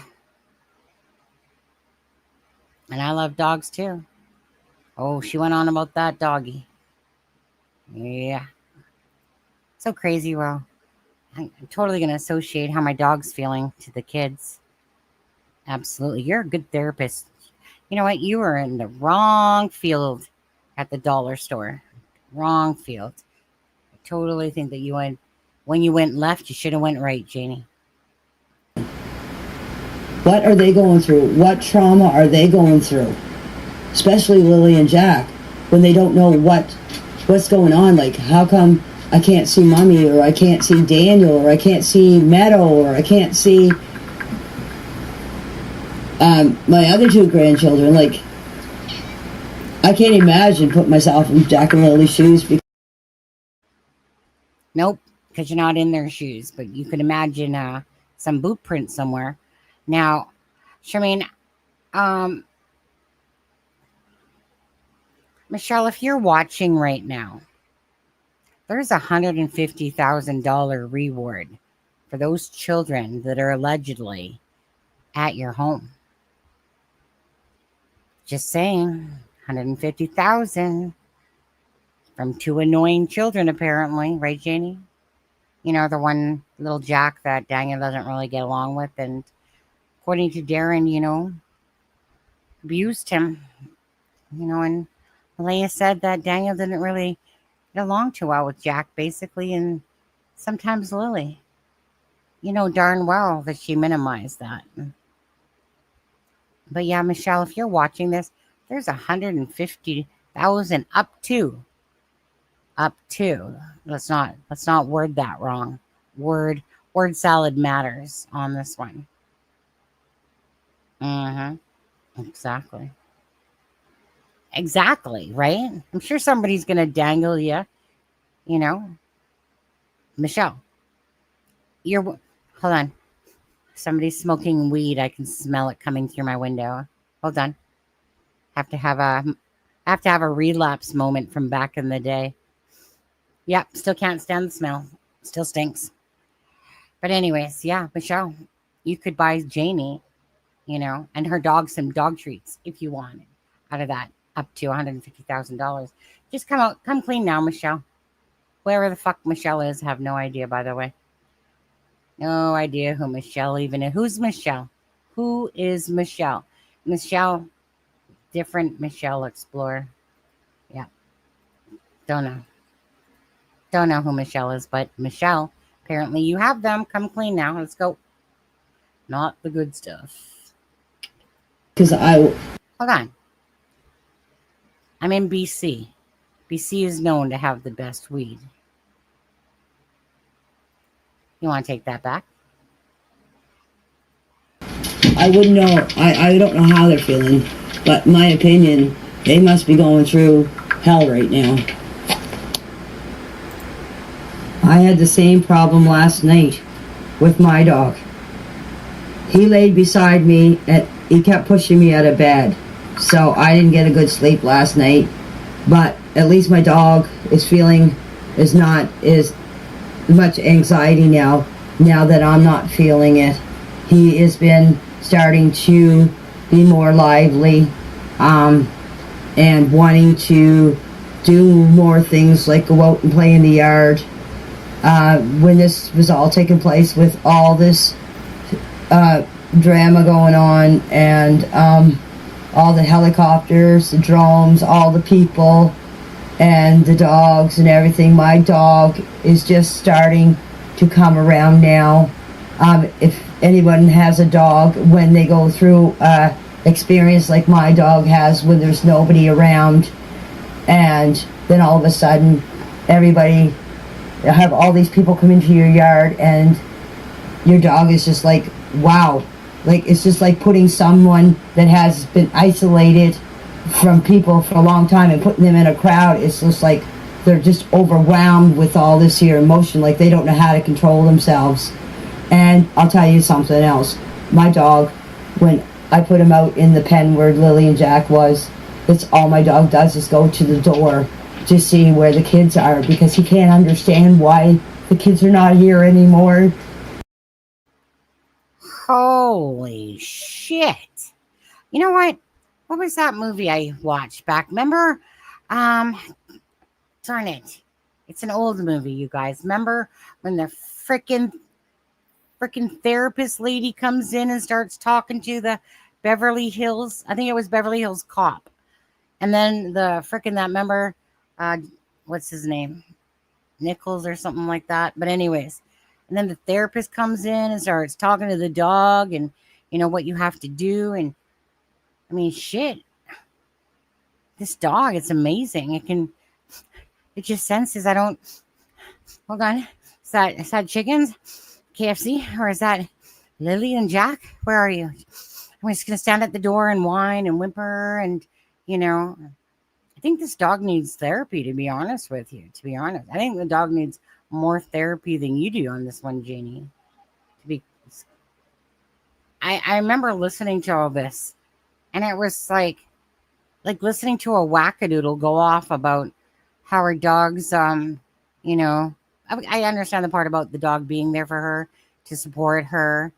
I love dogs too. Oh, she went on about that doggy. Yeah. So crazy. Well, I'm totally going to associate how my dog's feeling to the kids. Absolutely. You're a good therapist. You know what? You were in the wrong field at the dollar store. Wrong field. I totally think that when you went left, you should have went right, Janie. What are they going through? What trauma are they going through? Especially Lily and Jack, when they don't know what's going on. Like, how come I can't see Mommy, or I can't see Daniel, or I can't see Meadow, or I can't see my other two grandchildren? Like, I can't imagine putting myself in Jack and Lily's shoes. Nope, because you're not in their shoes, but you could imagine some boot print somewhere. Now, Charmaine, Michelle, if you're watching right now, there's $150,000 reward for those children that are allegedly at your home. Just saying, $150,000 from two annoying children, apparently, right, Janie? You know, the one little Jack that Daniel doesn't really get along with, and according to Darren, you know, abused him. You know, and Malaya said that Daniel didn't really get along too well with Jack, basically, and sometimes Lily. You know darn well that she minimized that. But yeah, Michelle, if you're watching this, there's $150,000 up to. Let's not word that wrong. Word salad matters on this one. Exactly, right? I'm sure somebody's gonna dangle you, you know. Michelle, hold on. Somebody's smoking weed. I can smell it coming through my window. Hold on. Have to have a relapse moment from back in the day. Yep, still can't stand the smell. Still stinks. But anyways, yeah, Michelle, you could buy Janie, you know, and her dog some dog treats if you wanted out of that, up to $150,000. Just come clean now, Michelle. Whoever the fuck Michelle is, have no idea, by the way. No idea who Michelle even is. Who's Michelle? Who is Michelle? Michelle, different Michelle Explorer. Yeah. Don't know who Michelle is, but Michelle, apparently you have them. Come clean now. Let's go. Not the good stuff. Hold on. I'm in BC. BC is known to have the best weed. You want to take that back? I wouldn't know. I don't know how they're feeling, but in my opinion, they must be going through hell right now. I had the same problem last night with my dog. He laid beside me and he kept pushing me out of bed. So I didn't get a good sleep last night. But at least my dog is not as much anxiety now that I'm not feeling it. He has been starting to be more lively. and wanting to do more things like go out and play in the yard. When this was all taking place with all this drama going on, and all the helicopters, the drones, all the people, and the dogs and everything, my dog is just starting to come around now. If anyone has a dog, when they go through experience like my dog has, when there's nobody around, and then all of a sudden everybody have all these people come into your yard, and your dog is just like, wow, like it's just like putting someone that has been isolated from people for a long time and putting them in a crowd. It's just like they're just overwhelmed with all this here emotion, like they don't know how to control themselves. And I'll tell you something else, my dog, when I put him out in the pen where Lily and Jack was, that's all my dog does is go to the door to see where the kids are, because he can't understand why the kids are not here anymore. Holy shit. You know what? What was that movie I watched back? Remember? Darn it. It's an old movie, you guys. Remember when the freaking therapist lady comes in and starts talking to the Beverly Hills? I think it was Beverly Hills Cop. And then the freaking that member, what's his name? Nichols or something like that. But anyways, and then the therapist comes in and starts talking to the dog and, you know, what you have to do. And I mean, shit, this dog, it's amazing. It just senses, hold on. Is that chickens? KFC? Or is that Lily and Jack? Where are you? I'm just going to stand at the door and whine and whimper. And, you know, I think this dog needs therapy, to be honest with you. To be honest, I think the dog needs more therapy than you do on this one, Janie. I remember listening to all this, and it was like listening to a wackadoodle go off about how her dog's, you know, I understand the part about the dog being there for her, to support her,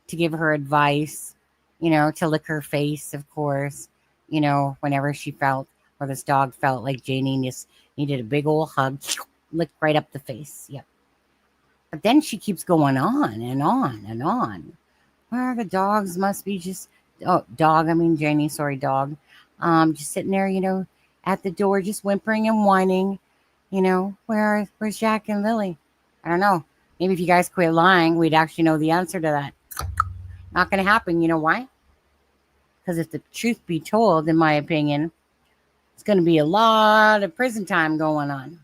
to give her advice, you know, to lick her face, of course, you know, whenever she felt, or this dog felt like Janie just needed a big old hug, licked right up the face. Yep. But then she keeps going on and on and on. Well, the dogs must be just, Janie, sorry, dog. Just sitting there, you know, at the door, just whimpering and whining, you know, where's Jack and Lily? I don't know. Maybe if you guys quit lying, we'd actually know the answer to that. Not going to happen. You know why? Because if the truth be told, in my opinion, it's going to be a lot of prison time going on.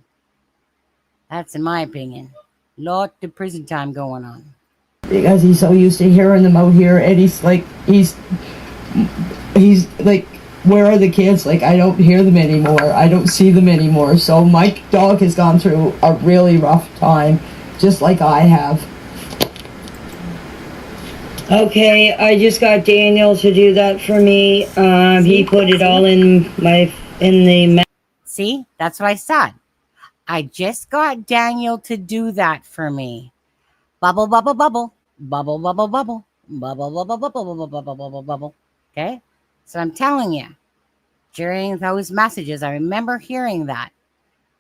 That's in my opinion. Lot of prison time going on. Because he's so used to hearing them out here, and he's like, where are the kids? Like, I don't hear them anymore. I don't see them anymore. So my dog has gone through a really rough time, just like I have. Okay, I just got Daniel to do that for me. He put it all in the... See, that's what I said. I just got Daniel to do that for me. Bubble, bubble, bubble. Bubble, bubble, bubble. Bubble, bubble, bubble, bubble, bubble, bubble, bubble. Okay? So I'm telling you, during those messages, I remember hearing that.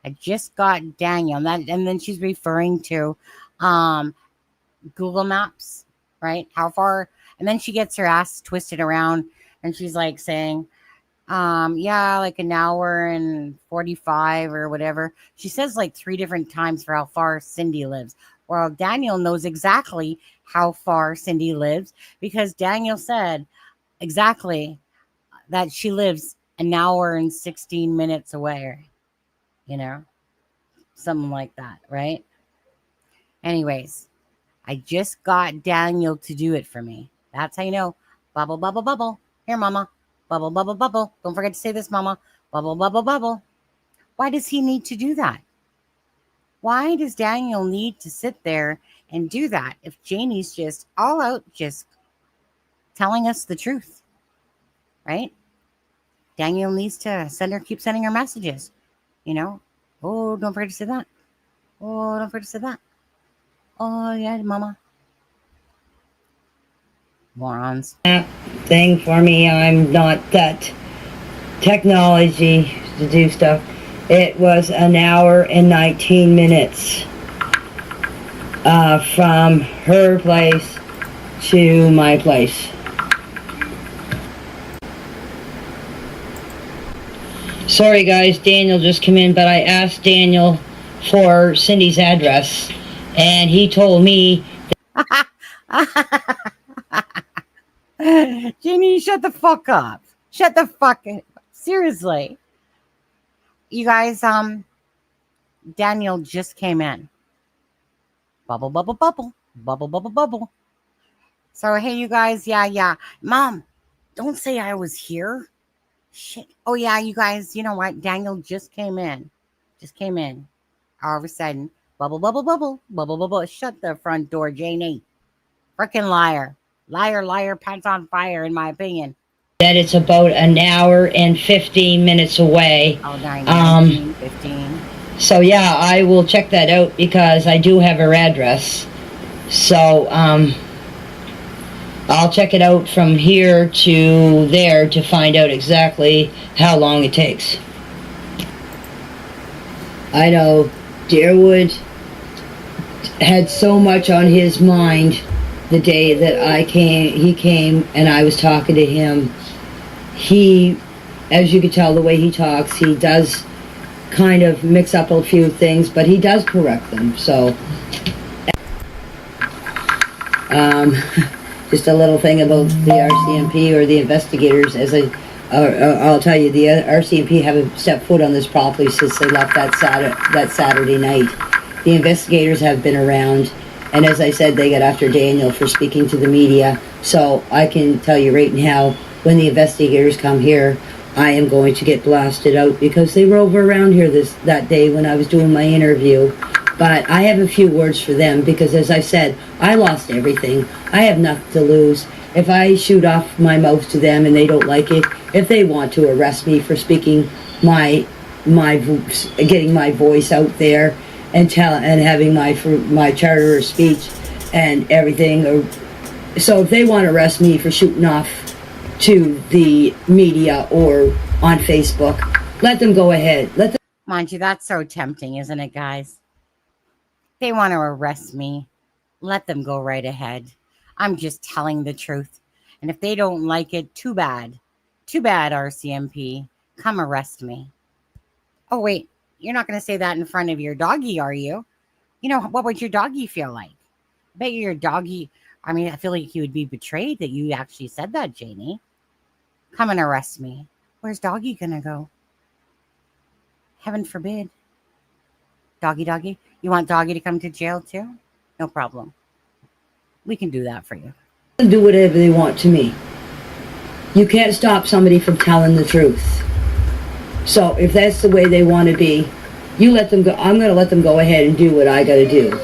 I just got Daniel. And then she's referring to Google Maps, right? How far? And then she gets her ass twisted around, and she's like saying, yeah, like an hour and 45 or whatever. She says like 3 different times for how far Cindy lives. Well, Daniel knows exactly how far Cindy lives, because Daniel said exactly that she lives an hour and 16 minutes away, you know, something like that, right? Anyways, I just got Daniel to do it for me. That's how you know. Bubble, bubble, bubble. Here, mama. Bubble, bubble, bubble. Don't forget to say this, mama. Bubble, bubble, bubble. Why does he need to do that? Why does Daniel need to sit there and do that if Janie's just all out just telling us the truth, right? Daniel needs to keep sending her messages, you know. Oh, don't forget to say that. Oh, don't forget to say that. Oh, yeah, mama. Morons. Thing for me, I'm not that technology to do stuff. It was an hour and 19 minutes from her place to my place. Sorry guys, Daniel just came in, but I asked Daniel for Cindy's address, and he told me Janie, shut the fuck up. Shut the fuck up. Seriously. You guys, Daniel just came in. Bubble, bubble, bubble. Bubble, bubble, bubble. So, hey, you guys. Yeah. Mom, don't say I was here. Shit. Oh, yeah, you guys. You know what? Daniel just came in. All of a sudden. Bubble, bubble, bubble. Bubble, bubble. Shut the front door, Janie. Frickin' liar. Liar, pants on fire, in my opinion. that it's about an hour and 15 minutes away. Oh, 19, 15. So yeah, I will check that out because I do have her address. So I'll check it out from here to there to find out exactly how long it takes. I know Deerwood had so much on his mind the day that he came and I was talking to him. He, as you can tell the way he talks, he does kind of mix up a few things, but he does correct them. So just a little thing about the RCMP or the investigators. I'll tell you, the RCMP haven't stepped foot on this property since they left that Saturday night. The investigators have been around, and as I said, they got after Daniel for speaking to the media. So I can tell you right now, when the investigators come here, I am going to get blasted out because they were over around here that day when I was doing my interview. But I have a few words for them because, as I said, I lost everything. I have nothing to lose. If I shoot off my mouth to them and they don't like it, if they want to arrest me for speaking getting my voice out there and having my charter of speech and everything, so if they want to arrest me for shooting off to the media or on Facebook, let them go ahead. Mind you, that's so tempting, isn't it, guys? They want to arrest me. Let them go right ahead. I'm just telling the truth. And if they don't like it, too bad. Too bad, RCMP. Come arrest me. Oh, wait. You're not going to say that in front of your doggy, are you? You know, what would your doggy feel like? I bet your doggy... I mean, I feel like he would be betrayed that you actually said that, Janie. Come and arrest me. Where's Doggy gonna go? Heaven forbid. Doggy. You want Doggy to come to jail too? No problem. We can do that for you. Do whatever they want to me. You can't stop somebody from telling the truth. So if that's the way they want to be, you let them go. I'm going to let them go ahead and do what I got to do.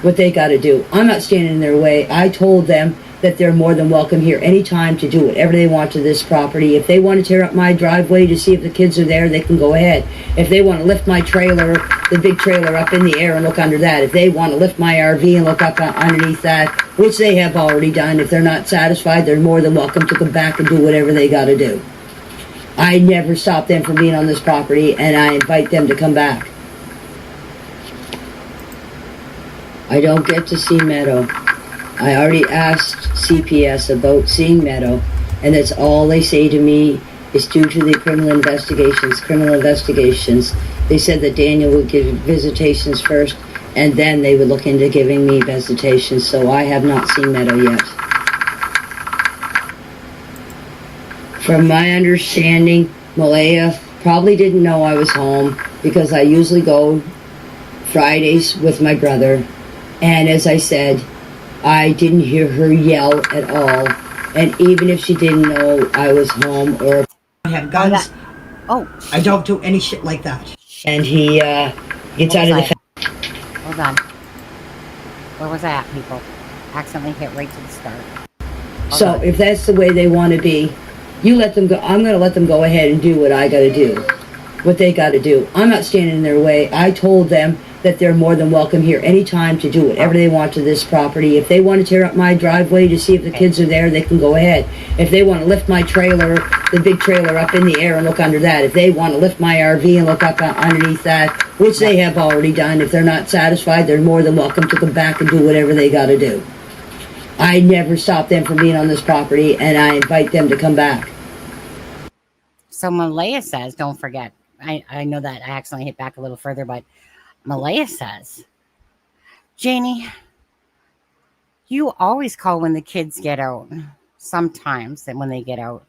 What they got to do. I'm not standing in their way. I told them that they're more than welcome here anytime to do whatever they want to this property. If they want to tear up my driveway to see if the kids are there, they can go ahead. If they want to lift my trailer, the big trailer, up in the air and look under that. If they want to lift my RV and look up underneath that, which they have already done. If they're not satisfied, they're more than welcome to come back and do whatever they got to do. I never stop them from being on this property, and I invite them to come back. I don't get to see Meadow. I already asked CPS about seeing Meadow, and that's all they say to me is due to the criminal investigations. They said that Daniel would give visitations first, and then they would look into giving me visitations, so I have not seen Meadow yet. From my understanding, Malaya probably didn't know I was home because I usually go Fridays with my brother. And as I said, I didn't hear her yell at all. And even if she didn't know I was home or I have guns. I don't do any shit like that. And he gets out of the Hold on. Where was I at, people? Accidentally hit right to the start. So if that's the way they want to be, you let them go. I'm going to let them go ahead and do what I got to do. What they got to do. I'm not standing in their way. I told them that they're more than welcome here anytime to do whatever they want to this property. If they want to tear up my driveway to see if the kids are there, they can go ahead. If they want to lift my trailer, the big trailer, up in the air and look under that. If they want to lift my RV and look up underneath that, which they have already done, if they're not satisfied, they're more than welcome to come back and do whatever they got to do. I never stop them from being on this property, and I invite them to come back. So Malaya says, don't forget, I know that I accidentally hit back a little further, but Malaya says, Janie, you always call when the kids get out. Sometimes and when they get out.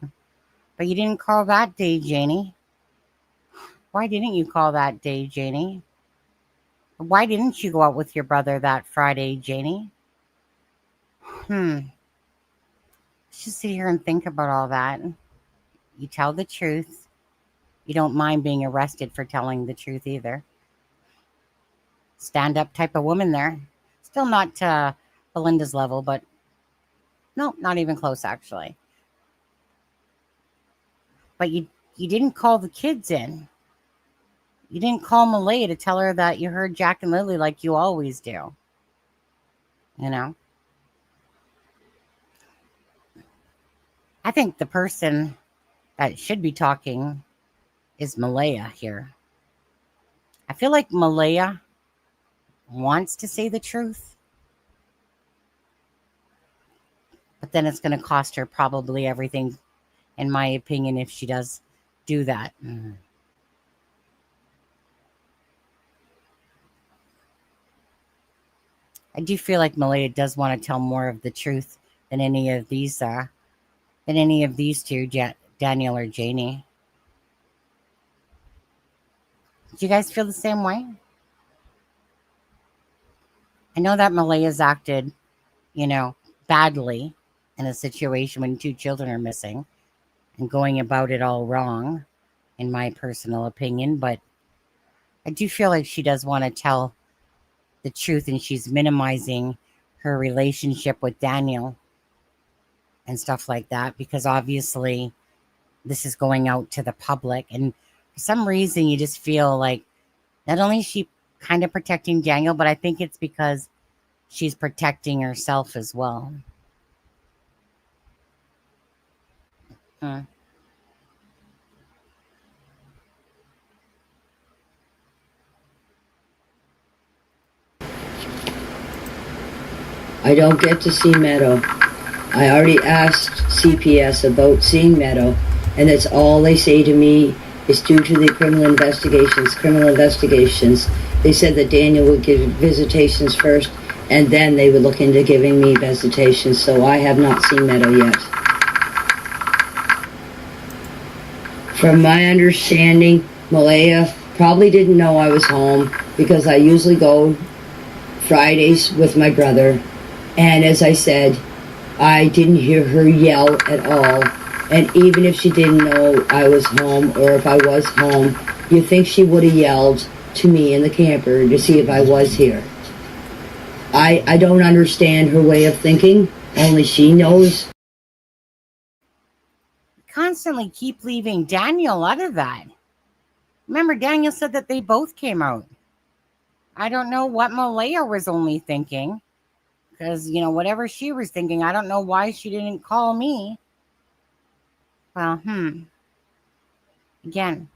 But you didn't call that day, Janie. Why didn't you call that day, Janie? Why didn't you go out with your brother that Friday, Janie? Let's just sit here and think about all that. You tell the truth. You don't mind being arrested for telling the truth either. Stand-up type of woman there. Still not to Belinda's level, but no, not even close, actually. But you didn't call the kids in. You didn't call Malaya to tell her that you heard Jack and Lily like you always do. You know? I think the person that should be talking is Malaya here. I feel like Malaya wants to say the truth, but then it's going to cost her probably everything, in my opinion, if she does do that. I do feel like Malaya does want to tell more of the truth than any of these two, Daniel or Janie. Do you guys feel the same way? I know that Malaya's acted, badly in a situation when 2 children are missing and going about it all wrong, in my personal opinion, but I do feel like she does want to tell the truth, and she's minimizing her relationship with Daniel and stuff like that, because obviously this is going out to the public, and for some reason you just feel like not only is she kind of protecting Daniel, but I think it's because she's protecting herself as well. I don't get to see Meadow. I already asked CPS about seeing Meadow, and that's all they say to me is due to the criminal investigations. They said that Daniel would give visitations first, and then they would look into giving me visitations, so I have not seen Meadow yet. From my understanding, Malaya probably didn't know I was home because I usually go Fridays with my brother, and as I said, I didn't hear her yell at all. And even if she didn't know I was home, or if I was home, you think she would have yelled to me in the camper to see if I was here. I don't understand her way of thinking. Only she knows. Constantly keep leaving Daniel out of that. Remember, Daniel said that they both came out. I don't know what Malaya was only thinking. Because, whatever she was thinking, I don't know why she didn't call me. Well, Again.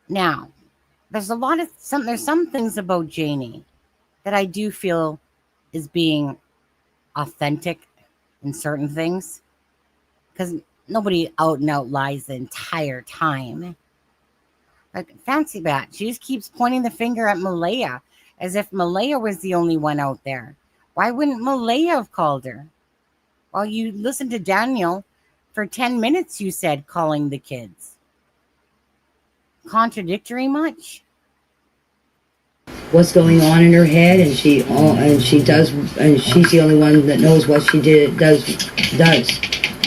Now, there's some things about Janie that I do feel is being authentic in certain things. Because nobody out and out lies the entire time. Like Fancy Bat, she just keeps pointing the finger at Malaya as if Malaya was the only one out there. Why wouldn't Malaya have called her? Well, you listened to Daniel for 10 minutes, you said, calling the kids. Contradictory much? What's going on in her head, and she's the only one that knows what she does.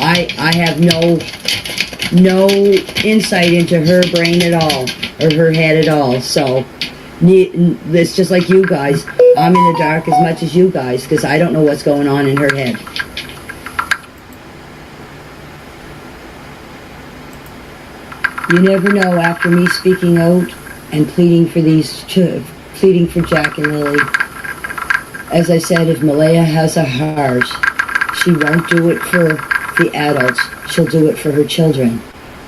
I have no insight into her brain at all, or her head at all, so it's just like you guys. I'm in the dark as much as you guys, because I don't know what's going on in her head. You never know after me speaking out and pleading for Jack and Lily. As I said, if Malaya has a heart, she won't do it for the adults. She'll do it for her children.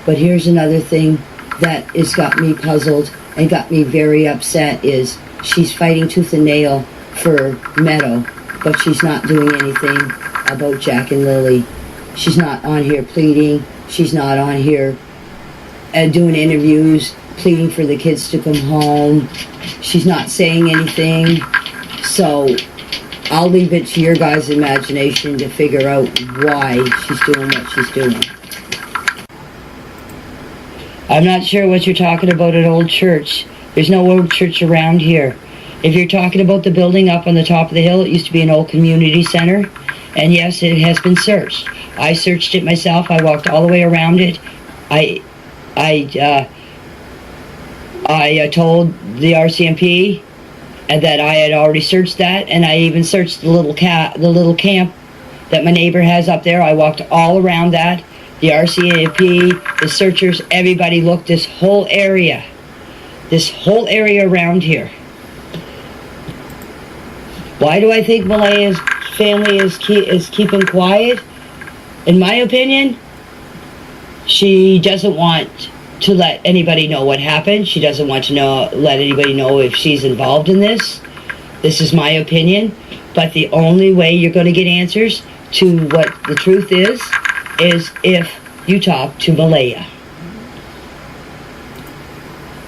But here's another thing that has got me puzzled and got me very upset is she's fighting tooth and nail for Meadow, but she's not doing anything about Jack and Lily. She's not on here pleading. She's not on here doing interviews, pleading for the kids to come home. She's not saying anything. So I'll leave it to your guys' imagination to figure out why she's doing what she's doing. I'm not sure what you're talking about at Old Church. There's no old church around here. If you're talking about the building up on the top of the hill, it used to be an old community center. And yes, it has been searched. I searched it myself. I walked all the way around it. I told the RCMP that I had already searched that, and I even searched the little camp that my neighbor has up there. I walked all around that. The RCMP, the searchers, everybody looked this whole area around here. Why do I think Malaya's family is keeping quiet? In my opinion, she doesn't want to let anybody know what happened. She doesn't want to let anybody know if she's involved in this. This is my opinion. But the only way you're going to get answers to what the truth is if you talk to Malaya.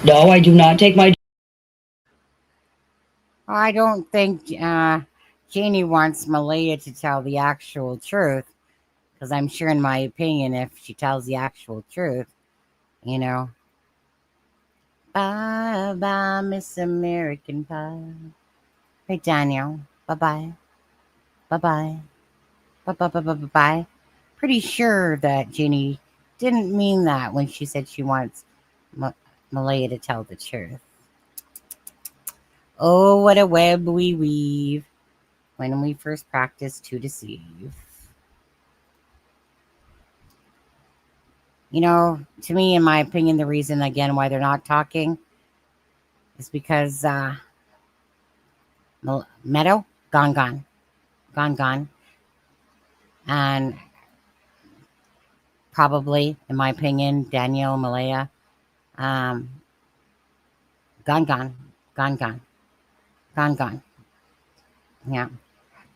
No, I do not take my... I don't think Janie wants Malaya to tell the actual truth, because I'm sure, in my opinion, if she tells the actual truth, you know, bye bye, Miss American Pie. Hey, Daniel, bye bye, bye bye, bye bye, bye bye, bye bye. Pretty sure that Janie didn't mean that when she said she wants Malaya to tell the truth. Oh, what a web we weave when we first practice to deceive. You know, to me, in my opinion, the reason, again, why they're not talking is because Meadow, gone. And probably, in my opinion, Daniel, Malaya, gone. Yeah.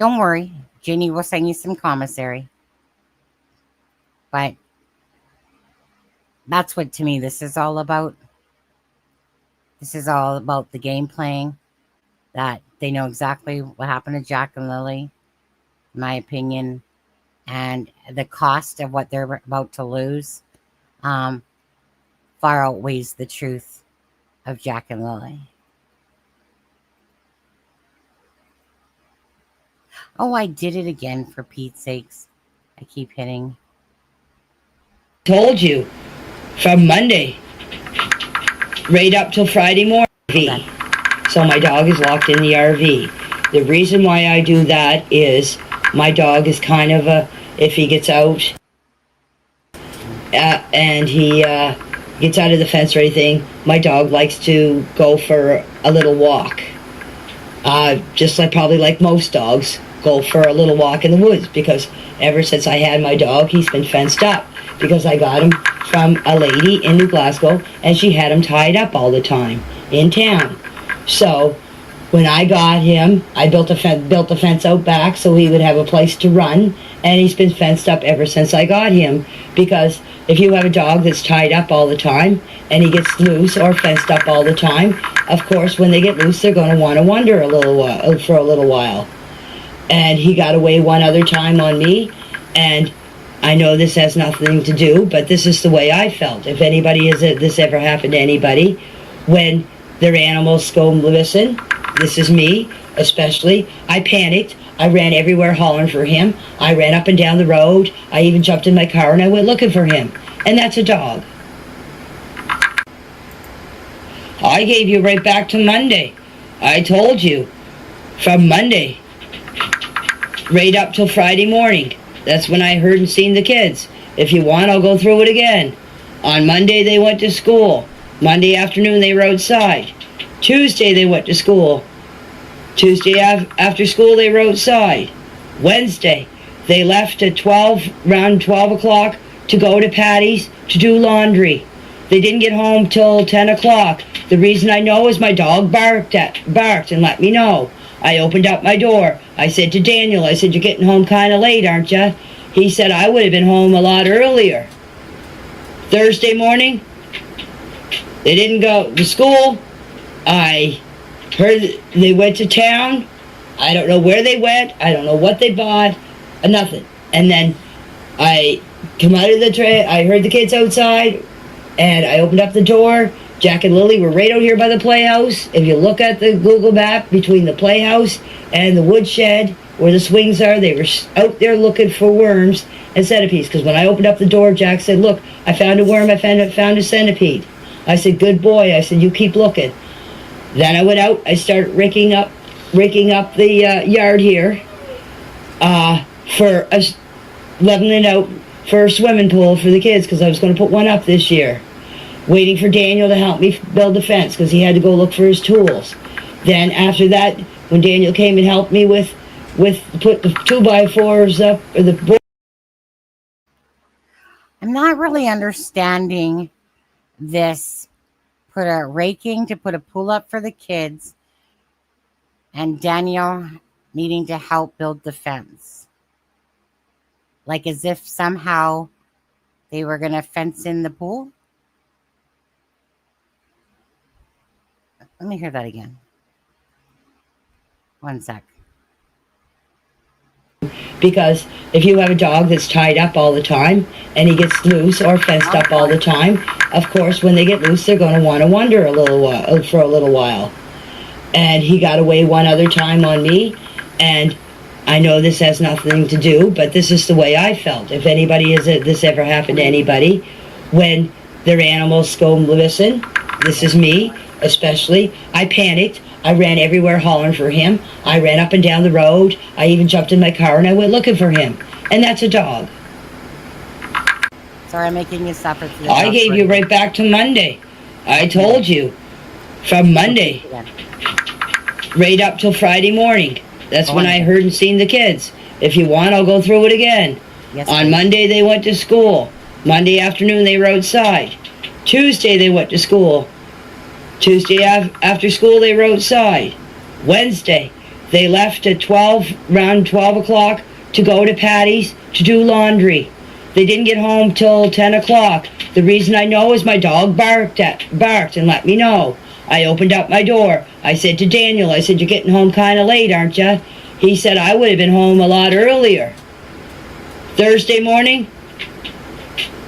Don't worry. Janie will send you some commissary. But that's what, to me, this is all about. This is all about the game playing. That they know exactly what happened to Jack and Lily, in my opinion. And the cost of what they're about to lose far outweighs the truth of Jack and Lily. Oh, I did it again, for Pete's sakes. I keep hitting. Told you, from Monday, right up till Friday morning. Okay. So my dog is locked in the RV. The reason why I do that is my dog is kind of if he gets out and he gets out of the fence or anything, my dog likes to go for a little walk. Just probably like most dogs, go for a little walk in the woods, because ever since I had my dog, he's been fenced up, because I got him from a lady in New Glasgow, and she had him tied up all the time in town. So when I got him, I built the fence out back so he would have a place to run, and he's been fenced up ever since I got him, because if you have a dog that's tied up all the time and he gets loose or fenced up all the time, of course when they get loose they're going to want to wander for a little while. And he got away one other time on me, and I know this has nothing to do, but this is the way I felt. If this ever happened to anybody, when their animals go missing, this is me especially, I panicked. I ran everywhere hollering for him. I ran up and down the road. I even jumped in my car and I went looking for him. And that's a dog. I gave you right back to Monday. I told you, from Monday right up till Friday morning. That's when I heard and seen the kids. If you want, I'll go through it again. On Monday, they went to school. Monday afternoon, they were outside. Tuesday, they went to school. Tuesday after school, they were outside. Wednesday, they left at around 12 o'clock to go to Patty's to do laundry. They didn't get home till 10 o'clock. The reason I know is my dog barked and let me know. I opened up my door. I said to Daniel, I said, "You're getting home kind of late, aren't you?" He said, "I would have been home a lot earlier." Thursday morning, they didn't go to school. I heard they went to town. I don't know where they went. I don't know what they bought. Nothing. And then I come out of the tray. I heard the kids outside, and I opened up the door. Jack and Lily were right out here by the playhouse. If you look at the Google map, between the playhouse and the woodshed where the swings are, they were out there looking for worms and centipedes. Because when I opened up the door, Jack said, "Look, I found a worm. I found a centipede." I said, "Good boy." I said, "You keep looking." Then I went out. I started raking up the yard here for leveling out for a swimming pool for the kids, because I was going to put one up this year. Waiting for Daniel to help me build the fence because he had to go look for his tools. Then after that, when Daniel came and helped me with put the 2x4s up, or the board. I'm not really understanding this. Put a raking to put a pool up for the kids, and Daniel needing to help build the fence. Like as if somehow they were going to fence in the pool. Let me hear that again. One sec. Because if you have a dog that's tied up all the time and he gets loose or fenced up all the time, of course, when they get loose, they're going to want to wander for a little while. And he got away one other time on me, and I know this has nothing to do, but this is the way I felt. If this ever happened to anybody, when their animals go missing, this is me especially, I panicked. I ran everywhere hollering for him. I ran up and down the road. I even jumped in my car and I went looking for him. And that's a dog. Sorry, I'm making you suffer. I gave you right back to Monday. I told you. From Monday. Right up till Friday morning. That's when I heard and seen the kids. If you want, I'll go through it again. Yes, on Monday, they went to school. Monday afternoon, they were outside. Tuesday, they went to school. Tuesday after school, they were outside. Wednesday, they left at around 12 o'clock to go to Patty's to do laundry. They didn't get home till 10 o'clock. The reason I know is my dog barked and let me know. I opened up my door. I said to Daniel, I said, "You're getting home kind of late, aren't you?" He said, "I would have been home a lot earlier." Thursday morning,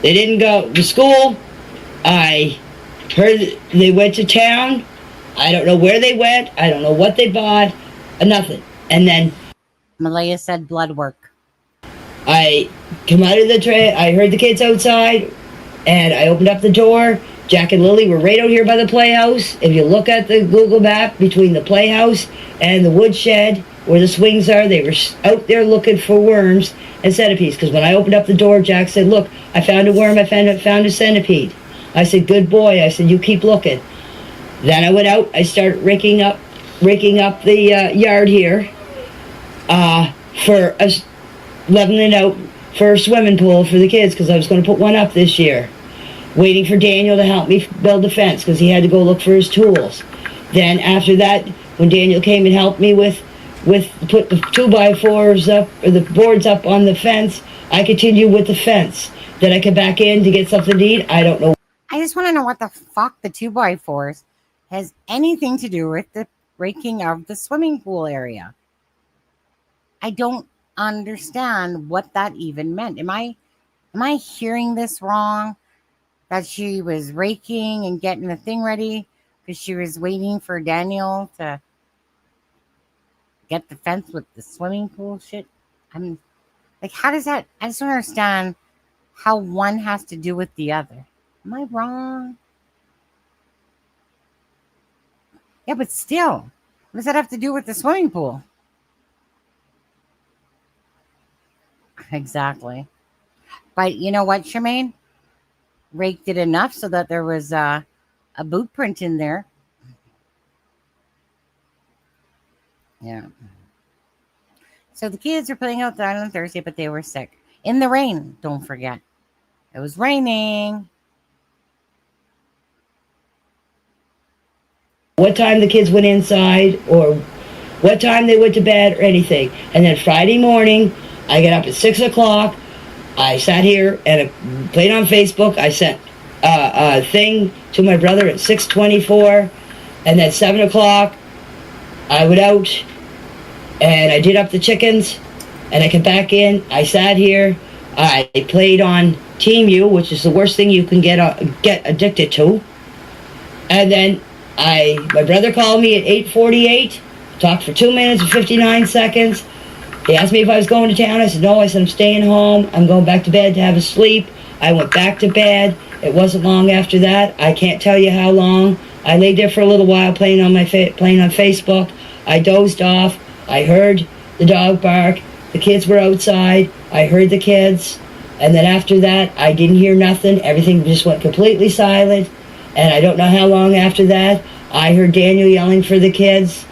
they didn't go to school. I heard they went to town. I don't know where they went. I don't know what they bought. Nothing. And then Malaya said blood work. I come out of the tray. I heard the kids outside, and I opened up the door. Jack and Lily were right out here by the playhouse. If you look at the Google map, between the playhouse and the woodshed where the swings are, they were out there looking for worms and centipedes. Because when I opened up the door, Jack said, "Look, I found a worm. I found a centipede." I said, "Good boy." I said, "You keep looking." Then I went out. I started raking up the yard here for leveling out for a swimming pool for the kids, because I was going to put one up this year. Waiting for Daniel to help me build the fence because he had to go look for his tools. Then after that, when Daniel came and helped me with put the 2x4s up, or the boards up on the fence, I continued with the fence. Then I came back in to get something to eat. I don't know. I just want to know what the fuck the 2x4s has anything to do with the raking of the swimming pool area. I don't understand what that even meant. Am I hearing this wrong? That she was raking and getting the thing ready because she was waiting for Daniel to get the fence with the swimming pool shit. I'm like, how does that? I just don't understand how one has to do with the other. Am I wrong? Yeah, but still, what does that have to do with the swimming pool? Exactly. But you know what, Charmaine? Raked it enough so that there was a boot print in there. Yeah. So the kids were playing outside on Thursday, but they were sick. In the rain, don't forget. It was raining. What time the kids went inside or what time they went to bed or anything. And then Friday morning, I got up at 6 o'clock. I sat here and played on Facebook. I sent a thing to my brother at 6:24. And then 7 o'clock, I went out and I did up the chickens. And I came back in. I sat here. I played on Team U, which is the worst thing you can get addicted to. And then my brother called me at 8:48, talked for 2 minutes and 59 seconds. He asked me if I was going to town. I said no. I said I'm staying home. I'm going back to bed to have a sleep. I went back to bed. It wasn't long after that. I can't tell you how long. I lay there for a little while playing on Facebook. I dozed off. I heard the dog bark. The kids were outside. I heard the kids. And then after that, I didn't hear nothing. Everything just went completely silent. And I don't know how long after that, I heard Daniel yelling for the kids.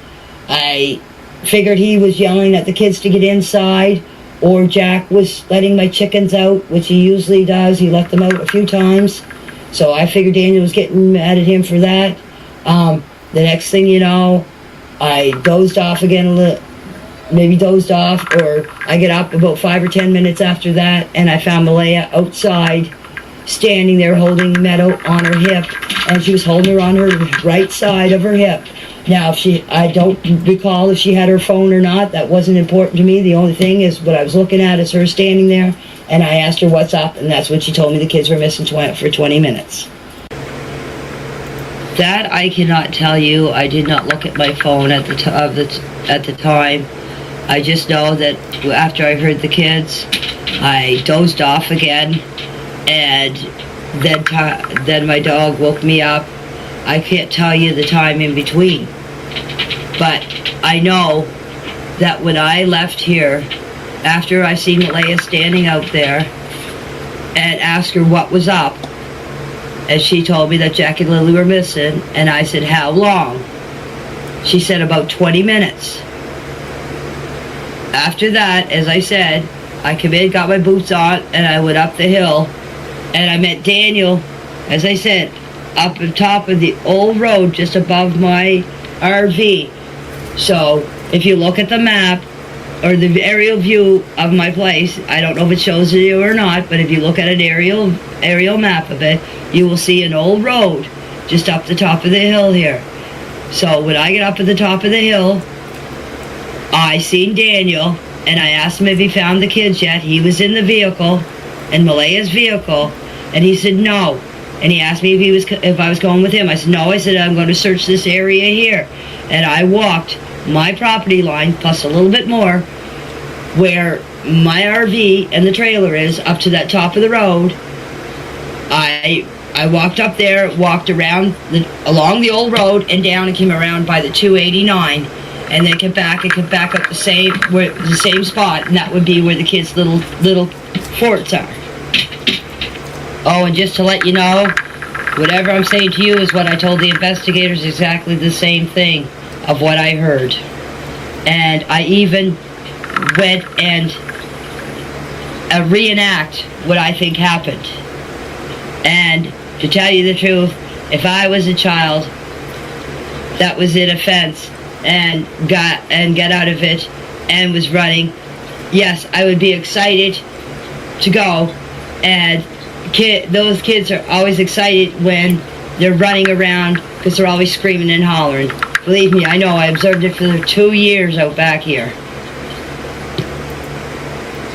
I figured he was yelling at the kids to get inside, or Jack was letting my chickens out, which he usually does. He let them out a few times. So I figured Daniel was getting mad at him for that. The next thing you know, I dozed off again, or I get up about 5 or 10 minutes after that, and I found Malaya outside, standing there holding Meadow on her hip, and she was holding her on her right side of her hip. Now, I don't recall if she had her phone or not. That wasn't important to me. The only thing is what I was looking at is her standing there, and I asked her what's up, and that's when she told me the kids were missing for 20 minutes. That I cannot tell you. I did not look at my phone at the time. I just know that after I heard the kids, I dozed off again, and then my dog woke me up. I can't tell you the time in between, but I know that when I left here, after I seen Malaya standing out there and asked her what was up, and she told me that Jack and Lily were missing, and I said, how long? She said about 20 minutes. After that, as I said, I came in, got my boots on, and I went up the hill, and I met Daniel, as I said, up on top of the old road just above my RV. So if you look at the map or the aerial view of my place, I don't know if it shows you or not, but if you look at an aerial map of it, you will see an old road just up the top of the hill here. So when I get up at the top of the hill, I seen Daniel, and I asked him if he found the kids yet. He was in the vehicle, in Malaya's vehicle, and he said no. And he asked me if I was going with him. I said no. I said I'm going to search this area here, and I walked my property line plus a little bit more, where my RV and the trailer is, up to that top of the road. I walked up there, walked around along the old road and down, and came around by the 289, and then came back up the same spot, and that would be where the kids' little forts are. Oh, and just to let you know, whatever I'm saying to you is what I told the investigators, exactly the same thing of what I heard. And I even went and reenact what I think happened. And to tell you the truth, if I was a child that was in a fence and got out of it and was running, yes, I would be excited to go. And those kids are always excited when they're running around because they're always screaming and hollering. Believe me, I know. I observed it for 2 years out back here.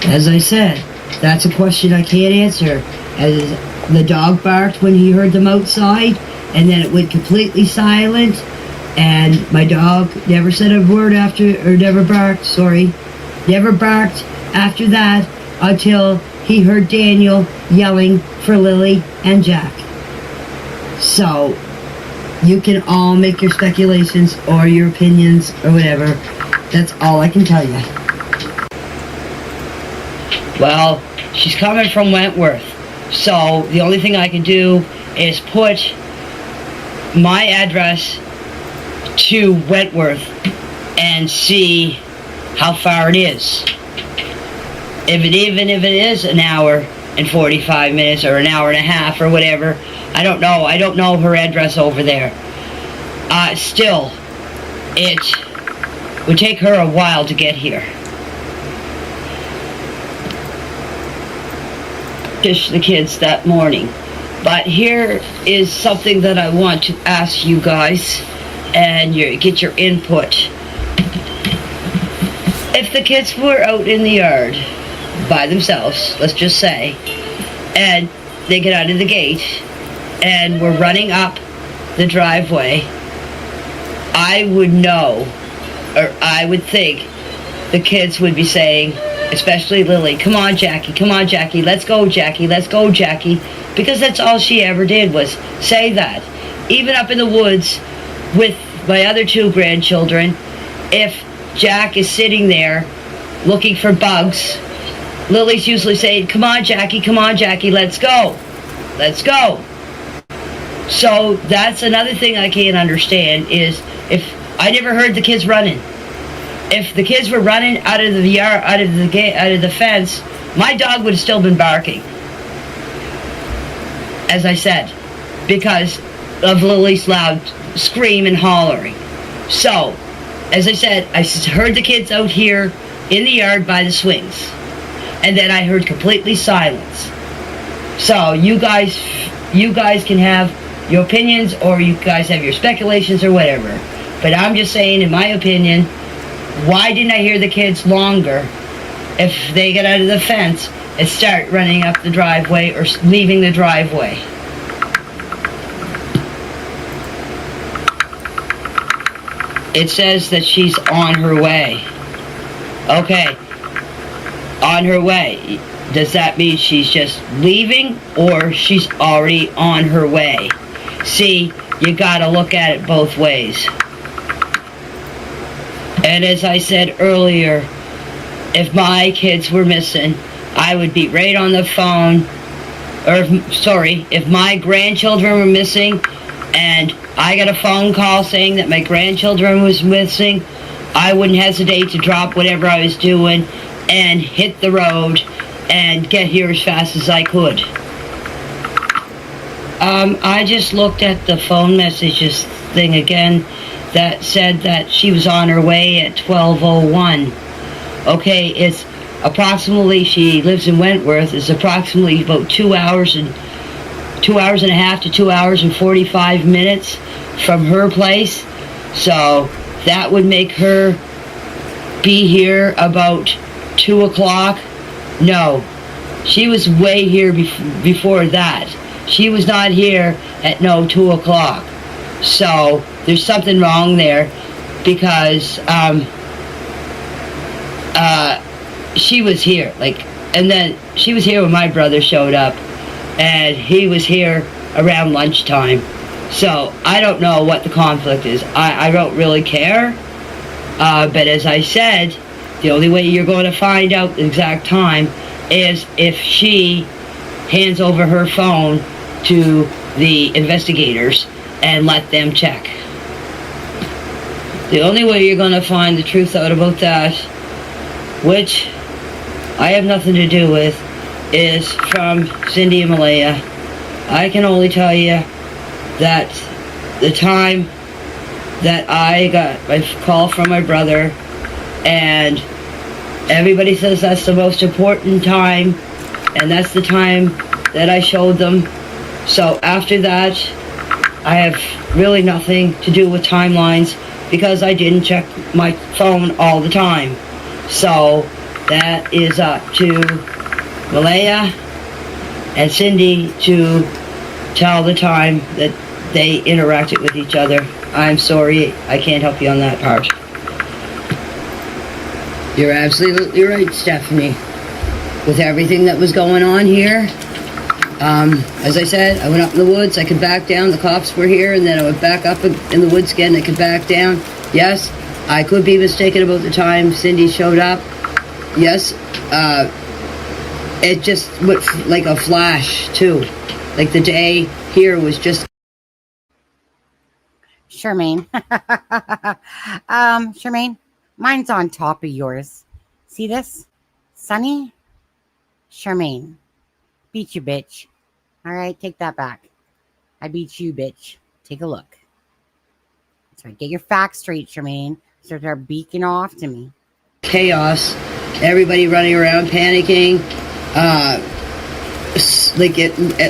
As I said, that's a question I can't answer. As the dog barked when he heard them outside, and then it went completely silent, and my dog never said a word never barked after that until he heard Daniel yelling for Lily and Jack. So, you can all make your speculations or your opinions or whatever. That's all I can tell you. Well, she's coming from Wentworth. So, the only thing I can do is put my address to Wentworth and see how far it is. Even if it is an hour and 45 minutes or an hour and a half or whatever, I don't know. I don't know her address over there. Still, it would take her a while to get here. Dish the kids that morning. But here is something that I want to ask you guys and get your input. If the kids were out in the yard by themselves, let's just say, and they get out of the gate and we're running up the driveway, I would know, or I would think the kids would be saying, especially Lily, come on Jackie, let's go Jackie, because that's all she ever did was say that. Even up in the woods with my other two grandchildren, if Jack is sitting there looking for bugs, Lily's usually saying, come on Jackie, let's go. So that's another thing I can't understand is if I never heard the kids running. If the kids were running out of the yard, out of the gate, out of the fence, my dog would have still been barking. As I said, because of Lily's loud scream and hollering. So, as I said, I heard the kids out here in the yard by the swings. And then I heard completely silence. So, you guys can have your opinions or you guys have your speculations or whatever. But I'm just saying, in my opinion, why didn't I hear the kids longer if they get out of the fence and start running up the driveway or leaving the driveway? It says that she's on her way. Okay. On her way. Does that mean she's just leaving or she's already on her way? See, you gotta look at it both ways. And as I said earlier, if my kids were missing, I would be right on the phone. If my grandchildren were missing and I got a phone call saying that my grandchildren was missing, I wouldn't hesitate to drop whatever I was doing and hit the road and get here as fast as I could. I just looked at the phone messages thing again that said that she was on her way at 12:01. Okay, it's approximately, she lives in Wentworth, it's approximately about 2 hours and a half to 2 hours and 45 minutes from her place. So that would make her be here about 2 o'clock. No, she was way here before that. She was not here at 2 o'clock. So there's something wrong there because she was here, and then she was here when my brother showed up, and he was here around lunchtime. So I don't know what the conflict is. I don't really care. But as I said, the only way you're going to find out the exact time is if she hands over her phone to the investigators and let them check. The only way you're going to find the truth out about that, which I have nothing to do with, is from Cindy and Malaya. I can only tell you that the time that I got my call from my brother, and everybody says that's the most important time, and that's the time that I showed them. So after that, I have really nothing to do with timelines because I didn't check my phone all the time. So that is up to Malaya and Cindy to tell the time that they interacted with each other. I'm sorry, I can't help you on that part. You're absolutely right, Stephanie. With everything that was going on here, as I said, I went up in the woods, I could back down, the cops were here, and then I would back up in the woods again, I could back down. Yes, I could be mistaken about the time Cindy showed up. Yes, it just went like a flash, too. Like the day here was just... Charmaine. Charmaine, mine's on top of yours. See this? Sunny? Charmaine. Beat you, bitch. All right, take that back. I beat you, bitch. Take a look. That's right. Get your facts straight, Charmaine. Start beaking off to me. Chaos. Everybody running around panicking. Like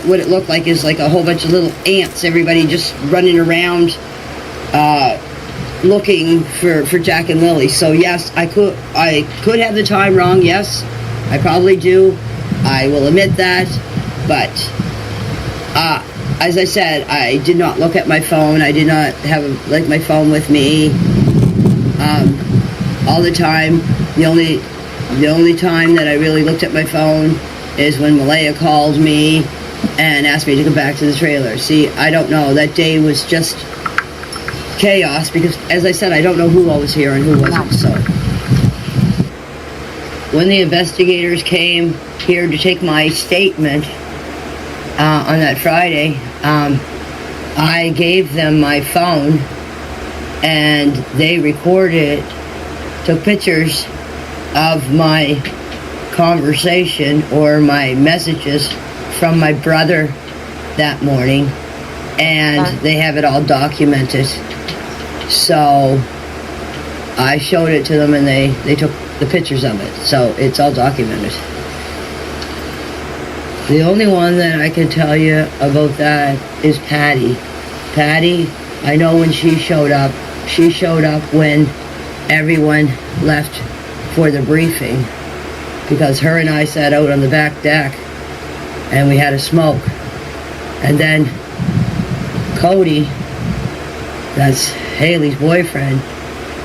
what it looked like is like a whole bunch of little ants. Everybody just running around, looking for Jack and Lily. So yes, I could have the time wrong. Yes, I probably do. I will admit that. But as I said, I did not look at my phone. I did not have my phone with me all the time. The only time that I really looked at my phone is when Malaya called me and asked me to come back to the trailer. See, I don't know. That day was just chaos because, as I said, I don't know who all was here and who wasn't. So when the investigators came here to take my statement on that Friday, I gave them my phone and they recorded, took pictures of my conversation or my messages from my brother that morning, and they have it all documented. So I showed it to them and they took the pictures of it, so it's all documented. The only one that I can tell you about that is Patty. Patty, I know when she showed up when everyone left for the briefing, because her and I sat out on the back deck and we had a smoke. And then Cody, that's Haley's boyfriend,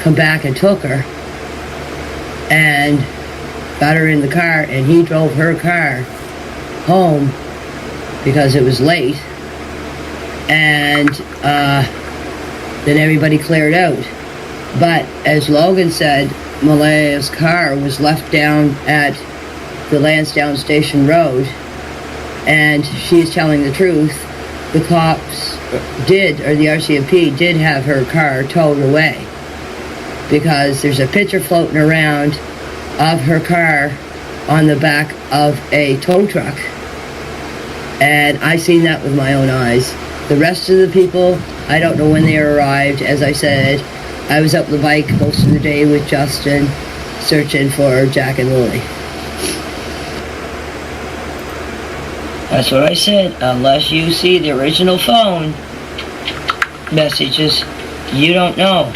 come back and took her and got her in the car, and he drove her car home because it was late. And then everybody cleared out. But as Logan said, Malaya's car was left down at the Lansdowne Station road, and she's telling the truth. The cops did, or the RCMP did have her car towed away, because there's a picture floating around of her car on the back of a tow truck, and I seen that with my own eyes. The rest of the people, I don't know when they arrived. As I said, I was up the bike most of the day with Justin, searching for Jack and Lily. That's what I said. Unless you see the original phone messages, you don't know.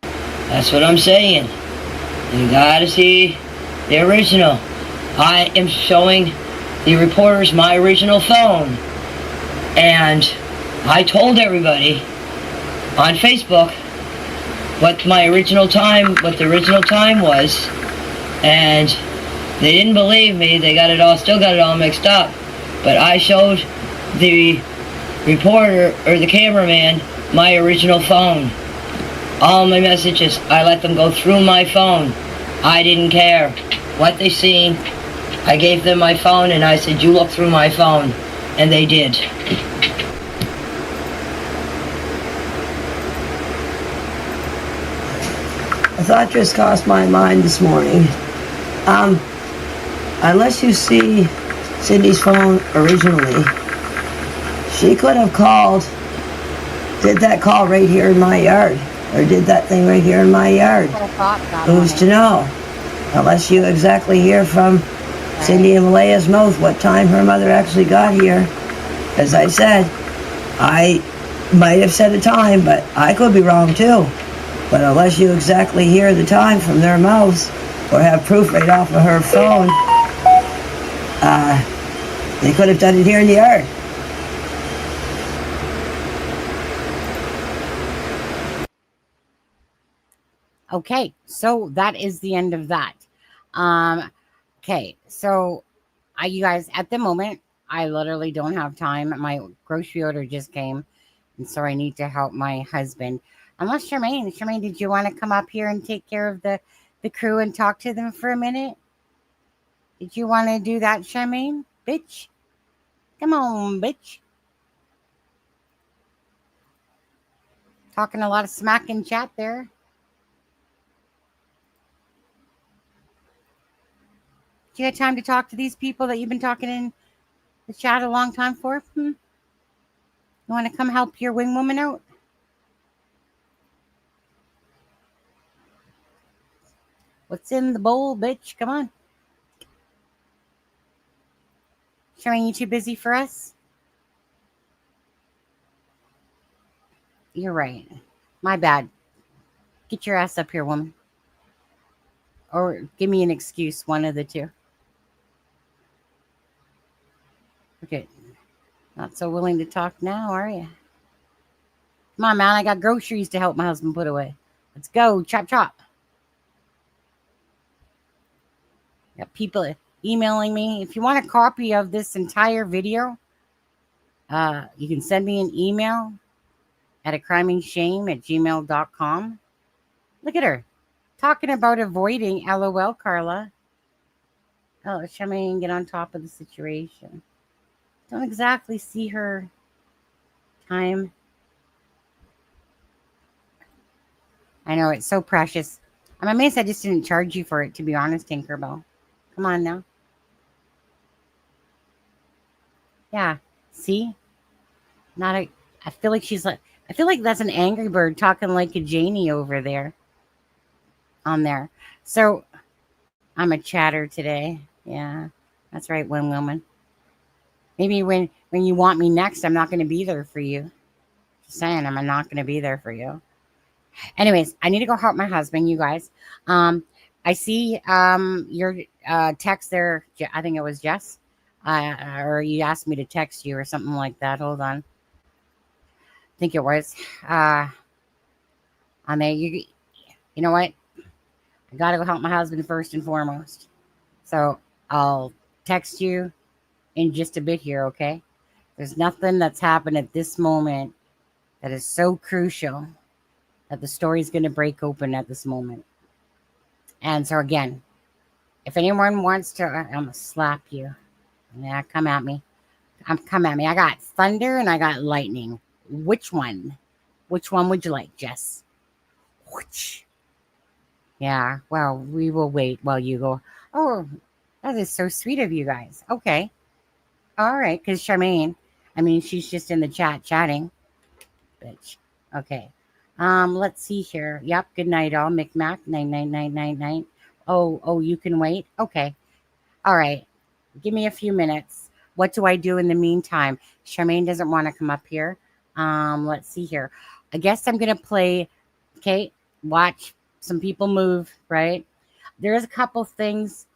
That's what I'm saying. You gotta see the original. I am showing the reporters my original phone, and I told everybody on Facebook what the original time was, and they didn't believe me. They still got it all mixed up. But I showed the reporter or the cameraman my original phone. All my messages, I let them go through my phone. I didn't care what they seen. I gave them my phone and I said, you look through my phone. And they did. A thought just crossed my mind this morning. Unless you see Cindy's phone originally, she could have did that call right here in my yard, or did that thing right here in my yard. Who's to know? Unless you exactly hear from Cindy and Malaya's mouth what time her mother actually got here. As I said, I might have said a time, but I could be wrong too. But unless you exactly hear the time from their mouths, or have proof right off of her phone, they could have done it here in the yard. Okay, so that is the end of that. Okay, so you guys, at the moment, I literally don't have time. My grocery order just came, and so I need to help my husband. Unless Charmaine, did you want to come up here and take care of the crew and talk to them for a minute? Did you want to do that, Charmaine? Bitch? Come on, bitch. Talking a lot of smack in chat there. Do you have time to talk to these people that you've been talking in the chat a long time for? You want to come help your wing woman out? What's in the bowl, bitch? Come on. Showing you too busy for us? You're right. My bad. Get your ass up here, woman. Or give me an excuse, one of the two. Okay. Not so willing to talk now, are you? Come on, man. I got groceries to help my husband put away. Let's go. Chop, chop. Got people emailing me. If you want a copy of this entire video, you can send me an email at acrimingshame@gmail.com. Look at her. Talking about avoiding LOL, Carla. Oh, Charmaine, get on top of the situation. Don't exactly see her time. I know, it's so precious. I'm amazed I just didn't charge you for it, to be honest, Tinkerbell. Come on now. Yeah, see? I feel like I feel like that's an Angry Bird talking like a Janie over there. On there. So, I'm a chatter today. Yeah, that's right, one woman. Maybe when you want me next, I'm not going to be there for you. Just saying, I'm not going to be there for you. Anyways, I need to go help my husband, you guys. I see your text there. I think it was Jess. Or you asked me to text you or something like that. Hold on. I think it was. On there, you know what? I got to go help my husband first and foremost. So I'll text you in just a bit here, okay? There's nothing that's happened at this moment that is so crucial that the story's going to break open at this moment. And so again, if anyone wants to, I'm going to slap you. Yeah, come at me. Come at me. I got thunder and I got lightning. Which one? Which one would you like, Jess? Which? Yeah, well, we will wait while you go. Oh, that is so sweet of you guys. Okay. All right, because Charmaine, she's just in the chat chatting. Bitch. Okay. Let's see here. Yep, good night all. Micmac 99999. Oh, you can wait? Okay. All right. Give me a few minutes. What do I do in the meantime? Charmaine doesn't want to come up here. Let's see here. I guess I'm gonna play. Okay, watch some people move, right? There's a couple things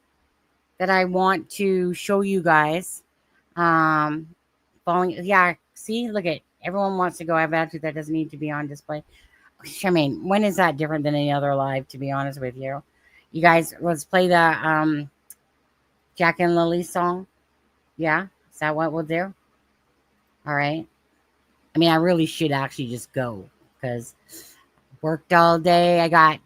that I want to show you guys. Following, yeah, see, look at everyone wants to go. I have attitude that doesn't need to be on display. Charmaine, when is that different than any other live, to be honest with you? You guys, let's play the Jack and Lily song. Yeah, is that what we'll do? All right. I really should actually just go because worked all day. I got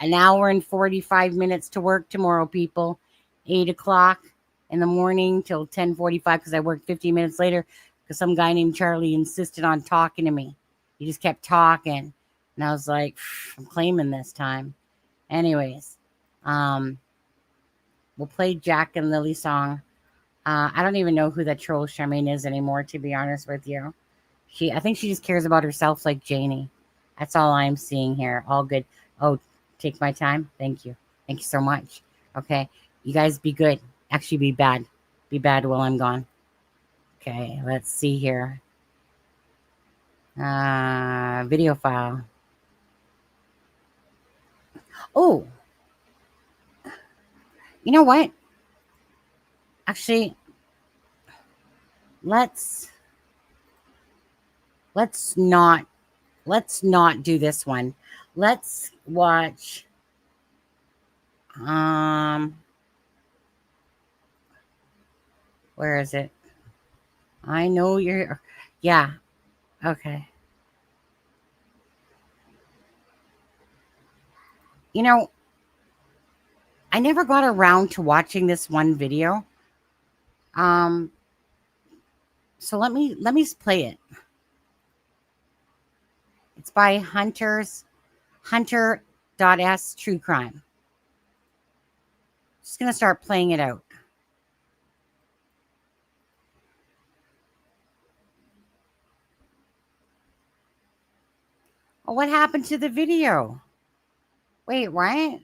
an hour and 45 minutes to work tomorrow, people. 8 o'clock in the morning till 10:45 because I worked 15 minutes later because some guy named Charlie insisted on talking to me. He just kept talking. And I was like, I'm claiming this time. Anyways, we'll play Jack and Lily song. I don't even know who that troll Charmaine is anymore, to be honest with you. I think she just cares about herself like Janie. That's all I'm seeing here. All good. Oh, take my time. Thank you. Thank you so much. Okay. You guys be good. Actually, be bad. Be bad while I'm gone. Okay. Let's see here. Video file. Oh. You know what? Actually, let's not do this one. Let's watch where is it? I know you're, yeah. Okay. I never got around to watching this one video. So let me play it. It's by Hunter.S True Crime. Just going to start playing it out. Oh, what happened to the video? Wait, what?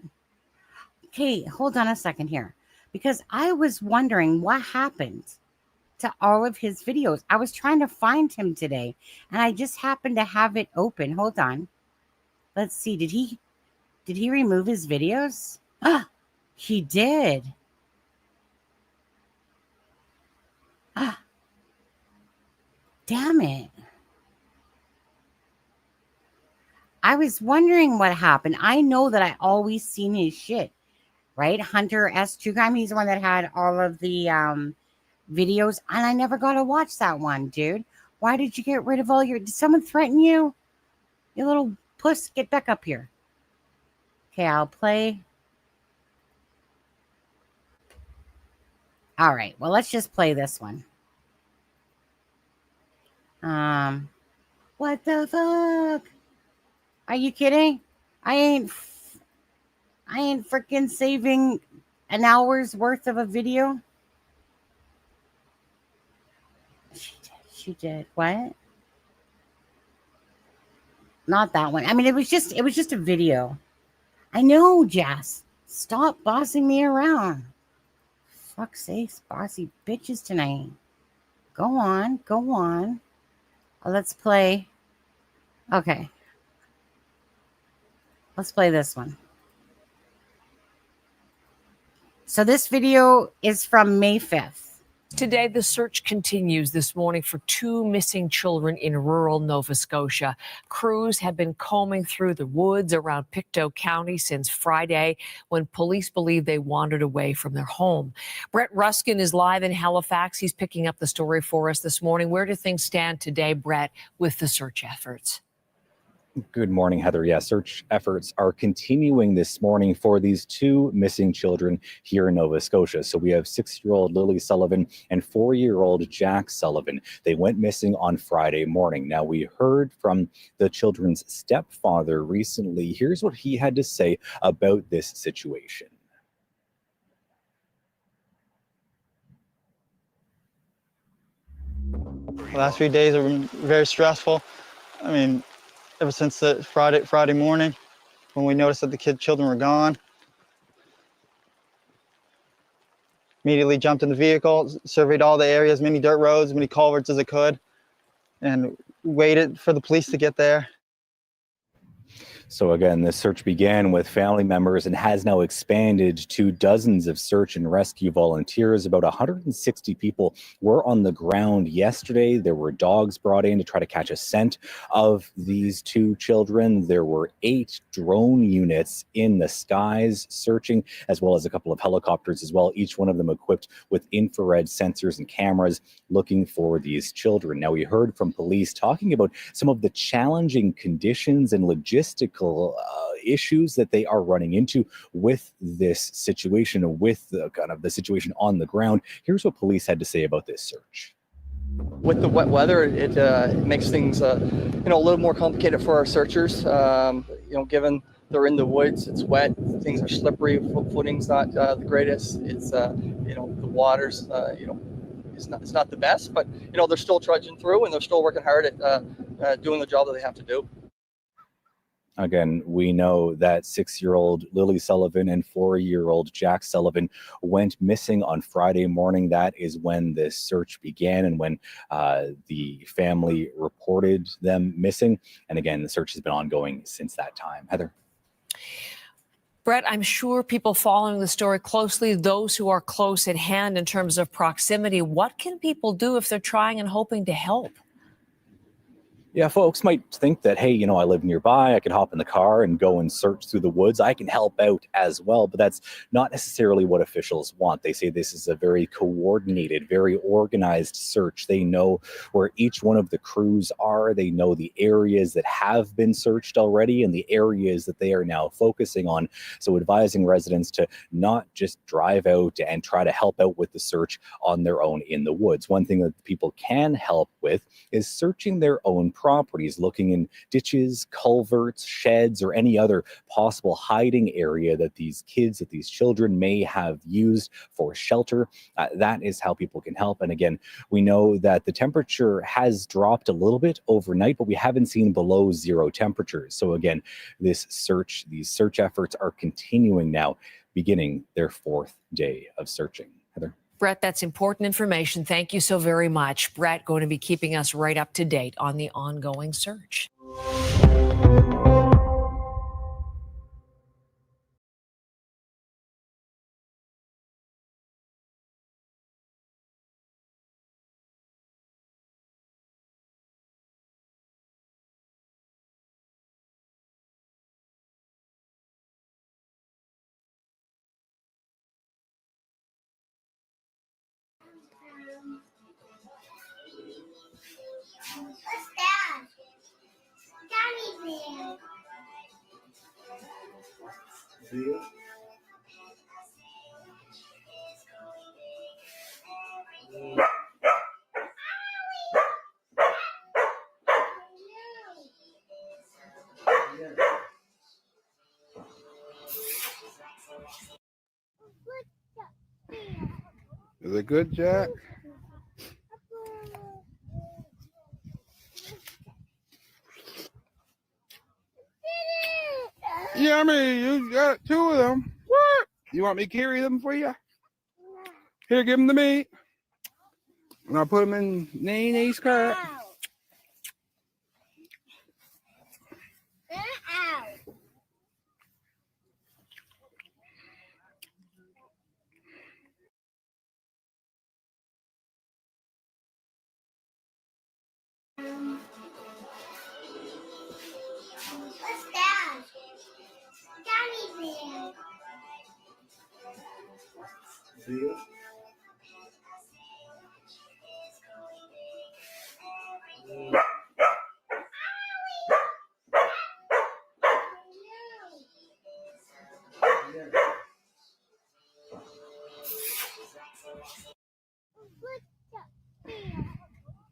Okay, hold on a second here. Because I was wondering what happened to all of his videos. I was trying to find him today, and I just happened to have it open. Hold on. Let's see. Did he remove his videos? Ah, he did. Ah, damn it. I was wondering what happened. I know that I always seen his shit, right? Hunter S. True Crime. He's the one that had all of the videos, and I never got to watch that one, dude. Why did you get rid of all your... Did someone threaten you? You little puss, get back up here. Okay, I'll play. All right, well, let's just play this one. What the fuck? Are you kidding? I ain't freaking saving an hour's worth of a video. She did. What? Not that one. I mean, it was just a video. I know, Jess. Stop bossing me around. Fuck's sakes, bossy bitches tonight. Go on. Let's play. Okay. Let's play this one. So this video is from May 5th. Today, the search continues this morning for 2 missing children in rural Nova Scotia. Crews have been combing through the woods around Pictou County since Friday, when police believe they wandered away from their home. Brett Ruskin is live in Halifax. He's picking up the story for us this morning. Where do things stand today, Brett, with the search efforts? Good morning, Heather. Yeah, search efforts are continuing this morning for these 2 missing children here in Nova Scotia. So we have 6-year-old Lily Sullivan and 4-year-old Jack Sullivan. They went missing on Friday morning. Now, we heard from the children's stepfather recently. Here's what he had to say about this situation. The last few days have been very stressful. I mean, ever since the Friday morning, when we noticed that the children were gone. Immediately jumped in the vehicle, surveyed all the areas, many dirt roads, many culverts as I could, and waited for the police to get there. So again, this search began with family members and has now expanded to dozens of search and rescue volunteers. About 160 people were on the ground yesterday. There were dogs brought in to try to catch a scent of these 2 children. There were 8 drone units in the skies searching, as well as a couple of helicopters as well, each one of them equipped with infrared sensors and cameras looking for these children. Now, we heard from police talking about some of the challenging conditions and logistical issues that they are running into with this situation, with the kind of the situation on the ground. Here's what police had to say about this search. With the wet weather, it makes things a little more complicated for our searchers. Given they're in the woods, it's wet, things are slippery, footing's not the greatest. It's the water's it's not the best, but they're still trudging through and they're still working hard at doing the job that they have to do. Again, we know that 6-year-old Lily Sullivan and 4-year-old Jack Sullivan went missing on Friday morning. That is when this search began and when the family reported them missing. And again, the search has been ongoing since that time. Heather. Brett, I'm sure people following the story closely, those who are close at hand in terms of proximity, what can people do if they're trying and hoping to help? Yeah, folks might think that, hey, I live nearby, I can hop in the car and go and search through the woods. I can help out as well, but that's not necessarily what officials want. They say this is a very coordinated, very organized search. They know where each one of the crews are. They know the areas that have been searched already and the areas that they are now focusing on. So advising residents to not just drive out and try to help out with the search on their own in the woods. One thing that people can help with is searching their own properties, looking in ditches, culverts, sheds, or any other possible hiding area that these kids, that these children may have used for shelter. That is how people can help. And again, we know that the temperature has dropped a little bit overnight, but we haven't seen below zero temperatures. So again, these search efforts are continuing now, beginning their 4th day of searching. Heather. Brett, that's important information. Thank you so very much. Brett going to be keeping us right up to date on the ongoing search. What's that? Gummy bear. Is it good, Jack? Yummy, you got 2 of them. What? You want me to carry them for you? Here, give them to me. And I'll put them in Janie'S car. What's that? Gummy bear.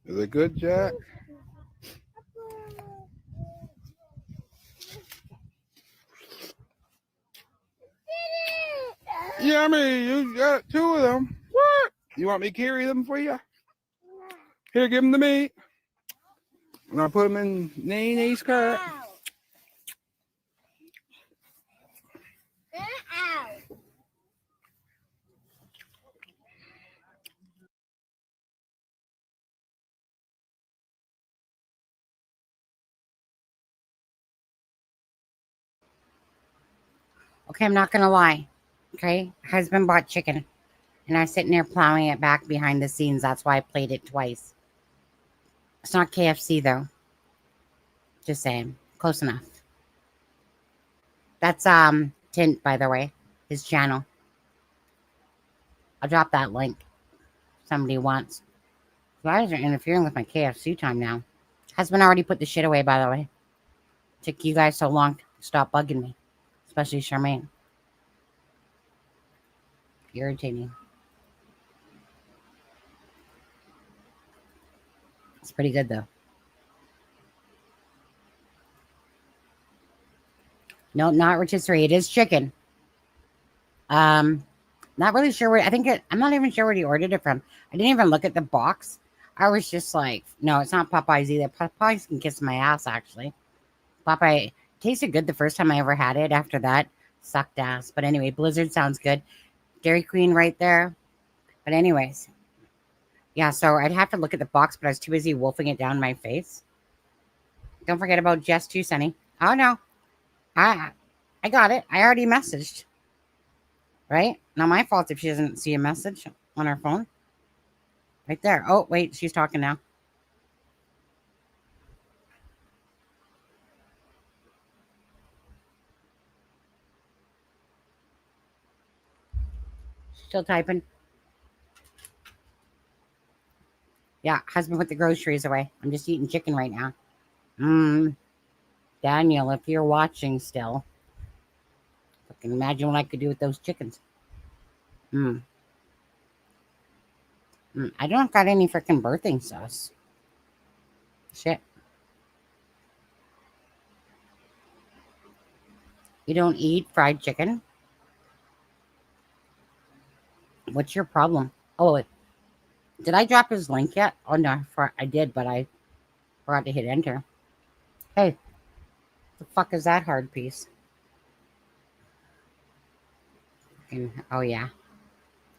Is it good, Jack? Yummy, you got 2 of them. What? You want me to carry them for you? Here, give them to me. And I'll put them in Janie'S car. Okay, I'm not gonna lie. Okay, husband bought chicken, and I was sitting there plowing it back behind the scenes. That's why I played it twice. It's not KFC though. Just saying, close enough. That's Tint, by the way, his channel. I'll drop that link. If somebody wants. You guys are interfering with my KFC time now. Husband already put the shit away, by the way. Took you guys so long to stop bugging me. Especially Charmaine. Irritating. It's pretty good though. No, not rotisserie. It is chicken. Not really sure where. I'm not even sure where he ordered it from. I didn't even look at the box. I was just like, no, it's not Popeyes either. Popeyes can kiss my ass, actually. Popeye tasted good the first time I ever had it. After that, sucked ass. But anyway, Blizzard sounds good. Dairy Queen right there. But anyways, yeah, so I'd have to look at the box, but I was too busy wolfing it down my face. Don't forget about Jess too, Sonny. Oh, no. I got it. I already messaged. Right? Not my fault if she doesn't see a message on her phone. Right there. Oh, wait, she's talking now. Still typing. Yeah, husband put the groceries away. I'm just eating chicken right now. Daniel, if you're watching still, I can imagine what I could do with those chickens. I don't got any freaking birthing sauce. Shit. You don't eat fried chicken? What's your problem? Oh, did I drop his link yet? Oh, no, I did, but I forgot to hit enter. Hey, the fuck is that hard piece? Oh, yeah.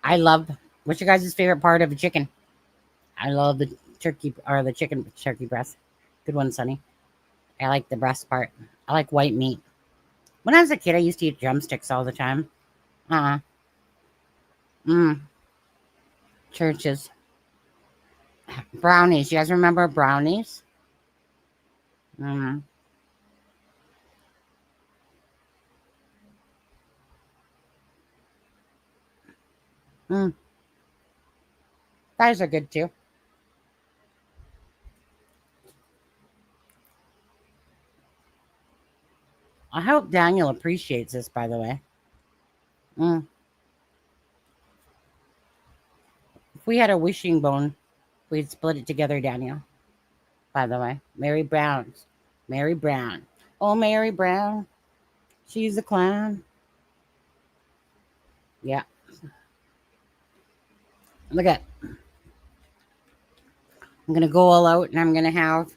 I love, what's your guys' favorite part of a chicken? I love the turkey, or the chicken turkey breast. Good one, Sonny. I like the breast part. I like white meat. When I was a kid, I used to eat drumsticks all the time. Churches. Brownies. You guys remember brownies? Fries are good too. I hope Daniel appreciates this, by the way. If we had a wishing bone, we'd split it together, Daniel. By the way, Mary Brown. Oh, Mary Brown. She's a clown. Yeah. Look at. I'm gonna go all out, and I'm gonna have.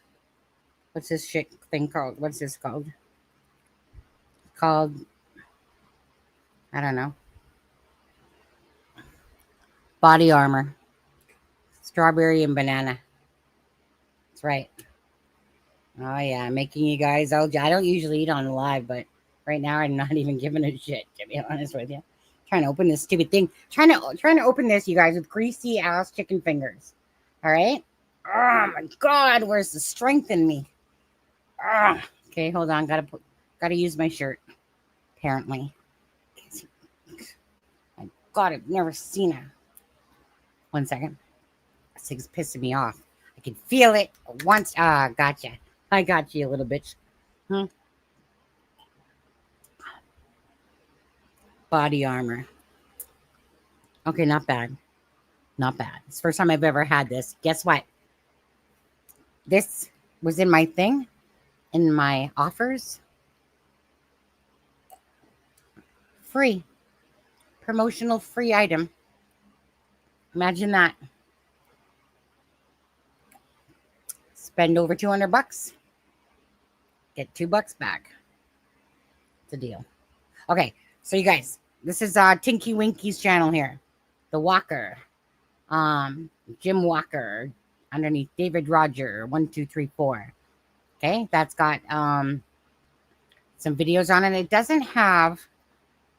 What's this shit thing called? What's this called? I don't know. Body armor. Strawberry and banana. That's right. Oh, yeah. Making you guys all. I don't usually eat on live, but right now I'm not even giving a shit, to be honest with you. Trying to open this stupid thing. Trying to open this, you guys, with greasy ass chicken fingers. All right? Oh, my God. Where's the strength in me? Okay, hold on. Gotta use my shirt. Apparently. My God, I've never seen her. 1 second. This thing's pissing me off. I can feel it once. Gotcha. I got you, little bitch. Body armor. Okay, not bad. Not bad. It's the first time I've ever had this. Guess what? This was in my thing, in my offers. Free. Promotional free item. Imagine that. Spend over $200. Get $2 back. It's a deal. Okay, so you guys, this is Tinky Winky's channel here. The Walker. Jim Walker. Underneath David Roger. 1, 2, 3, 4. Okay, that's got some videos on it. It doesn't have.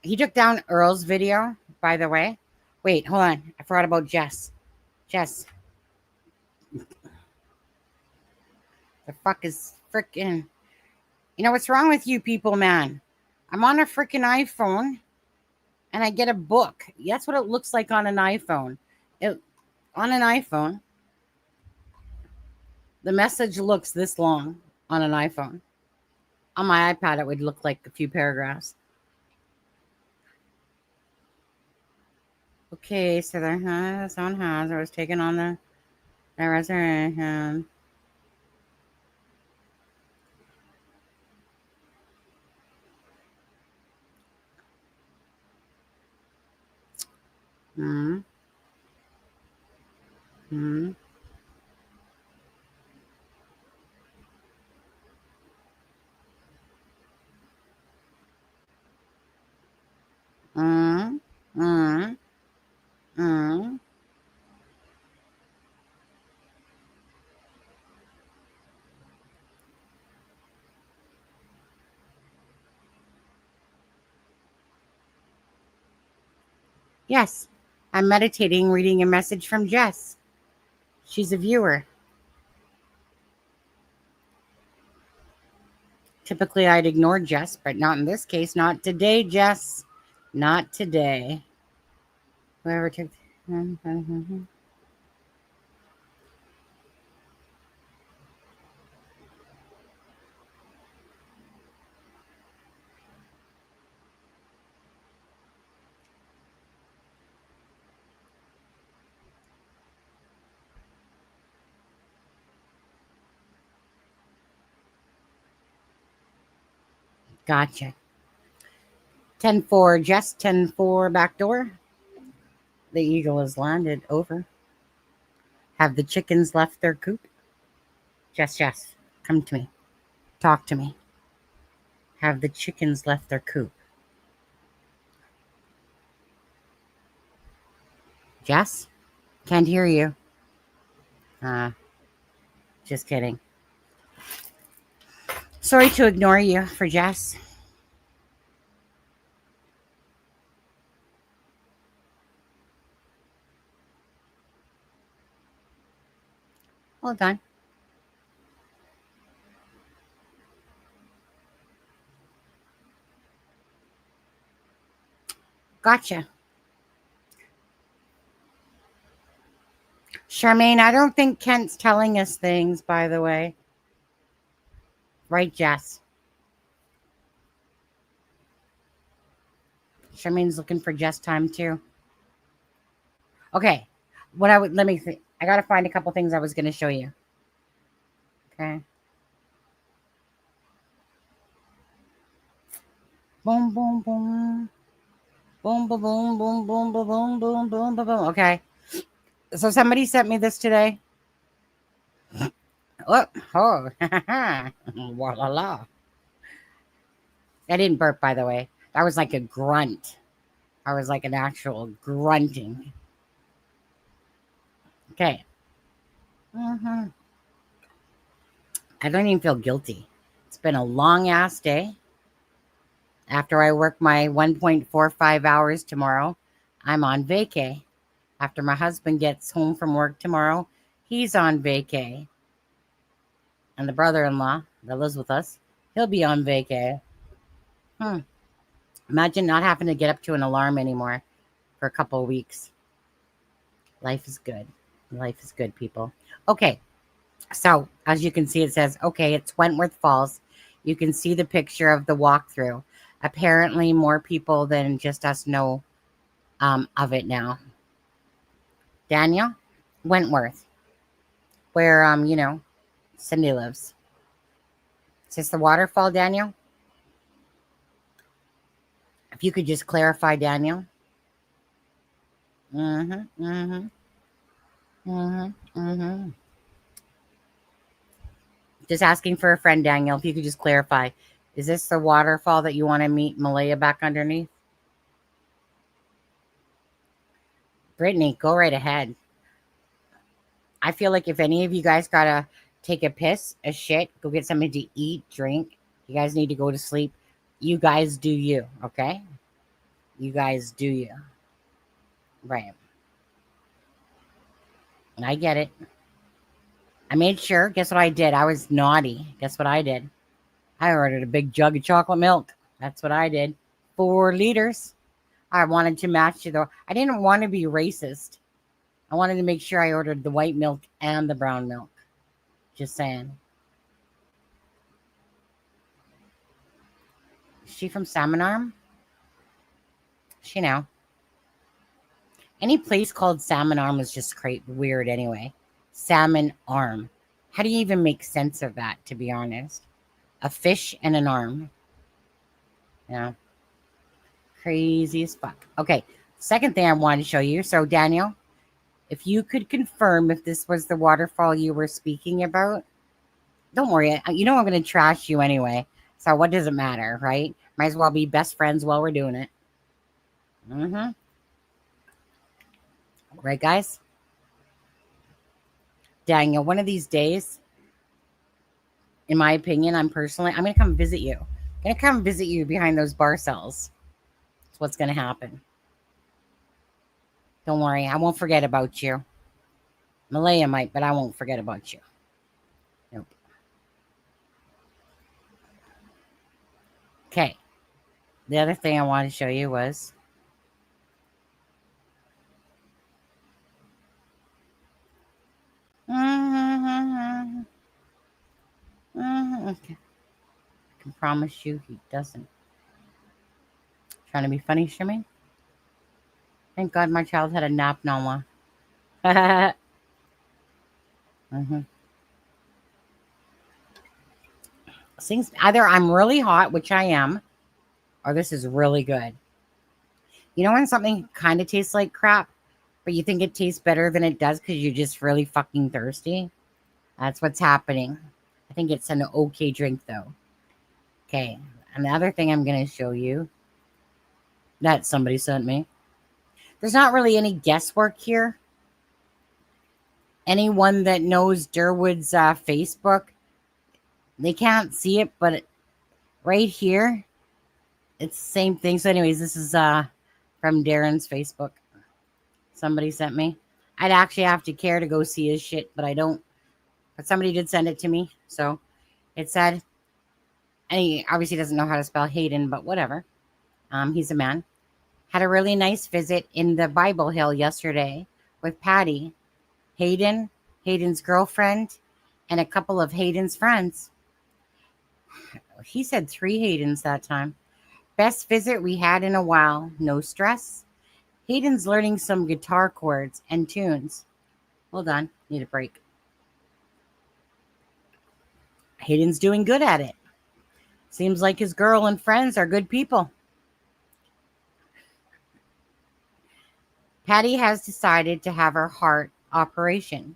He took down Earl's video, by the way. Wait, hold on. I forgot about Jess. Jess. The fuck is freaking. You know what's wrong with you people, man? I'm on a freaking iPhone and I get a book. That's what it looks like on an iPhone. On an iPhone, the message looks this long on an iPhone. On my iPad, it would look like a few paragraphs. Okay, so someone has. I was taken on the reservation. Yes, I'm meditating, reading a message from Jess. She's a viewer. Typically, I'd ignore Jess, but not in this case. Not today, Jess. Not today. Whoever took. Gotcha. 10-4, Jess, 10-4 back door. The eagle has landed. Over. Have the chickens left their coop? Jess, come to me. Talk to me. Have the chickens left their coop? Jess? Can't hear you. Just kidding. Sorry to ignore you for Jess. Hold on. Gotcha. Charmaine, I don't think Kent's telling us things, by the way. Right, Jess? Charmaine's looking for Jess time, too. Okay. Let me see. I got to find a couple things I was going to show you. Okay. Boom, boom, boom. Boom, boom, boom, boom, boom, boom, boom, boom, boom, boom, boom. Okay. So somebody sent me this today. Oh, voila. I didn't burp, by the way. That was like a grunt. I was like an actual grunting. Okay. I don't even feel guilty. It's been a long ass day. After I work my 1.45 hours tomorrow, I'm on vacay. After my husband gets home from work tomorrow, he's on vacay. And the brother-in-law that lives with us, he'll be on vacay. Imagine not having to get up to an alarm anymore for a couple of weeks. Life is good. Life is good, people. Okay. So, as you can see, it says, okay, it's Wentworth Falls. You can see the picture of the walkthrough. Apparently, more people than just us know of it now. Daniel? Wentworth. Where, Cindy lives. Is this the waterfall, Daniel? If you could just clarify, Daniel. Just asking for a friend, Daniel, if you could just clarify. Is this the waterfall that you want to meet Malaya back underneath? Brittany, go right ahead. I feel like if any of you guys gotta take a piss, a shit, go get something to eat, drink. You guys need to go to sleep. You guys do you, okay? You guys do you. Right. And I get it. I made sure. Guess what I did? I was naughty. Guess what I did? I ordered a big jug of chocolate milk. That's what I did. 4 liters. I wanted to match it, though. I didn't want to be racist. I wanted to make sure I ordered the white milk and the brown milk. Just saying. Is she from Salmon Arm? Is she now? Any place called Salmon Arm is just weird anyway. Salmon Arm. How do you even make sense of that, to be honest? A fish and an arm. Yeah. Crazy as fuck. Okay. Second thing I wanted to show you. So, Daniel, if you could confirm if this was the waterfall you were speaking about. Don't worry. You know I'm going to trash you anyway. So what does it matter, right? Might as well be best friends while we're doing it. Right, guys? Daniel, one of these days, in my opinion, I'm going to come visit you. I'm going to come visit you behind those bar cells. That's what's going to happen. Don't worry. I won't forget about you. Malaya might, but I won't forget about you. Nope. Okay. The other thing I wanted to show you was okay. I can promise you he doesn't. Trying to be funny, Shimmy? Thank God my child had a nap, Nala. Things either I'm really hot, which I am, Oh, this is really good. You know when something kind of tastes like crap, but you think it tastes better than it does because you're just really fucking thirsty? That's what's happening. I think it's an okay drink, though. Okay, another thing I'm going to show you that somebody sent me. There's not really any guesswork here. Anyone that knows Durwood's Facebook, they can't see it, but right here, it's the same thing. So anyways, this is from Darren's Facebook. Somebody sent me. I'd actually have to care to go see his shit, but I don't. But somebody did send it to me. So it said, and he obviously doesn't know how to spell Hayden, but whatever. He's a man. Had a really nice visit in the Bible Hill yesterday with Patty, Hayden, Hayden's girlfriend, and a couple of Hayden's friends. He said 3 Haydens that time. Best visit we had in a while. No stress. Hayden's learning some guitar chords and tunes. Hold on. Need a break. Hayden's doing good at it. Seems like his girl and friends are good people. Patty has decided to have her heart operation,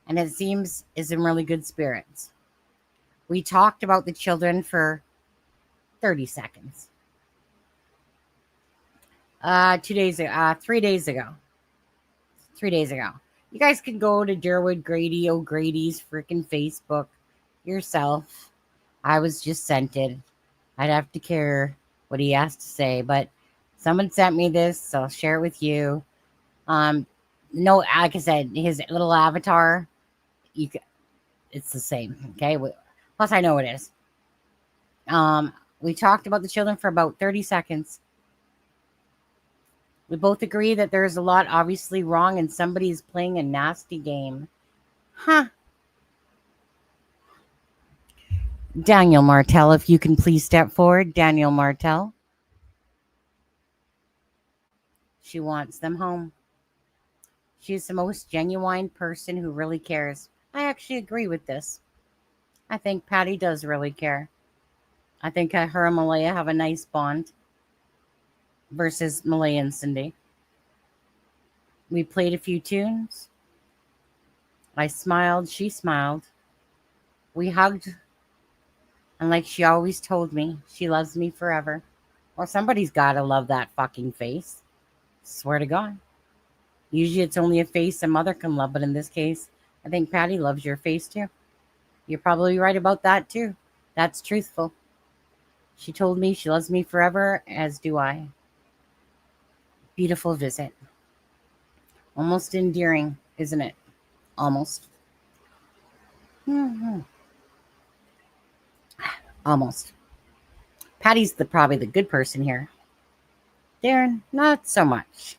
and it seems is in really good spirits. We talked about the children for 30 seconds. 3 days ago. 3 days ago. You guys can go to Durwood Grady O'Grady's freaking Facebook yourself. I was just sent it. I'd have to care what he has to say, but someone sent me this, so I'll share it with you. No, like I said, his little avatar, it's the same. Okay. Plus, I know it is. We talked about the children for about 30 seconds. We both agree that there's a lot obviously wrong and somebody's playing a nasty game. Huh. Daniel Martell, if you can please step forward. Daniel Martell. She wants them home. She's the most genuine person who really cares. I actually agree with this. I think Patty does really care. I think her and Malaya have a nice bond versus Malaya and Cindy. We played a few tunes. I smiled. She smiled. We hugged. And like she always told me, she loves me forever. Well, somebody's got to love that fucking face. Swear to God. Usually it's only a face a mother can love, but in this case, I think Patty loves your face too. You're probably right about that too. That's truthful. She told me she loves me forever, as do I. Beautiful visit. Almost endearing, isn't it? Almost. Almost. Patty's probably the good person here. Darren, not so much.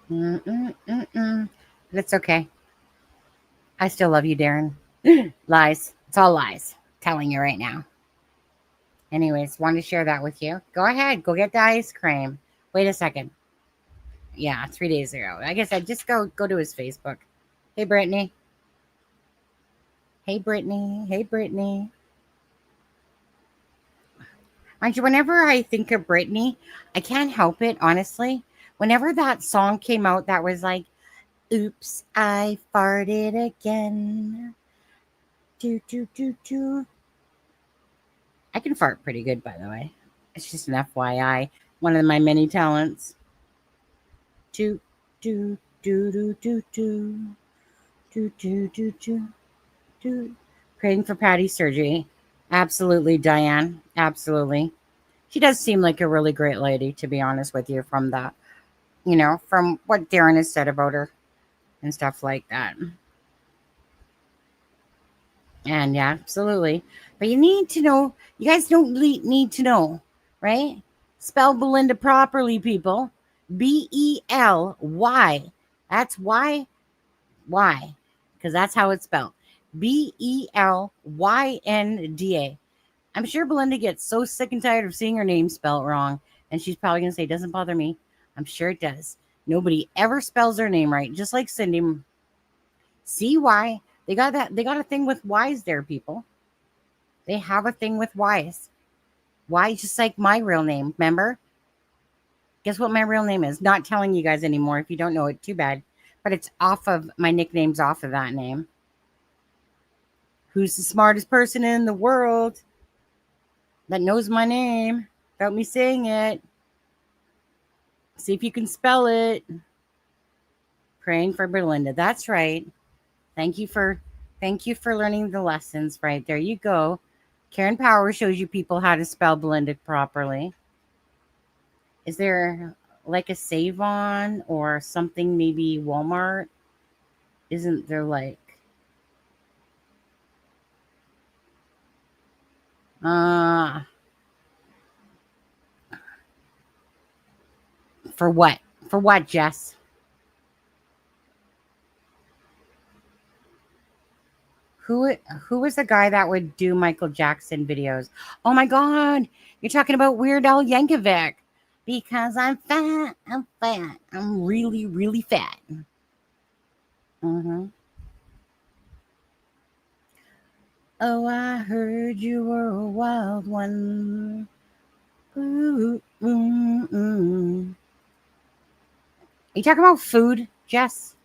But it's okay. I still love you, Darren. Lies. It's all lies. Telling you right now. Anyways, wanted to share that with you. Go ahead. Go get the ice cream. Wait a second. Yeah, 3 days ago. I guess I'd just go to his Facebook. Hey, Brittany. Hey, Brittany. Hey, Brittany. Mind you, whenever I think of Brittany, I can't help it, honestly. Whenever that song came out that was like, oops, I farted again. Do, do, do, do. I can fart pretty good, by the way. It's just an FYI. One of my many talents. Do, do, do, do, do, do. Do, do, do, do, do. Praying for Patty's surgery. Absolutely, Diane. Absolutely. She does seem like a really great lady, to be honest with you, from that. You know, from what Darren has said about her and stuff like that. And yeah, absolutely. But you need to know, you guys don't need to know, right? Spell Belinda properly, people. B-E-L-Y. That's why. Why? Because that's how it's spelled. B-E-L-Y-N-D-A. I'm sure Belinda gets so sick and tired of seeing her name spelled wrong. And she's probably going to say, doesn't bother me. I'm sure it does. Nobody ever spells their name right. Just like Cindy. C-Y. They got a thing with Y's there, people. They have a thing with Y's. Y is just like my real name, remember? Guess what my real name is? Not telling you guys anymore. If you don't know it, too bad. But it's off of, my nickname's off of that name. Who's the smartest person in the world that knows my name without me saying it? See if you can spell it. Praying for Belinda. That's right. Thank you for learning the lessons. Right, there you go. Karen Power shows you people how to spell Belinda properly. Is there like a save on or something? Maybe Walmart? Isn't there like for what? For what, Jess? Who was the guy that would do Michael Jackson videos? Oh my God, you're talking about Weird Al Yankovic. Because I'm fat, I'm really, really fat. Oh, I heard you were a wild one. Ooh, Are you talking about food, Jess?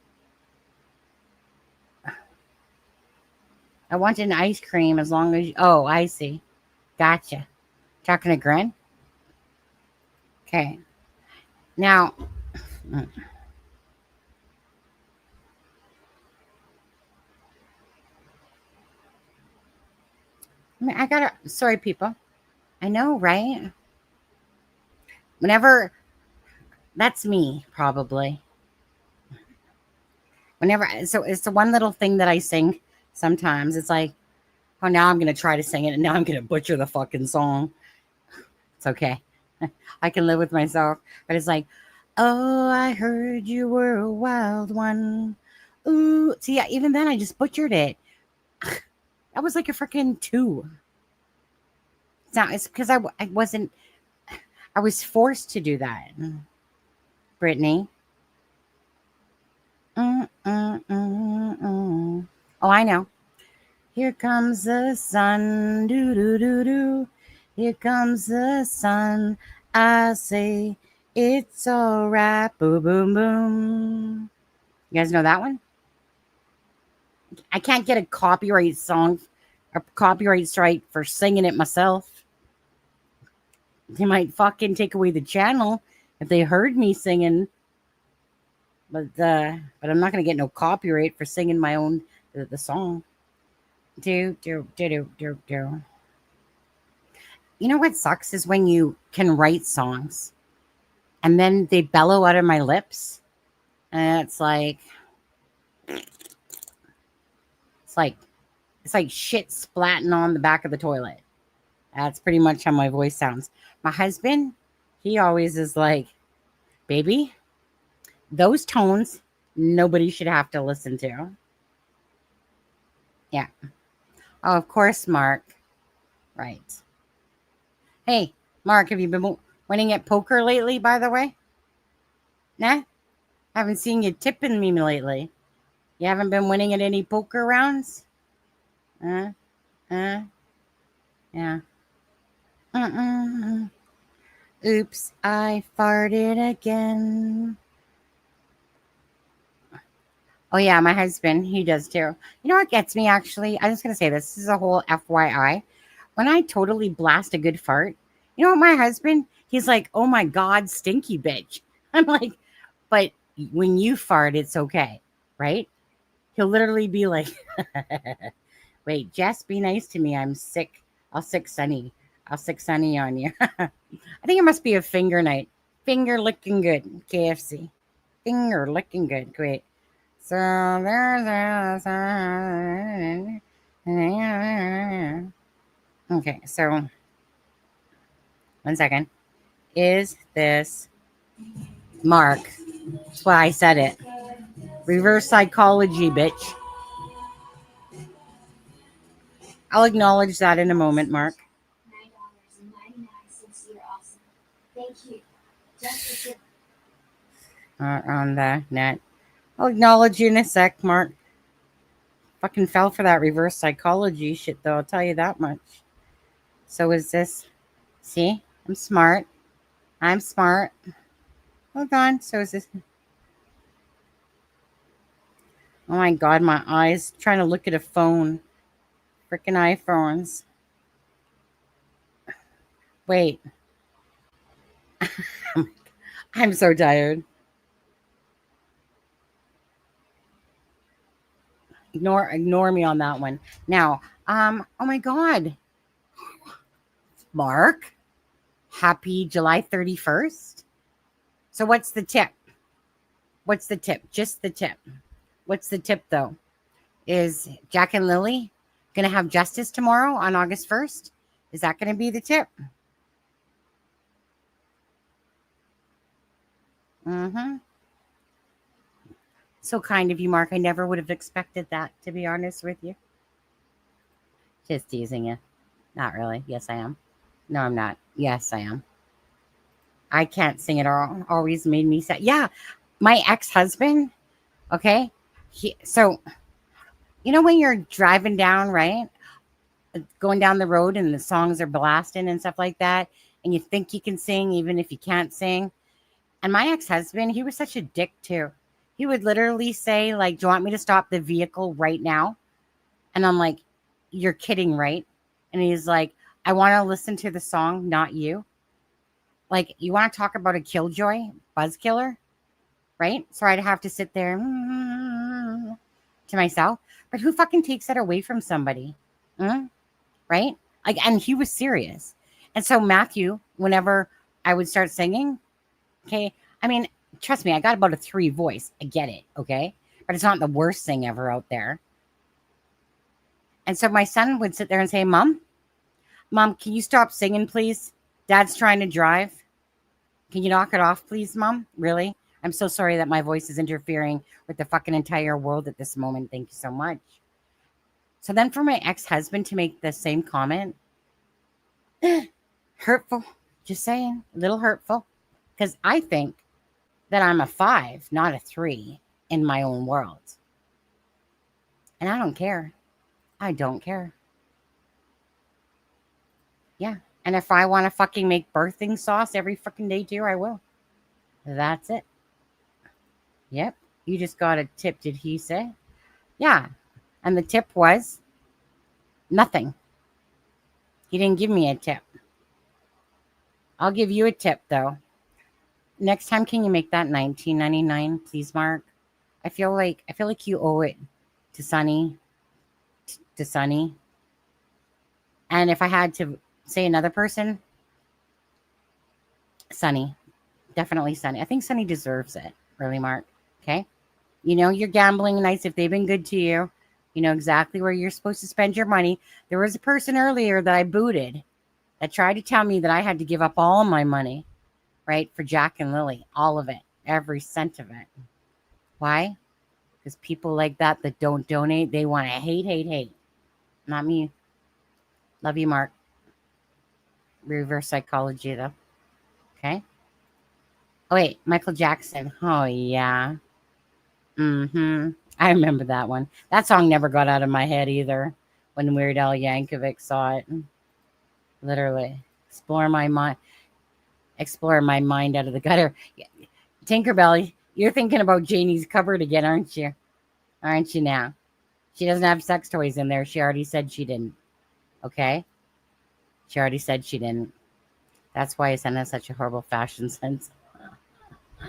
I want an ice cream as long as oh, I see. Gotcha. Talking to Gren? Okay. Now, I gotta, sorry, people. I know, right? Whenever, that's me, probably. Whenever, so it's the one little thing that I sing sometimes. It's like, oh, now I'm going to try to sing it, and now I'm going to butcher the fucking song. It's okay. I can live with myself. But it's like, oh, I heard you were a wild one. Ooh. See, yeah, even then I just butchered it. That was like a freaking 2. It's because I wasn't, I was forced to do that. Brittany. Oh, I know. Here comes the sun. Do, do, do, do. Here comes the sun. I say it's all right. Boom, boom, boom. You guys know that one? I can't get a copyright song or copyright strike for singing it myself. They might fucking take away the channel if they heard me singing. But I'm not gonna get no copyright for singing my own the song. Do. You know what sucks is when you can write songs and then they bellow out of my lips, and it's like shit splatting on the back of the toilet. That's pretty much how my voice sounds. My husband, he always is like, baby, those tones nobody should have to listen to. Yeah. Oh, of course, Mark. Right. Hey, Mark, have you been winning at poker lately, by the way? Nah? Haven't seen you tipping me lately. You haven't been winning at any poker rounds? Yeah. Oops, I farted again. Oh, yeah, my husband, he does too. You know what gets me, actually? I'm just going to say this. This is a whole FYI. When I totally blast a good fart, you know what, my husband, he's like, oh, my God, stinky bitch. I'm like, but when you fart, it's okay, right? He'll literally be like, wait, Jess, be nice to me. I'm sick. I'll sick Sunny on you. I think it must be a finger night. Finger licking good, KFC. Finger licking good. Great. So there's okay, so 1 second. Is this Mark? That's why I said it. Reverse psychology, bitch. I'll acknowledge that in a moment, Mark. $9.99. You're awesome. Thank you. Just On the net. I'll acknowledge you in a sec, Mark. Fucking fell for that reverse psychology shit, though. I'll tell you that much. So is this. See, I'm smart. I'm smart. Hold on. So is this. Oh my God, my eyes trying to look at a phone. Freaking iPhones. Wait. I'm so tired. Ignore me on that one. Now, oh my God. Mark, happy July 31st. So what's the tip? What's the tip? Just the tip. What's the tip though? Is Jack and Lily going to have justice tomorrow on August 1st? Is that going to be the tip? Mm-hmm. So kind of you, Mark. I never would have expected that, to be honest with you. Just teasing you. Not really. Yes, I am. No, I'm not. Yes, I am. I can't sing it all. Always made me sad. Yeah, my ex-husband, okay? So, you know when you're driving down, right? Going down the road and the songs are blasting and stuff like that, and you think you can sing even if you can't sing? And my ex-husband, he was such a dick too. He would literally say, like, do you want me to stop the vehicle right now? And I'm like, you're kidding, right? And he's like, I want to listen to the song, not you. Like, you want to talk about a killjoy, buzz killer, right? So I'd have to sit there to myself. But who fucking takes that away from somebody? Right? Like, and he was serious. And so Matthew, whenever I would start singing, okay, I mean, trust me, I got about a 3 voice. I get it, okay? But it's not the worst thing ever out there. And so my son would sit there and say, Mom, can you stop singing, please? Dad's trying to drive. Can you knock it off, please, Mom? Really? I'm so sorry that my voice is interfering with the fucking entire world at this moment. Thank you so much. So then for my ex-husband to make the same comment, hurtful. Just saying, a little hurtful. Because I think that I'm a 5, not a 3 in my own world. And I don't care. I don't care. Yeah. And if I want to fucking make birthing sauce every fucking day too, I will. That's it. Yep. You just got a tip, did he say? Yeah. And the tip was nothing. He didn't give me a tip. I'll give you a tip though. Next time, can you make that $19.99, please, Mark? I feel like you owe it to Sunny. To Sunny. And if I had to say another person, Sunny. Definitely Sunny. I think Sunny deserves it. Really, Mark. Okay? You know your gambling nights, if they've been good to you. You know exactly where you're supposed to spend your money. There was a person earlier that I booted that tried to tell me that I had to give up all my money, right, for Jack and Lily. All of it. Every cent of it. Why? Because people like that don't donate, they want to hate. Not me. Love you, Mark. Reverse psychology, though. Okay? Oh, wait. Michael Jackson. Oh, yeah. I remember that one. That song never got out of my head either when Weird Al Yankovic saw it. Literally. Explore my mind out of the gutter. Tinkerbell, you're thinking about Janie's cupboard again, aren't you? Aren't you now? She doesn't have sex toys in there. She already said she didn't. Okay? She already said she didn't. That's why Sen has such a horrible fashion sense. Do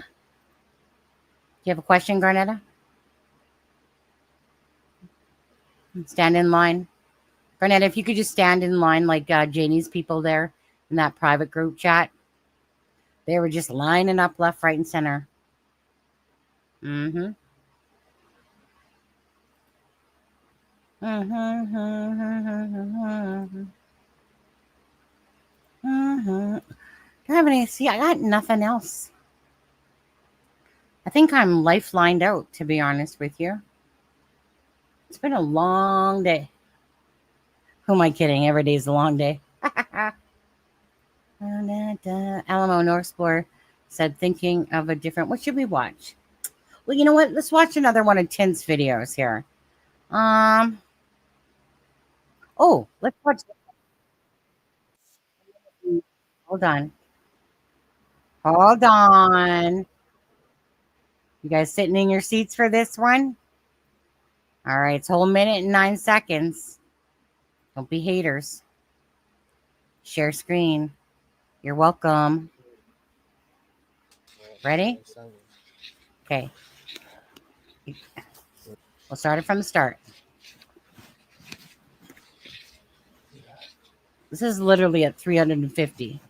you have a question, Garnetta? Stand in line. Garnetta, if you could just stand in line like Janie's people there in that private group chat. They were just lining up left, right, and center. Can I have any? See, I got nothing else. I think I'm lifelined out, to be honest with you. It's been a long day. Who am I kidding? Every day's a long day. Alamo Northspore said, thinking of a different. What should we watch? Well, you know what? Let's watch another one of Tint's videos here. Oh, let's watch. Hold on. Hold on. You guys sitting in your seats for this one? All right, it's a whole minute and 9 seconds. Don't be haters. Share screen. You're welcome. Ready? Okay. We'll start it from the start. This is literally at 350.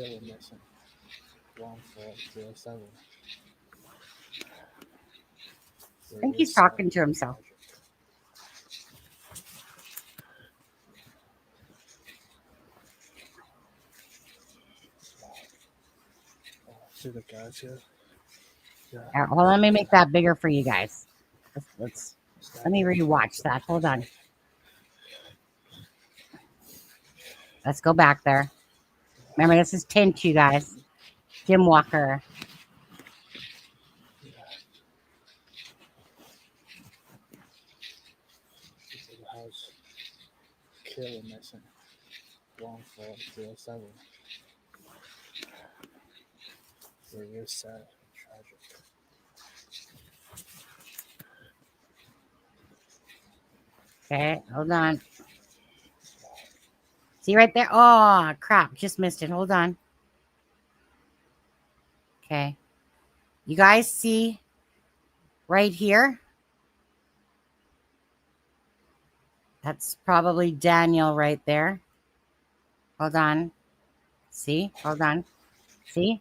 I think he's talking to himself. See the guys here? Yeah. Hold on, let me make that bigger for you guys. Let me rewatch that. Hold on. Let's go back there. Remember, this is Tint, you guys. Jim Walker. House. Killer missing. 1407. Very sad. Tragic. Okay, hold on. See right there? Oh, crap. Just missed it. Hold on. Okay. You guys see right here? That's probably Daniel right there. Hold on. See? Hold on. See?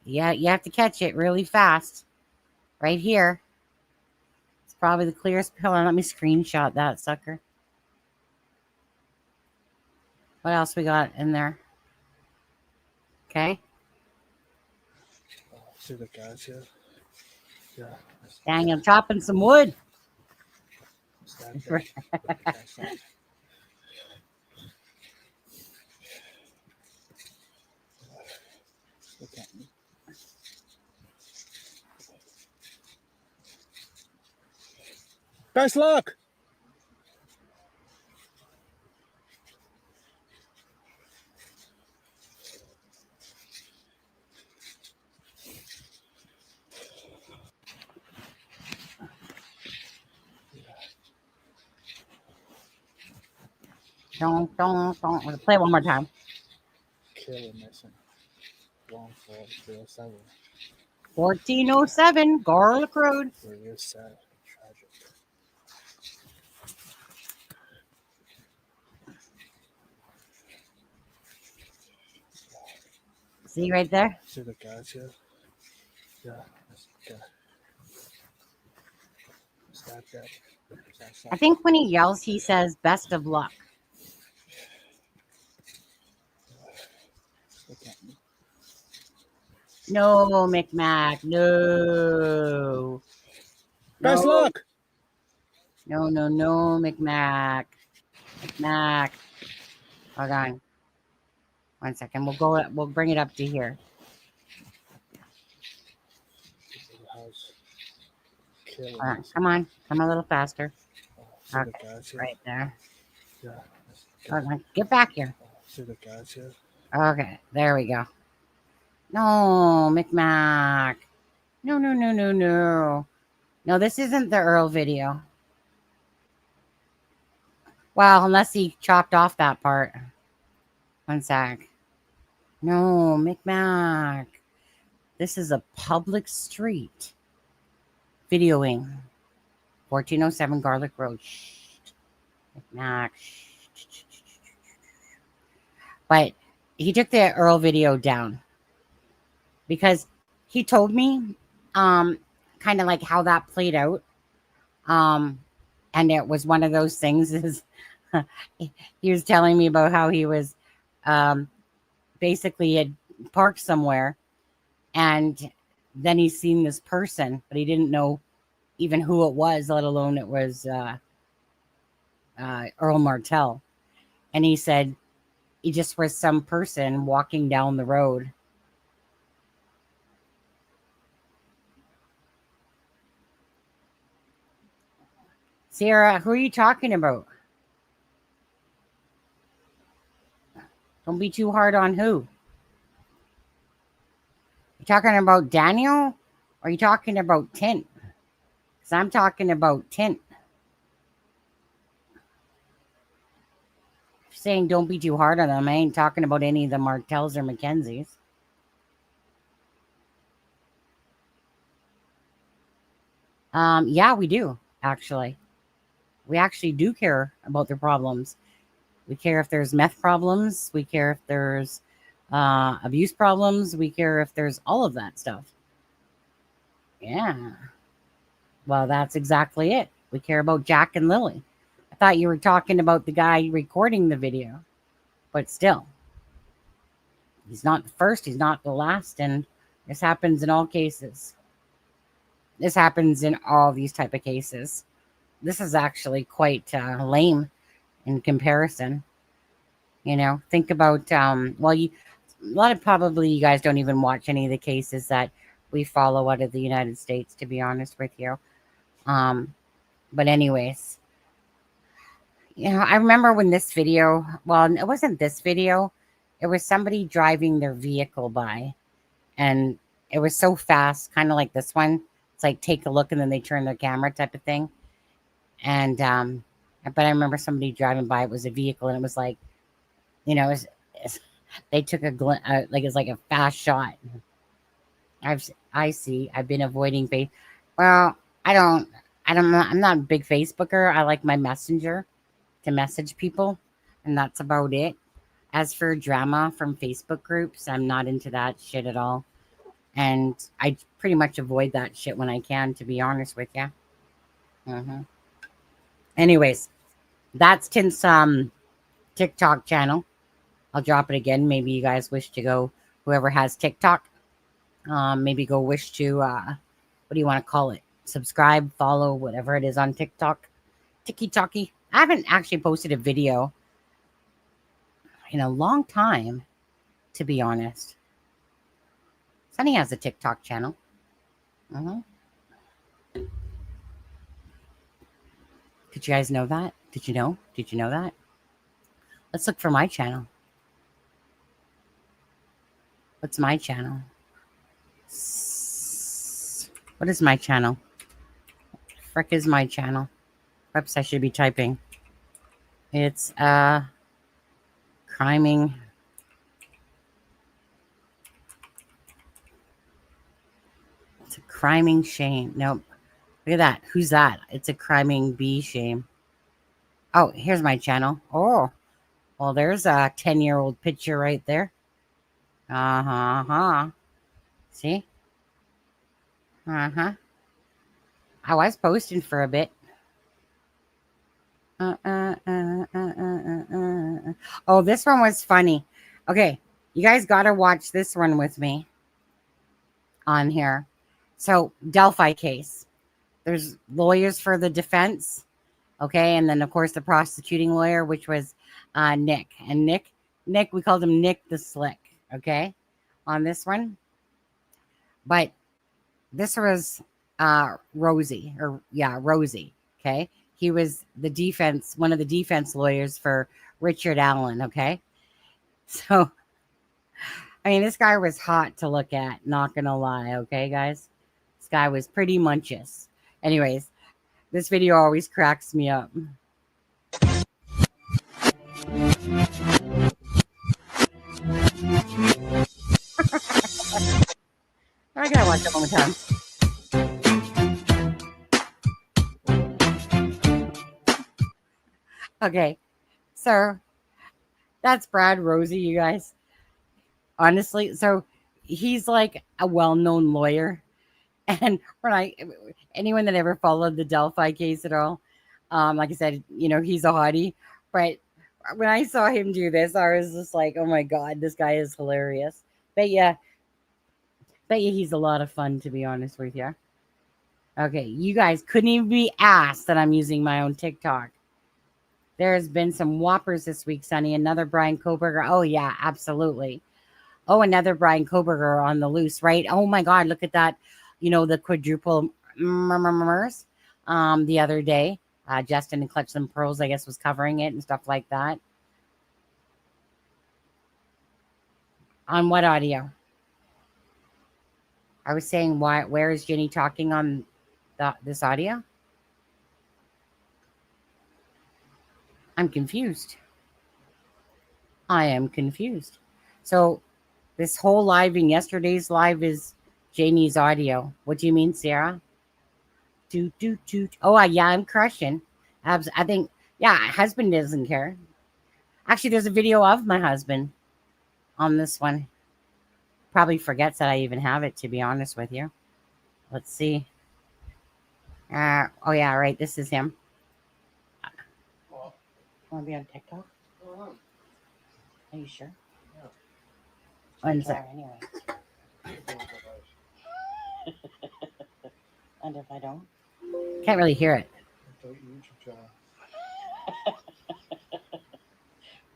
Yeah, you have to catch it really fast. Right here. It's probably the clearest pillar. Let me screenshot that sucker. What else we got in there? Okay. See the guys here? Yeah. Daniel chopping some wood. Look at me. Best luck! Don't. Let's play it one more time. Killer missing. 1407. 1407, Gairloch Road. Very sad. Tragic. See right there? See the guys here? Yeah. Okay. Stop that. I think when he yells, he says, best of luck. Look at me. No, McMac. No. Best luck! No, McMac. McMac. Hold on. 1 second. We'll bring it up to here. Come on. Come a little faster. Okay, right there. Yeah. Hold on. Get back here. See the guys here? Okay, there we go. No, McMac. No. No, this isn't the Earl video. Well, unless he chopped off that part. 1 sec. No, McMac. This is a public street. Videoing. 1407 Gairloch Road. Shh. McMac. Shh. But he took the Earl video down. Because he told me kind of like how that played out. And it was one of those things is he was telling me about how he was basically had parked somewhere and then he's seen this person, but he didn't know even who it was, let alone it was Earl Martell. And he said he just was some person walking down the road. Sarah, who are you talking about? Don't be too hard on who? You talking about Daniel? Or are you talking about Tint? Because I'm talking about Tint. Saying don't be too hard on them. I ain't talking about any of the Martells or Mackenzies. Yeah, we do, actually. We actually do care about their problems. We care if there's meth problems. We care if there's abuse problems. We care if there's all of that stuff. Yeah. Well, that's exactly it. We care about Jack and Lily. I thought you were talking about the guy recording the video. But still. He's not the first. He's not the last. And this happens in all cases. This happens in all these type of cases. This is actually quite lame in comparison. You know, think about, well, a lot of probably you guys don't even watch any of the cases that we follow out of the United States, to be honest with you. But anyways, you know, I remember when this video, well, it wasn't this video. It was somebody driving their vehicle by. And it was so fast, kind of like this one. It's like, take a look and then they turn their camera type of thing. And, but I remember somebody driving by, it was a vehicle and it was like, you know, they took a like, it's like a fast shot. I've been avoiding face. Well, I'm not a big Facebooker. I like my messenger to message people and that's about it. As for drama from Facebook groups, I'm not into that shit at all. And I pretty much avoid that shit when I can, to be honest with you. Anyways, that's Tint's TikTok channel. I'll drop it again. Maybe you guys wish to go, whoever has TikTok, maybe go wish to, what do you want to call it? Subscribe, follow, whatever it is on TikTok. Tiki-talkie. I haven't actually posted a video in a long time, to be honest. Sunny has a TikTok channel. Did you guys know that? Did you know? Did you know that? Let's look for my channel. What's my channel? What is my channel? Frick is my channel? Whoops, I should be typing. It's criming. It's a criming shame. Nope. Look at that. Who's that? It's a criming bee shame. Oh, here's my channel. Oh, well, there's a 10-year-old picture right there. See? I was posting for a bit. Oh, this one was funny. Okay, you guys got to watch this one with me on here. So, Delphi case. There's lawyers for the defense. Okay, and then, of course, the prosecuting lawyer, which was Nick. And Nick, we called him Nick the Slick. Okay, on this one. But this was Rosie. Rosie. Okay. He was the defense, one of the defense lawyers for Richard Allen, okay? So, I mean, this guy was hot to look at, not gonna lie, okay, guys? This guy was pretty munchous. Anyways, this video always cracks me up. I gotta watch it one more time. Okay, so that's Brad Rosie, you guys. Honestly, so he's like a well-known lawyer. And when anyone that ever followed the Delphi case at all, like I said, you know, he's a hottie. But when I saw him do this, I was just like, oh my God, this guy is hilarious. Bet you he's a lot of fun, to be honest with you. Okay, you guys couldn't even be asked that I'm using my own TikTok. There's been some whoppers this week, Sonny. Another Brian Koberger. Oh, yeah, absolutely. Oh, another Brian Koberger on the loose, right? Oh, my God, look at that. You know, the quadruple murders the other day. Justin and Clutch Them Pearls, I guess, was covering it and stuff like that. On what audio? I was saying, where is Jenny talking on this audio? I'm confused. I am confused. So this whole live and yesterday's live is Janie's audio. What do you mean, Sarah? Oh, yeah, I'm crushing. I think, yeah, husband doesn't care. Actually, there's a video of my husband on this one. Probably forgets that I even have it, to be honest with you. Let's see. Oh, yeah, right. This is him. Want to be on TikTok? Are you sure? Yeah. One sec. Anyway. And if I don't? Can't really hear it.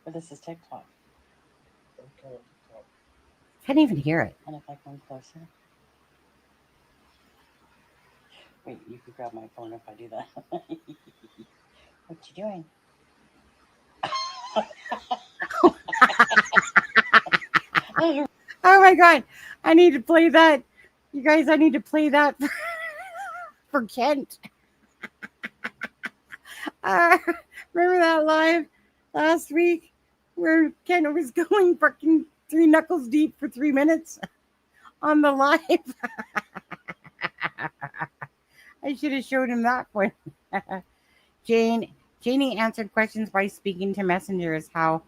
But this is TikTok. Can't even hear it. And if I come closer? Wait, you could grab my phone if I do that. What you doing? Oh my God. I need to play that. You guys, I need to play that for Kent. Remember that live last week where Kent was going fucking 3 knuckles deep for 3 minutes on the live? I should have showed him that one. Janie answered questions by speaking to messengers. How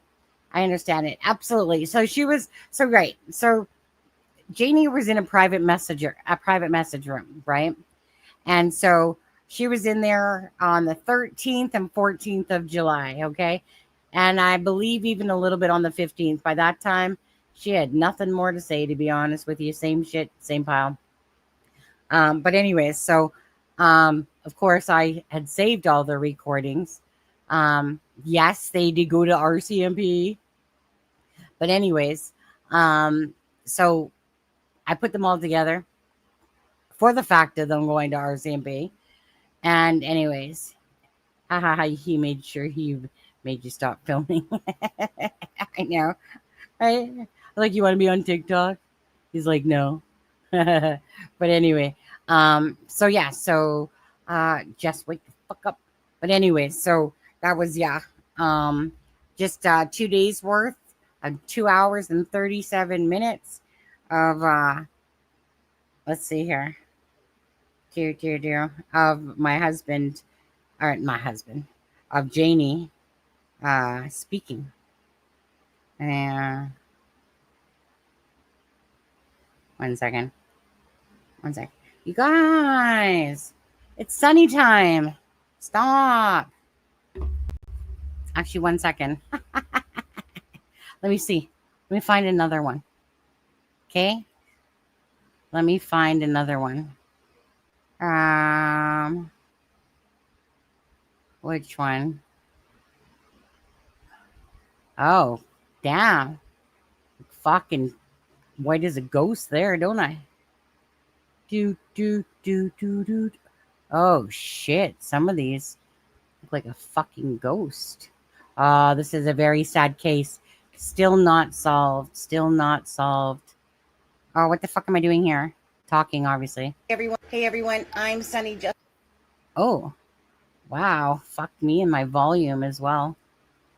I understand it. Absolutely. So she was right. So Janie was in a private message room, right? And so she was in there on the 13th and 14th of July, okay? And I believe even a little bit on the 15th. By that time, she had nothing more to say, to be honest with you. Same shit, same pile. But anyways, so of course I had saved all the recordings. Yes, they did go to RCMP. But anyways, so I put them all together for the fact of them going to RCMP. And anyways, he made sure he made you stop filming. I know. Like, you want to be on TikTok? He's like, no. But anyway, so yeah, so just wake the fuck up. But anyway, so that was, yeah, just 2 days worth of 2 hours and 37 minutes of let's see here, of my husband, or my husband, of Janie speaking. And one second. You guys, it's sunny time. Stop. Actually, 1 second. Let me see. Let me find another one. Okay. Let me find another one. Which one? Oh, damn. Fucking white as a ghost there, don't I? Oh, shit. Some of these look like a fucking ghost. This is a very sad case. Still not solved. Oh, what the fuck am I doing here? Talking, obviously. Hey, everyone. I'm Sunny. Oh, wow. Fuck me and my volume as well.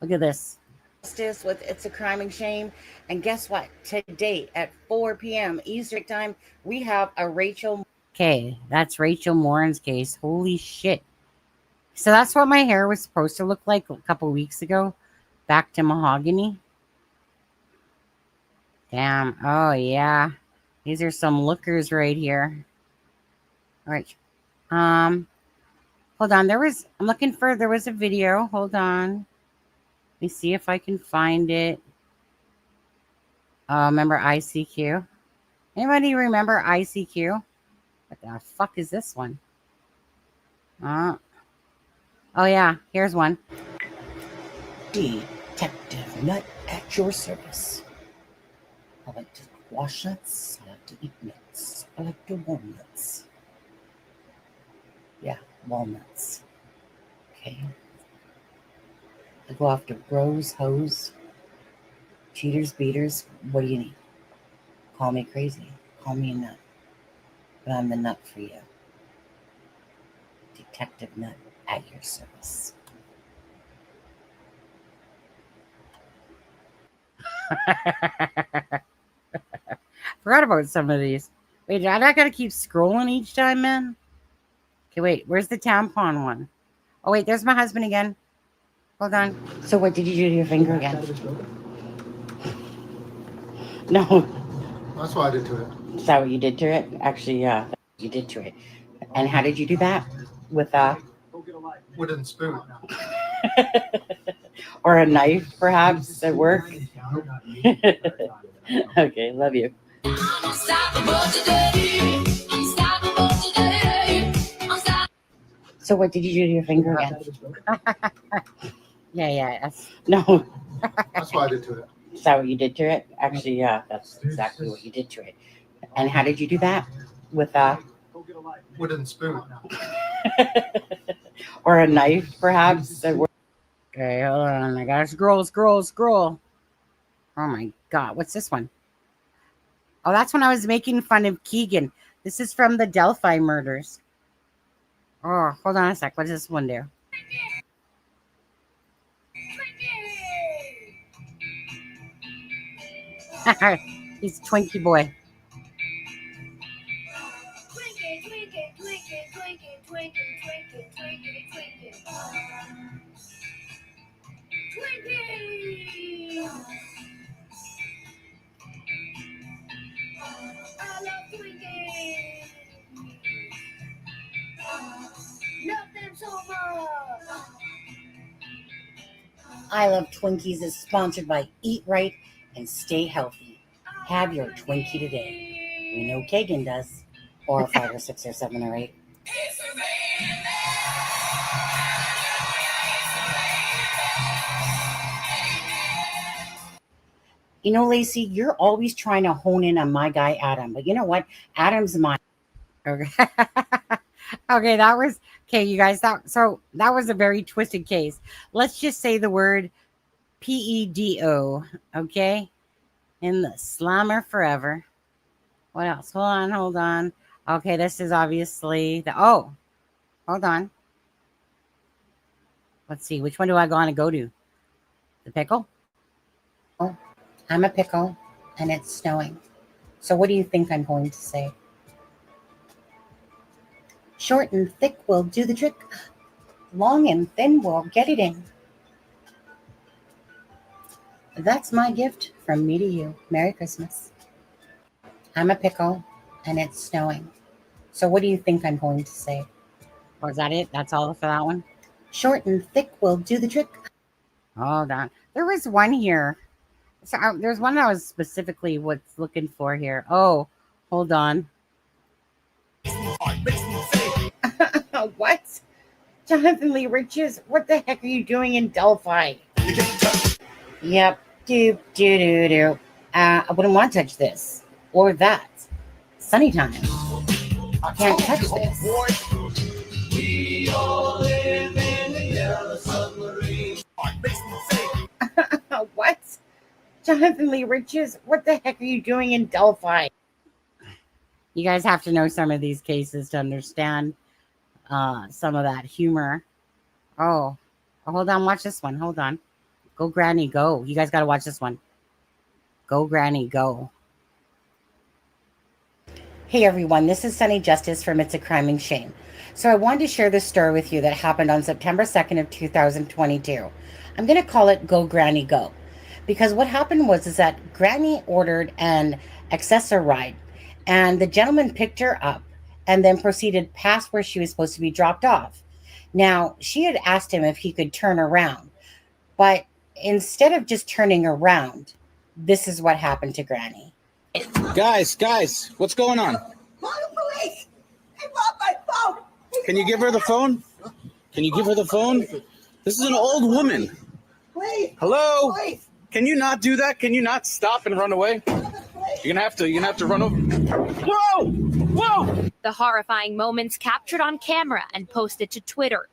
Look at this. Justice with It's a Crime and Shame. And guess what? Today at 4 p.m. Eastern Time, we have a Rachel. Okay, that's Rachel Morin's case. Holy shit. So that's what my hair was supposed to look like a couple weeks ago. Back to mahogany. Damn. Oh, yeah. These are some lookers right here. All right. Hold on. There was a video. Hold on. Let me see if I can find it. Remember ICQ? Anybody remember ICQ? What the fuck is this one? Oh yeah, here's one. Detective Nut at your service. I like to wash nuts. I like to eat nuts. I like to walnuts. Yeah, walnuts. Okay. I go after bros, hoes, cheaters, beaters. What do you need? Call me crazy. Call me a nut. But I'm the nut for you. Detective Nut at your service. Forgot about some of these. Wait, I not gotta keep scrolling each time, man? Okay, wait, where's the tampon one? Oh, wait, there's my husband again. Hold on. So what did you do to your finger again? No. That's what I did to it. Is that what you did to it? Actually, yeah, that's what you did to it. And how did you do that? With a wooden spoon. or a knife, perhaps, at work? Okay, love you. So what did you do to your finger again? Yeah. No. That's what I did to it. Is that what you did to it? Actually, yeah, that's exactly what you did to it. And how did you do that? With a wooden spoon. or a knife, perhaps, at work? Okay, hold on. I gotta scroll. Oh my god, what's this one? Oh, that's when I was making fun of Keegan. This is from the Delphi murders. Oh, hold on a sec. What does this one do? He's a Twinkie boy. I Love Twinkies is sponsored by Eat Right and Stay Healthy. Have your Twinkie today. We know Kagan does. Or 5 or 6 or 7 or 8. You know, Lacey, you're always trying to hone in on my guy, Adam. But you know what? Adam's mine. Okay. Okay, you guys. That was a very twisted case. Let's just say the word PEDO, okay? In the slammer forever. What else? Hold on. Okay, this is obviously hold on. Let's see, which one do I want to go to? The pickle? Oh, I'm a pickle, and it's snowing. So what do you think I'm going to say? Short and thick will do the trick. Long and thin will get it in. That's my gift from me to you. Merry Christmas. I'm a pickle, and it's snowing. So what do you think I'm going to say? Was that it? That's all for that one? Short and thick will do the trick. Hold on. There was one here. So there's one I was specifically looking for here. Oh, hold on. What? Jonathan Lee Riches, what the heck are you doing in Delphi? Yep. Do. I wouldn't want to touch this. Or that. Sunny time. I can't touch this. We all live in a yellow submarine. What? Jonathan Lee Riches, what the heck are you doing in Delphi? You guys have to know some of these cases to understand some of that humor. Oh, hold on. Watch this one. Hold on. Go, Granny, go. You guys got to watch this one. Go, Granny, go. Hey, everyone. This is Sunny Justice from It's a Crime and Shame. So I wanted to share this story with you that happened on September 2nd of 2022. I'm going to call it Go, Granny, Go. Because what happened was that Granny ordered an accessor ride, and the gentleman picked her up and then proceeded past where she was supposed to be dropped off. Now, she had asked him if he could turn around, but instead of just turning around, this is what happened to Granny. Guys, what's going on? Call the police! They robbed my phone! Can you give her the phone? This is an old woman. Please! Hello? Please! Can you not do that? Can you not stop and run away? You're gonna have to run over. Whoa! The horrifying moments captured on camera and posted to Twitter.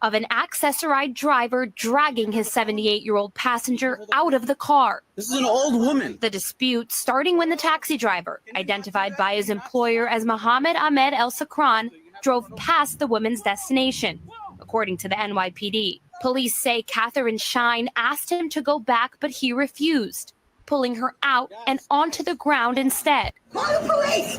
of an accessorized driver dragging his 78-year-old passenger out of the car. This is an old woman. The dispute starting when the taxi driver, identified by his employer as Mohammed Ahmed El Sakran, drove past the woman's destination, according to the NYPD. Police say Catherine Shine asked him to go back, but he refused, pulling her out and onto the ground instead. Call the police!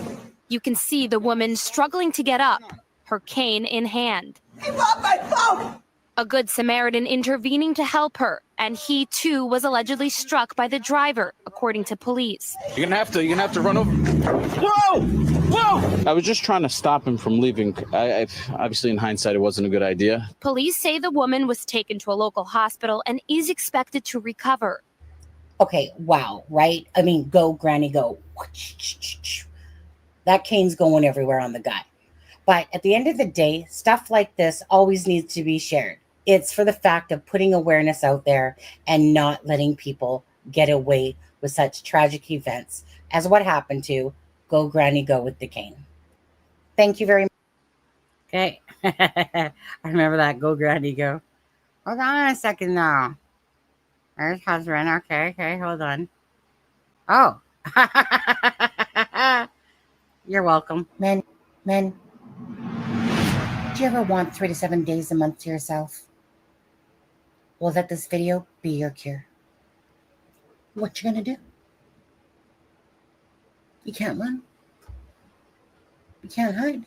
You can see the woman struggling to get up, her cane in hand. They robbed my phone! A good Samaritan intervening to help her, and he too was allegedly struck by the driver, according to police. You're gonna have to run over. Whoa! Whoa! I was just trying to stop him from leaving. I obviously, in hindsight, it wasn't a good idea. Police say the woman was taken to a local hospital and is expected to recover. Okay, wow, right? I mean, go, Granny, go. That cane's going everywhere on the guy. But at the end of the day, stuff like this always needs to be shared. It's for the fact of putting awareness out there and not letting people get away with such tragic events as what happened to Go Granny Go with the cane. Thank you very much. Okay. I remember that. Go Granny Go. Hold on a second now. There's husband. Okay, hold on. Oh. You're welcome. Men, do you ever want 3 to 7 days a month to yourself? Well, let this video be your cure. What you gonna do? You can't run. You can't hide.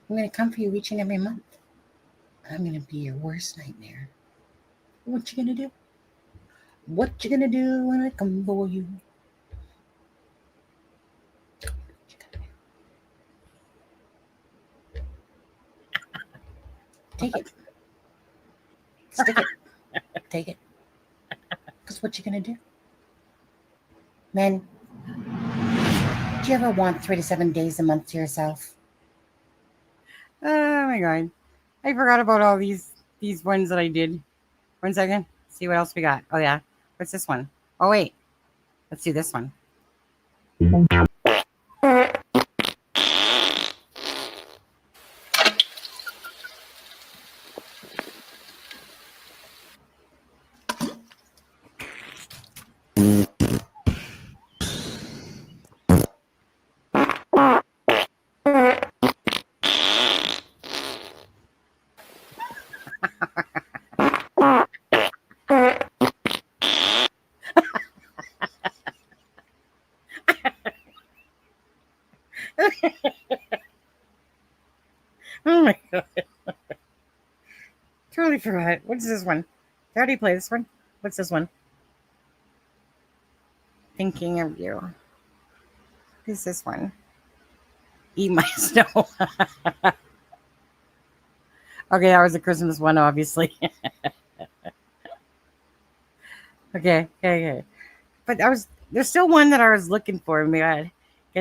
I'm gonna come for you each and every month. I'm gonna be your worst nightmare. What you gonna do? What you gonna do when I come for you? Take it. Stick it. Take it. Because what you gonna do? Men, do you ever want 3 to 7 days a month to yourself? Oh my god. I forgot about all these ones that I did. 1 second. See what else we got. Oh yeah. What's this one? Oh wait. Let's do this one. Oh my god. Totally forgot. What's this one? Did I already play this one? What's this one? Thinking of you. Who's this one? Eat my snow. Okay, that was a Christmas one, obviously. Okay. But there's still one that I was looking for. Oh my god. You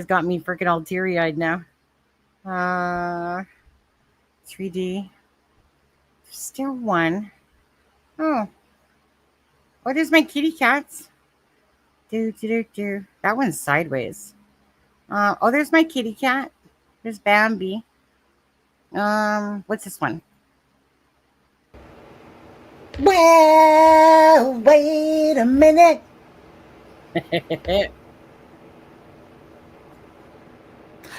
guys got me freaking all teary-eyed now. 3D. Still one. Oh, there's my kitty cats. Do. That one's sideways. Oh, there's my kitty cat. There's Bambi. What's this one? Well, wait a minute.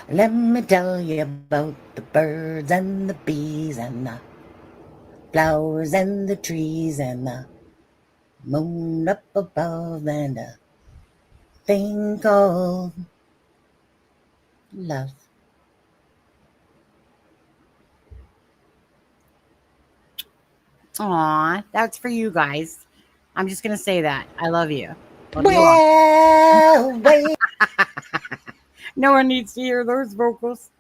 Let me tell you about the birds and the bees and the flowers and the trees and the moon up above and a thing called love. Aw, that's for you guys. I'm just gonna say that. I love you. Well, wait. No one needs to hear those vocals.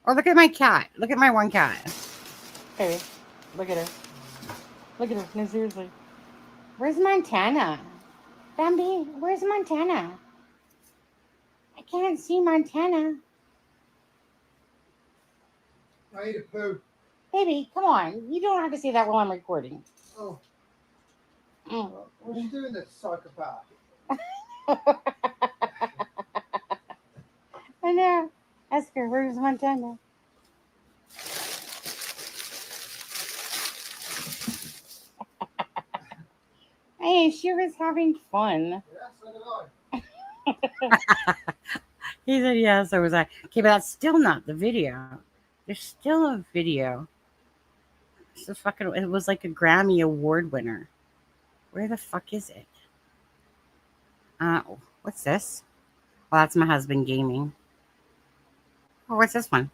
Oh, look at my cat. Look at my one cat. Hey, look at her. Look at her. No, seriously. Where's Montana? Bambi, where's Montana? I can't see Montana. I need a poo. Baby, come on. You don't have to say that while I'm recording. Oh. What are you doing, this psychopath? I Esther, where's Montana? Hey, she was having fun. He said, yeah, so was I. Okay, but that's still not the video. There's still a video. It's a fucking, it was like a Grammy Award winner. Where the fuck is it? What's this? Well, that's my husband gaming. Oh, what's this one?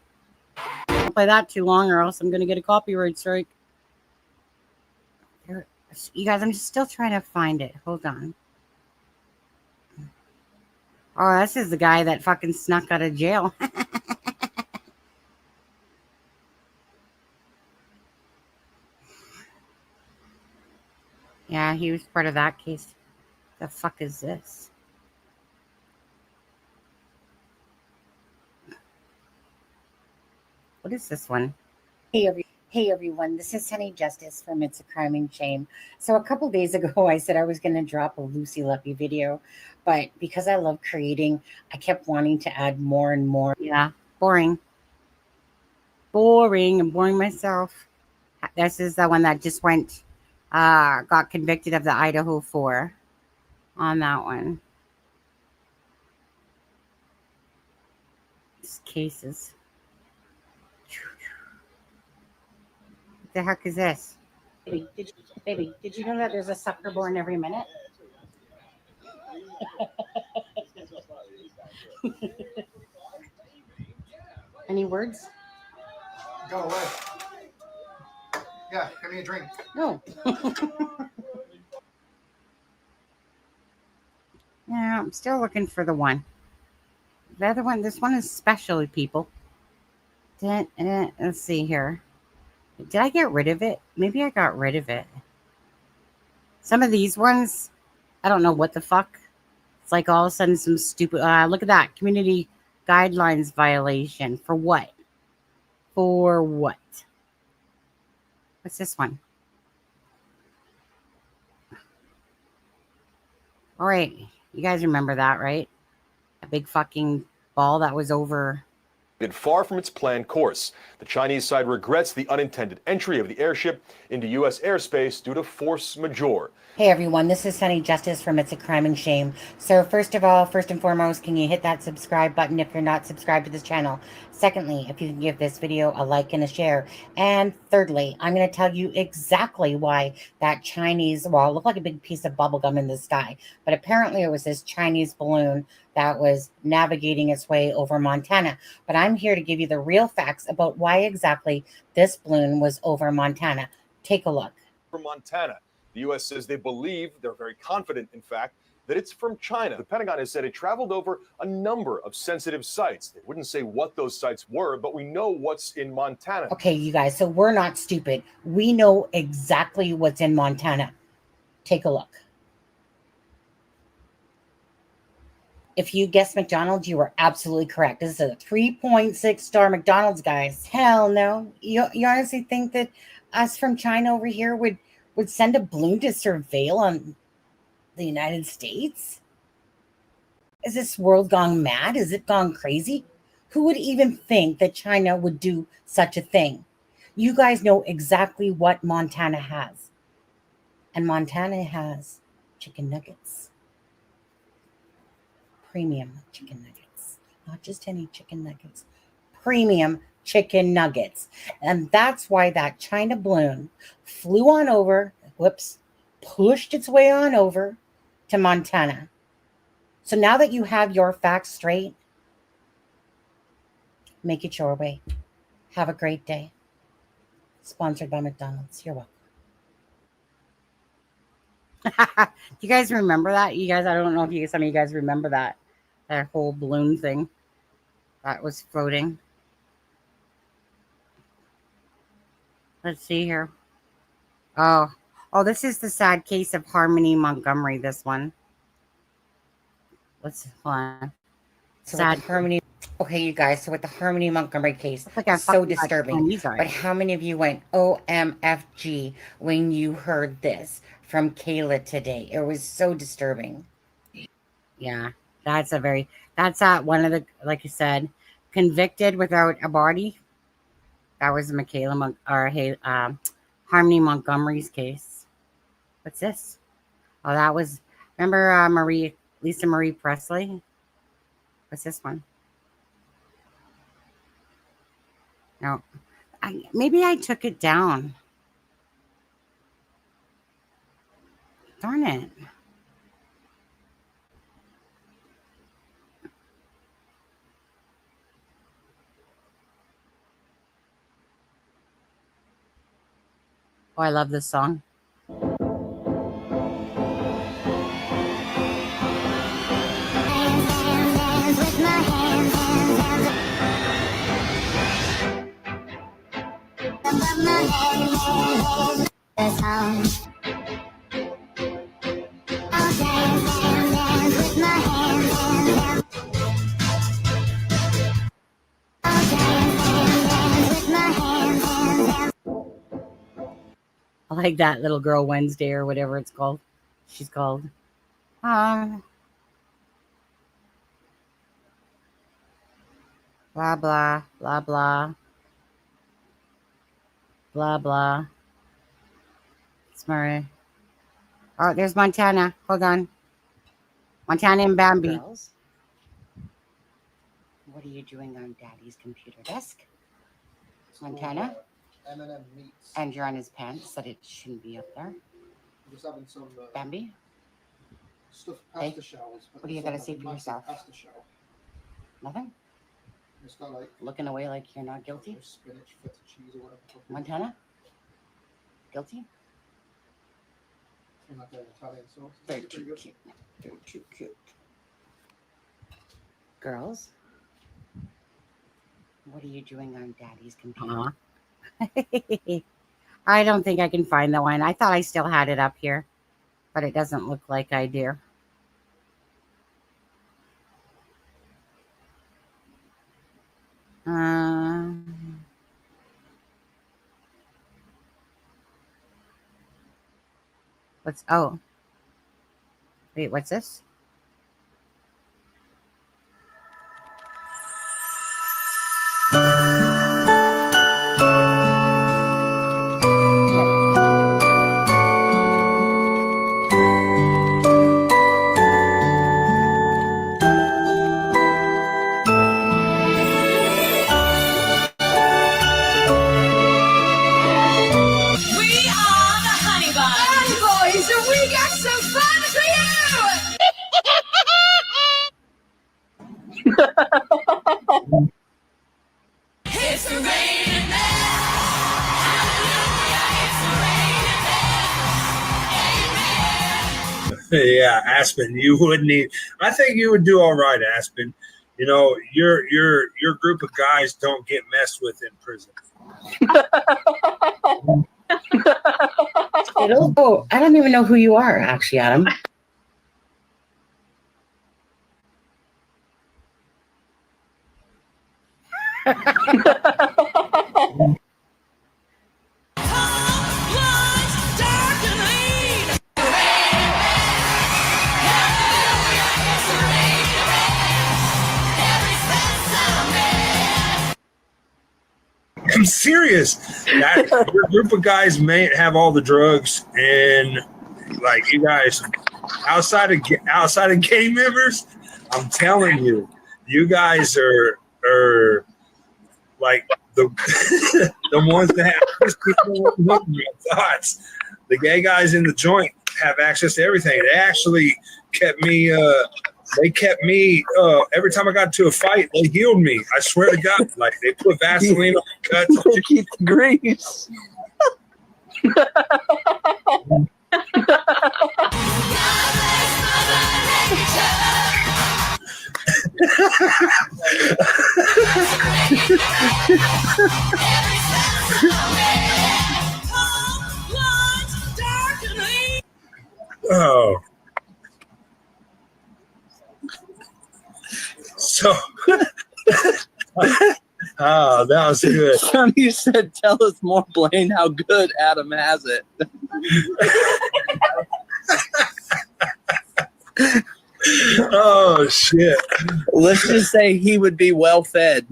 Don't play that too long or else I'm going to get a copyright strike. You guys, I'm just still trying to find it. Hold on. Oh, this is the guy that fucking snuck out of jail. Yeah, he was part of that case. The fuck is this? What is this one? Hey everyone, this is Honey Justice from It's a Crime and Shame. So a couple days ago, I said I was going to drop a Lucy Luppy video, but because I love creating, I kept wanting to add more and more. Yeah, boring. I'm boring myself. This is the one that just went, got convicted of the Idaho 4 on that one. These cases. What the heck is this? Baby, did you know that there's a sucker born every minute? Any words? Go away. Yeah, give me a drink. No. Yeah, I'm still looking for the one. The other one, this one is special, people. Let's see here. Did I get rid of it? Maybe I got rid of it. Some of these ones, I don't know what the fuck. It's like all of a sudden some stupid, look at that. Community guidelines violation. For what? For what? What's this one? All right. You guys remember that, right? A big fucking ball that was over. Far from its planned course. The Chinese side regrets the unintended entry of the airship into U.S. airspace due to force majeure. Hey everyone, this is Honey Justice from It's a Crime and Shame. So first and foremost, can you hit that subscribe button if you're not subscribed to this channel? Secondly, if you can give this video a like and a share. And thirdly, I'm going to tell you exactly why that Chinese, well, it looked like a big piece of bubblegum in the sky, but apparently it was this Chinese balloon that was navigating its way over Montana. But I'm here to give you the real facts about why exactly this balloon was over Montana. Take a look. From Montana. The U.S. says they believe, they're very confident, in fact, that it's from China. The Pentagon has said it traveled over a number of sensitive sites. They wouldn't say what those sites were, but we know what's in Montana. Okay, you guys, so we're not stupid. We know exactly what's in Montana. Take a look. If you guessed McDonald's, you were absolutely correct. This is a 3.6 star McDonald's, guys. Hell no. You honestly think that us from China over here would send a balloon to surveil on the United States? Is this world gone mad? Is it gone crazy? Who would even think that China would do such a thing? You guys know exactly what Montana has. And Montana has chicken nuggets. Premium chicken nuggets. Not just any chicken nuggets. Premium chicken nuggets. And that's why that China balloon flew on over, pushed its way on over to Montana. So now that you have your facts straight, make it your way. Have a great day. Sponsored by McDonald's. You're welcome. You guys remember that? You guys, I don't know if some of you guys remember that whole balloon thing that was floating. Let's see here. Oh, this is the sad case of Harmony Montgomery, this one. Let's hold on. Sad Harmony. Okay, you guys, so with the Harmony Montgomery case, it's so disturbing. But how many of you went OMFG when you heard this from Kayla today? It was so disturbing. Yeah, that's one of the, like you said, convicted without a body. That was Harmony Montgomery's case. What's this? Oh, that was, remember Lisa Marie Presley? What's this one? No, maybe I took it down. Darn it. Oh, I love this song. I like that Little Girl Wednesday or whatever it's called. She's called. Blah, blah, blah, blah. Blah, blah. It's Murray. Oh, there's Montana. Hold on. Montana and Bambi. Girls, what are you doing on Daddy's computer desk? Montana? M&M meats. And you're on his pants, that it shouldn't be up there. Just having some Bambi? stuff past the showers. What do you got to say for yourself? Past the shower. Nothing? It's got like looking away like you're not guilty? spinach, feta cheese, or whatever. Montana? Guilty? In like an Italian sauce. Very too cute. Very too cute. Girls? What are you doing on Daddy's computer? I don't think I can find the one. I thought I still had it up here, but it doesn't look like I do. Wait, what's this? Yeah, Aspen, you would need. I think you would do all right, Aspen. You know, your group of guys don't get messed with in prison. I don't even know who you are, actually, Adam. I'm serious. That your group of guys may have all the drugs, and like you guys, outside of gang members, I'm telling you, you guys are like the the ones that have thoughts. The gay guys in the joint have access to everything. They actually kept me. They kept me, every time I got into a fight, they healed me. I swear to God, like they put Vaseline on the cuts. To keep the grease. Oh. So, oh, that was good. Sonny said, "Tell us more, Blaine, how good Adam has it." Oh shit. Let's just say he would be well fed.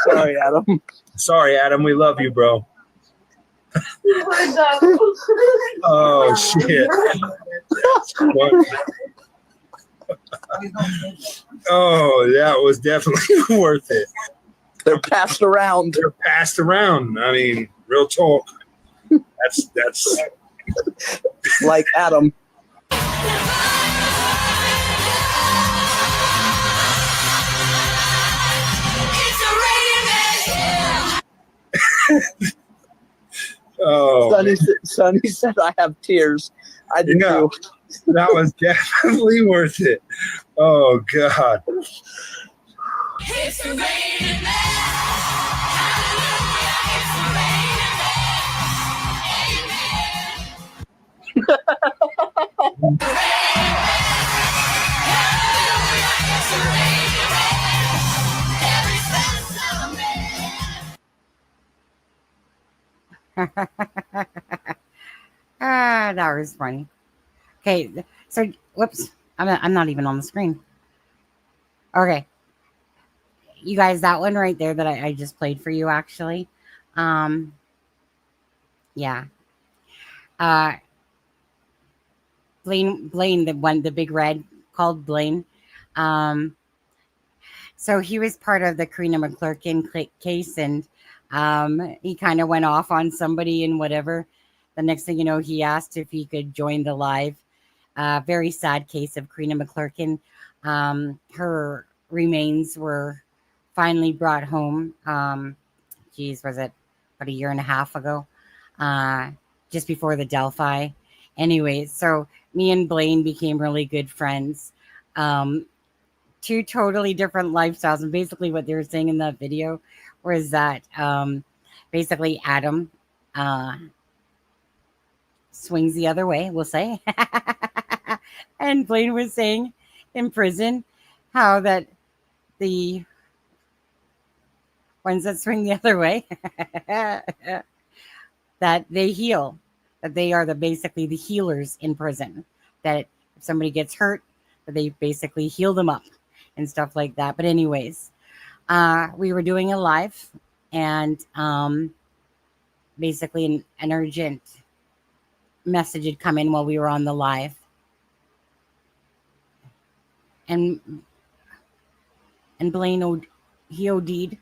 Sorry, Adam. Sorry, Adam. We love you, bro. Oh shit. Oh, that was definitely worth it. They're passed around. They're passed around. I mean, real talk. That's like Adam. Oh, Sonny said I have tears. I do. Yeah, that was definitely worth it. Oh God. That was funny. Okay, so whoops, I'm not even on the screen. Okay, you guys, that one right there that I just played for you, actually. Yeah. Blaine, the big red called Blaine. So he was part of the Karina McClurkin case, and he kind of went off on somebody and whatever. The next thing you know, he asked if he could join the live. Very sad case of Karina McClurkin. Her remains were finally brought home. Was it about a year and a half ago? Just before the Delphi. Anyways, so me and Blaine became really good friends. Two totally different lifestyles, and basically what they were saying in that video was that basically Adam swings the other way, we'll say. And Blaine was saying in prison how that the ones that swing the other way that they heal, that they are basically the healers in prison, that if somebody gets hurt, that they basically heal them up and stuff like that. But anyways, we were doing a live, and basically an urgent message had come in while we were on the live, and Blaine he OD'd.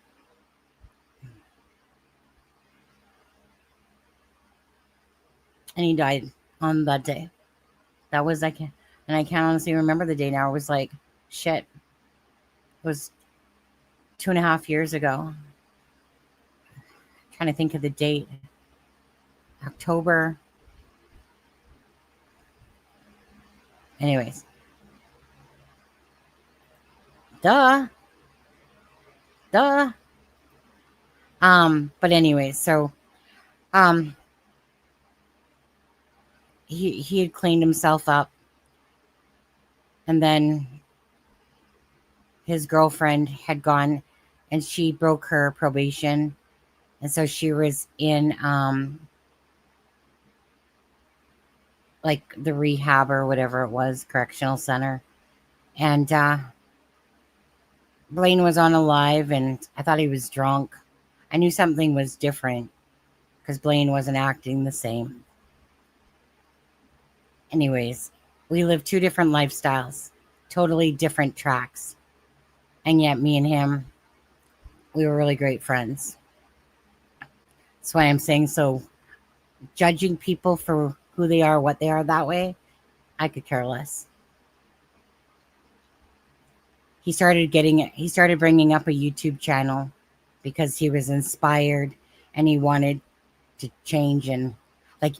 And he died on that day. That was and I can't honestly remember the day now. It was like, shit. It was 2.5 years ago. I'm trying to think of the date. October. Anyways. Duh. But anyways, so he had cleaned himself up, and then his girlfriend had gone and she broke her probation, and so she was in like the rehab or whatever it was, correctional center. And Blaine was on a live, and I thought he was drunk. I knew something was different because Blaine wasn't acting the same. Anyways, we live two different lifestyles, totally different tracks. And yet me and him, we were really great friends. That's why I'm saying, so judging people for who they are, what they are that way, I could care less. He started bringing up a YouTube channel because he was inspired and he wanted to change, and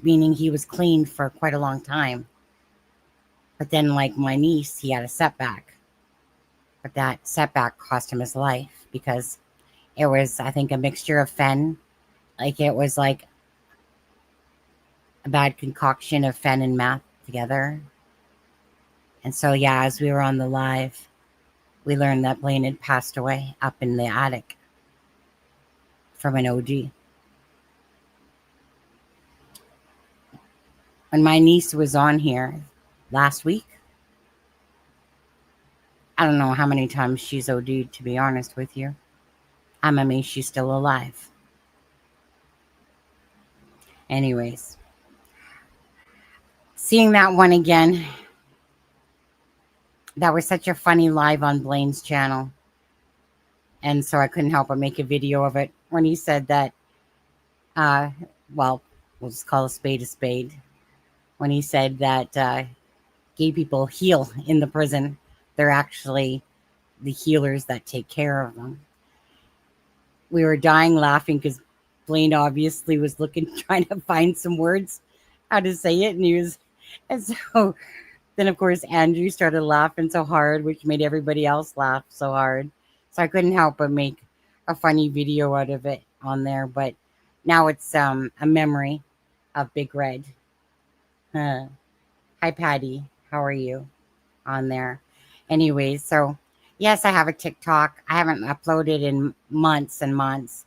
meaning he was clean for quite a long time. But then like my niece, he had a setback. But that setback cost him his life because it was, I think, a mixture of fen. It was like a bad concoction of fen and meth together. And so, yeah, as we were on the live, we learned that Blaine had passed away up in the attic from an OD. when my niece was on here last week, I don't know how many times she's OD'd, to be honest with you. I'm amazed she's still alive. Anyways, seeing that one again, that was such a funny live on Blaine's channel. And so I couldn't help but make a video of it when he said that, well, we'll just call a spade, when he said that gay people heal in the prison. They're actually the healers that take care of them. We were dying laughing because Blaine obviously was trying to find some words, how to say it. And so then, of course, Andrew started laughing so hard, which made everybody else laugh so hard. So I couldn't help but make a funny video out of it on there. But now it's a memory of Big Red. Hi, Patty. How are you on there? Anyways, so yes, I have a TikTok. I haven't uploaded in months and months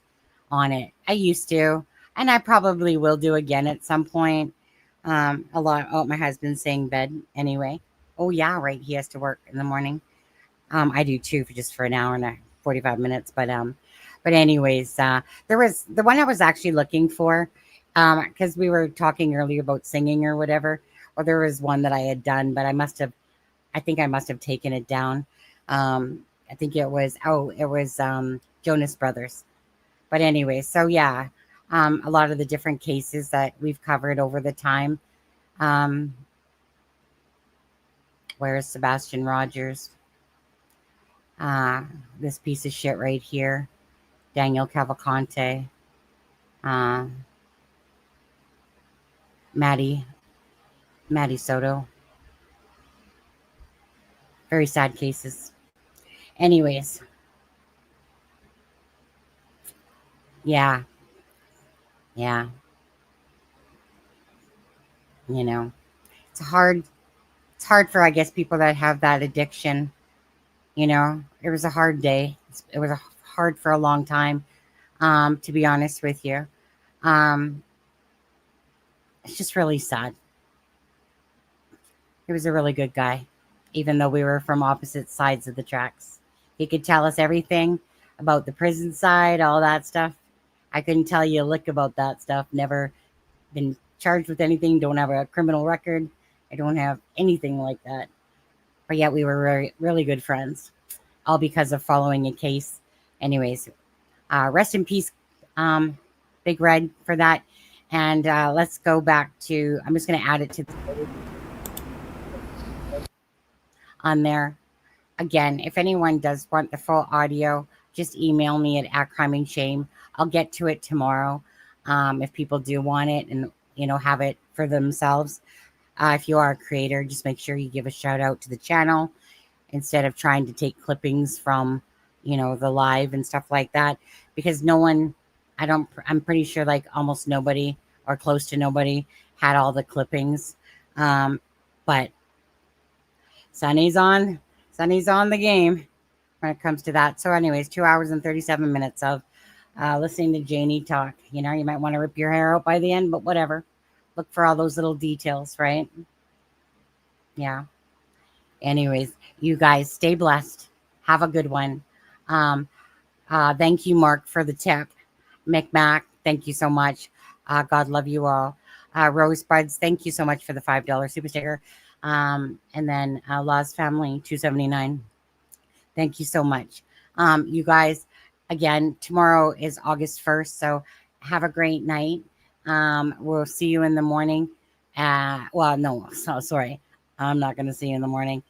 on it. I used to, and I probably will do again at some point. A lot. Oh, my husband's saying bed anyway. Oh yeah, right. He has to work in the morning. I do too, for an hour and 45 minutes. But anyways, there was the one I was actually looking for, because we were talking earlier about singing or whatever. Or there was one that I had done, but I think I must have taken it down. I think it was Jonas Brothers. But anyway, so yeah, a lot of the different cases that we've covered over the time. Where's Sebastian Rogers? This piece of shit right here. Daniel Cavalcante. Maddie Soto. Very sad cases. Anyways. Yeah. You know, it's hard for, I guess, people that have that addiction. You know, it was a hard day. It was hard for a long time, to be honest with you. It's just really sad. He was a really good guy, even though we were from opposite sides of the tracks. He could tell us everything about the prison side, all that stuff. I couldn't tell you a lick about that stuff. Never been charged with anything. Don't have a criminal record. I don't have anything like that. But yet we were really, really good friends, all because of following a case. Anyways, rest in peace, Big Red, for that. And let's go back to, I'm just going to add it to on there. Again, if anyone does want the full audio, just email me at Crime and Shame. I'll get to it tomorrow. If people do want it and, you know, have it for themselves. If you are a creator, just make sure you give a shout out to the channel instead of trying to take clippings from, you know, the live and stuff like that, because no one, I'm pretty sure like almost nobody or close to nobody had all the clippings. But Sunny's on the game when it comes to that. So anyways, 2 hours and 37 minutes of listening to Janie talk. You know, you might want to rip your hair out by the end, but whatever. Look for all those little details, right? Yeah. Anyways, you guys stay blessed. Have a good one. Thank you, Mark, for the tip. McMac, thank you so much. God love you all. Rosebuds, thank you so much for the $5 super sticker. And then Law's Family 279. Thank you so much. You guys, again, tomorrow is August 1st, so have a great night. We'll see you in the morning. Well, no, so sorry. I'm not going to see you in the morning.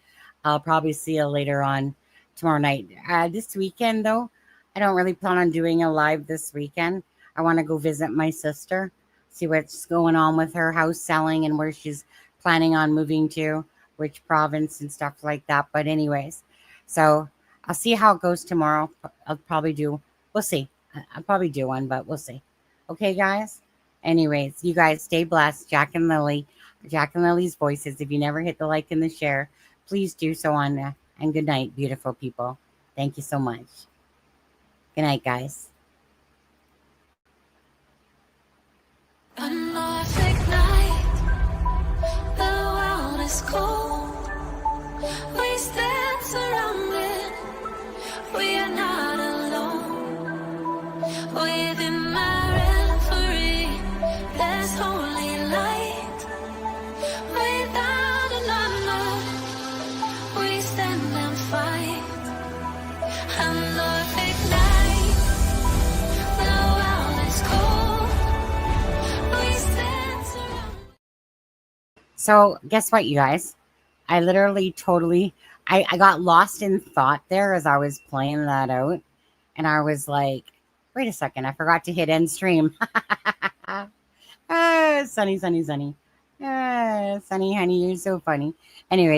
I'll probably see you later on tomorrow night. This weekend, though, I don't really plan on doing a live this weekend. I want to go visit my sister, see what's going on with her house selling and where she's planning on moving to, which province and stuff like that. But anyways, so I'll see how it goes tomorrow. We'll see. I'll probably do one, but we'll see. Okay, guys? Anyways, you guys stay blessed. Jack and Lily, Jack and Lily's Voices. If you never hit the like and the share, please do so on there. And good night, beautiful people. Thank you so much. Good night, guys. A Norfolk night. So guess what, you guys? I literally totally, I got lost in thought there as I was playing that out. And I was like, wait a second, I forgot to hit end stream. Sunny. Sunny, honey, you're so funny. Anyways.